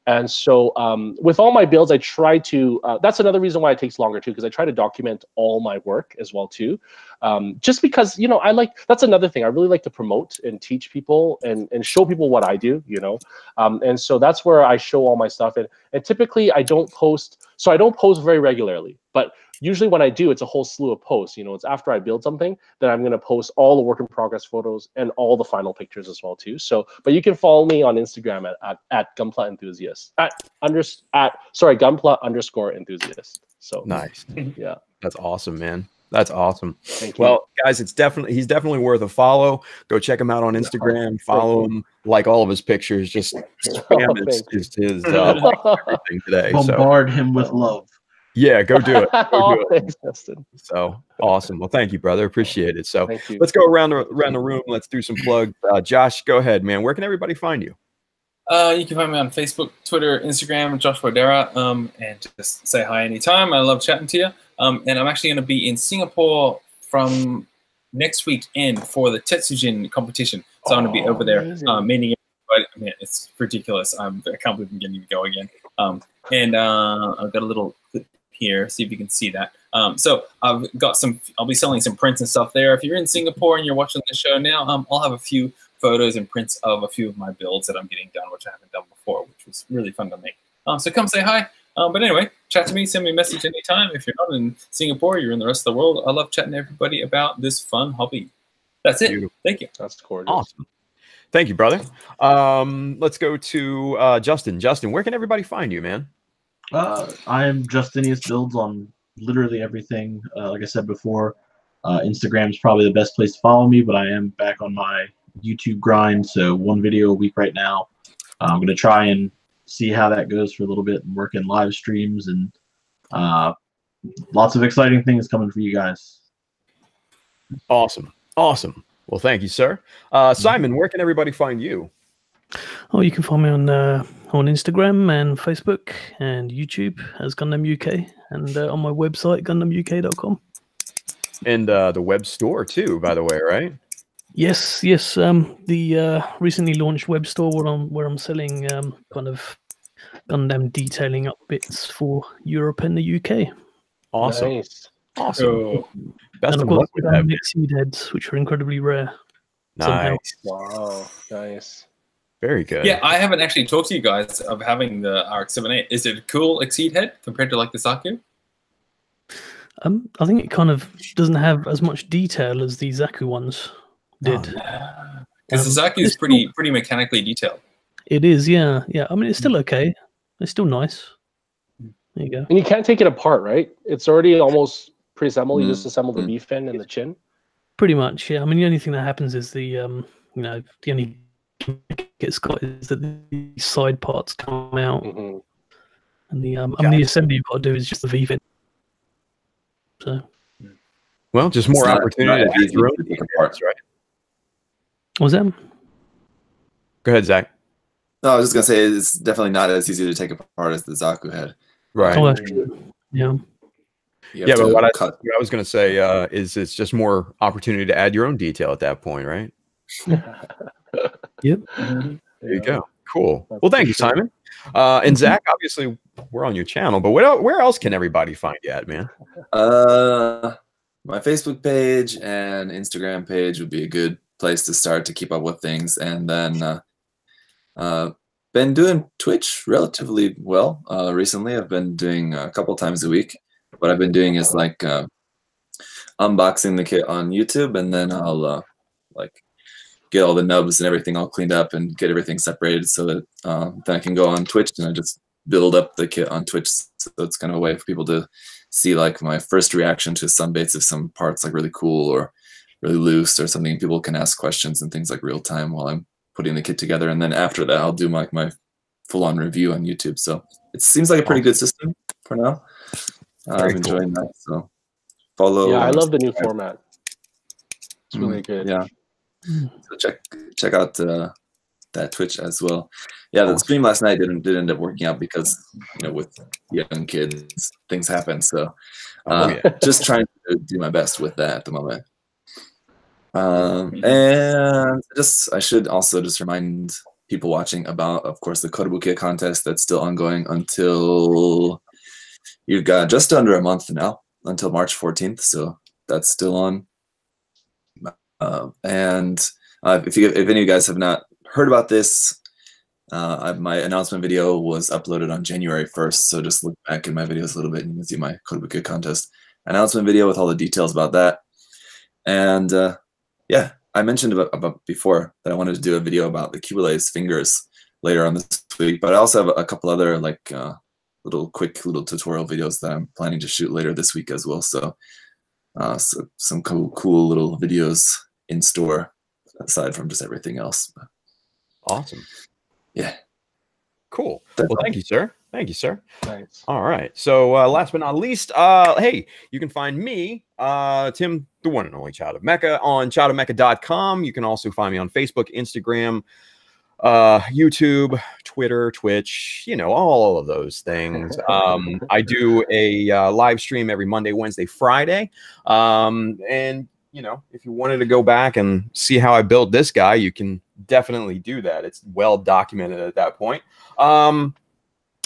And so with all my builds, I try to. That's another reason why it takes longer too, because I try to document all my work as well too. Just because I like. That's another thing. I really like to promote and teach people and show people what I do. And so that's where I show all my stuff. And typically I don't post. So I don't post very regularly, but usually when I do, it's a whole slew of posts. It's after I build something that I'm going to post all the work in progress photos and all the final pictures as well too. So, but you can follow me on Instagram at Gunpla Enthusiast Gunpla_enthusiast. So Nice. Yeah, That's awesome, man. That's awesome. thank you. Well, guys, he's definitely worth a follow. Go check him out on Instagram. Follow him, like all of his pictures. Just spam his everything today. Bombard him with love. Yeah, go do it. Go do it. Thanks, Justin. So awesome. Well, thank you, brother. Appreciate it. So Thank you. let's go around the room. Let's do some plugs. Josh, go ahead, man. Where can everybody find you? You can find me on Facebook, Twitter, Instagram, Joshua Dara, and just say hi anytime. I love chatting to you. And I'm actually going to be in Singapore from next weekend for the Tetsujin competition. So I'm going to be over there meeting everybody. I mean, it's ridiculous. I can't believe I'm getting to go again. And I've got a little clip here, see if you can see that. So I'll be selling some prints and stuff there. If you're in Singapore and you're watching the show now, I'll have a few photos and prints of a few of my builds that I'm getting done, which I haven't done before, which was really fun to make. So come say hi. But anyway, chat to me, send me a message anytime. If you're not in Singapore, you're in the rest of the world. I love chatting to everybody about this fun hobby. That's it. Beautiful. Thank you. That's gorgeous. Awesome. Thank you, brother. Let's go to Justin. Justin, where can everybody find you, man? I am Justinius Builds on literally everything. Like I said before, Instagram is probably the best place to follow me, but I am back on my YouTube grind, so 1 video a week right now. I'm going to try and see how that goes for a little bit and work in live streams and lots of exciting things coming for you guys. Awesome. Awesome. Well, thank you, sir. Simon, where can everybody find you? Oh, you can find me on Instagram and Facebook and YouTube as Gundam UK, and on my website gundamuk.com. And the web store too, by the way, right? Yes. The recently launched web store where I'm selling kind of Gundam detailing up bits for Europe and the UK. Awesome. Nice. Awesome. Oh, Best And of I've got luck with that. mixed seed heads, which are incredibly rare. somehow. Nice. Wow, nice. Very good. yeah, I haven't actually talked to you guys of having the RX-78. Is it a cool Exceed head compared to like the Zaku? I think it kind of doesn't have as much detail as the Zaku ones did. Because the Zaku is pretty mechanically detailed. It is, yeah. I mean, it's still okay. It's still nice. There you go. And you can't take it apart, right? It's already almost pre-assembled. You just assemble the V fin and the chin. Pretty much, yeah. I mean, the only thing that happens is the only it's got is that the side parts come out, and the I mean, the assembly you've got to do is just the V fin. So, well, just more opportunity to add your own parts, right? what was that? Go ahead, Zach. No, I was just gonna say it's definitely not as easy to take apart as the Zaku head. Right. Oh, that's true. Yeah. Yeah, but what I was going to say is it's just more opportunity to add your own detail at that point, right? Yep. There you go. Cool. Well, thank you, Simon. And Zach, obviously, we're on your channel, but where else can everybody find you at, man? My Facebook page and Instagram page would be a good place to start to keep up with things, and then been doing Twitch relatively well recently. I've been doing a couple times a week. What I've been doing is like unboxing the kit on YouTube, and then I'll like get all the nubs and everything all cleaned up and get everything separated so that then I can go on Twitch and I just build up the kit on Twitch. So it's kind of a way for people to see like my first reaction to some bits of some parts like really cool or really loose or something. People can ask questions and things like real time while I'm putting the kit together, and then after that I'll do like my full-on review on YouTube. So it seems like a pretty good system for now. I'm enjoying that. So follow. Yeah, I love the new format. It's really good. Yeah. So check out that Twitch as well. Yeah, the stream last night didn't end up working out because, you know, with young kids, things happen. So just trying to do my best with that at the moment. And I should also just remind people watching about, of course, the Kotobukiya contest that's still ongoing until you've got just under a month now, until March 14th. So that's still on. And if any of you guys have not heard about this, my announcement video was uploaded on January 1st. So just look back in my videos a little bit and you can see my Kotobukiya contest announcement video with all the details about that. And yeah, I mentioned about before that I wanted to do a video about the Kibele's fingers later on this week, but I also have a couple other like quick tutorial videos that I'm planning to shoot later this week as well. So, so some cool little videos in store aside from just everything else. Awesome. Yeah. Cool. Well, thank you, sir. Thank you, sir. Thanks. All right. So last but not least, hey, you can find me, Tim, the one and only Child of Mecha, on childofmecha.com. You can also find me on Facebook, Instagram, YouTube, Twitter, Twitch, you know, all of those things. I do a live stream every Monday, Wednesday, Friday. And, you know, if you wanted to go back and see how I built this guy, you can definitely do that. It's well documented at that point.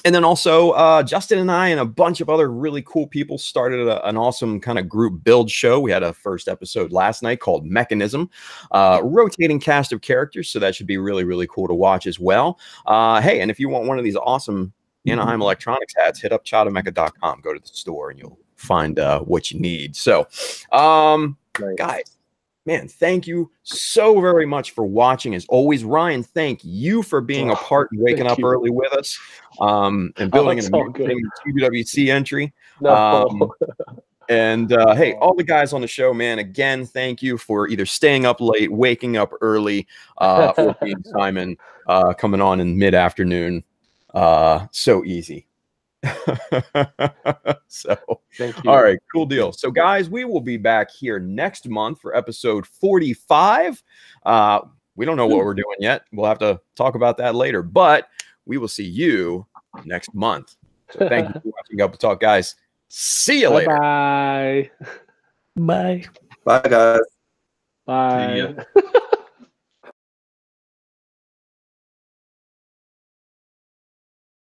And then also Justin and I and a bunch of other really cool people started an awesome kind of group build show. We had a first episode last night called Mechanism, rotating cast of characters. So that should be really, really cool to watch as well. Hey, and if you want one of these awesome Anaheim Electronics hats, hit up childofmecha.com. Go to the store and you'll find what you need. So, guys, man, thank you so very much for watching. As always, Ryan, thank you for being a part and waking up early with us and building an amazing GBWC entry. And hey, all the guys on the show, man, again, thank you for either staying up late, waking up early, or being Simon coming on in mid-afternoon. So easy. So thank you. All right, cool deal. So guys, we will be back here next month for episode 45. We don't know what we're doing yet. We'll have to talk about that later, but we will see you next month. So thank you for watching Gunpla Talk, guys. See you later. Bye. Bye. Bye, guys. Bye.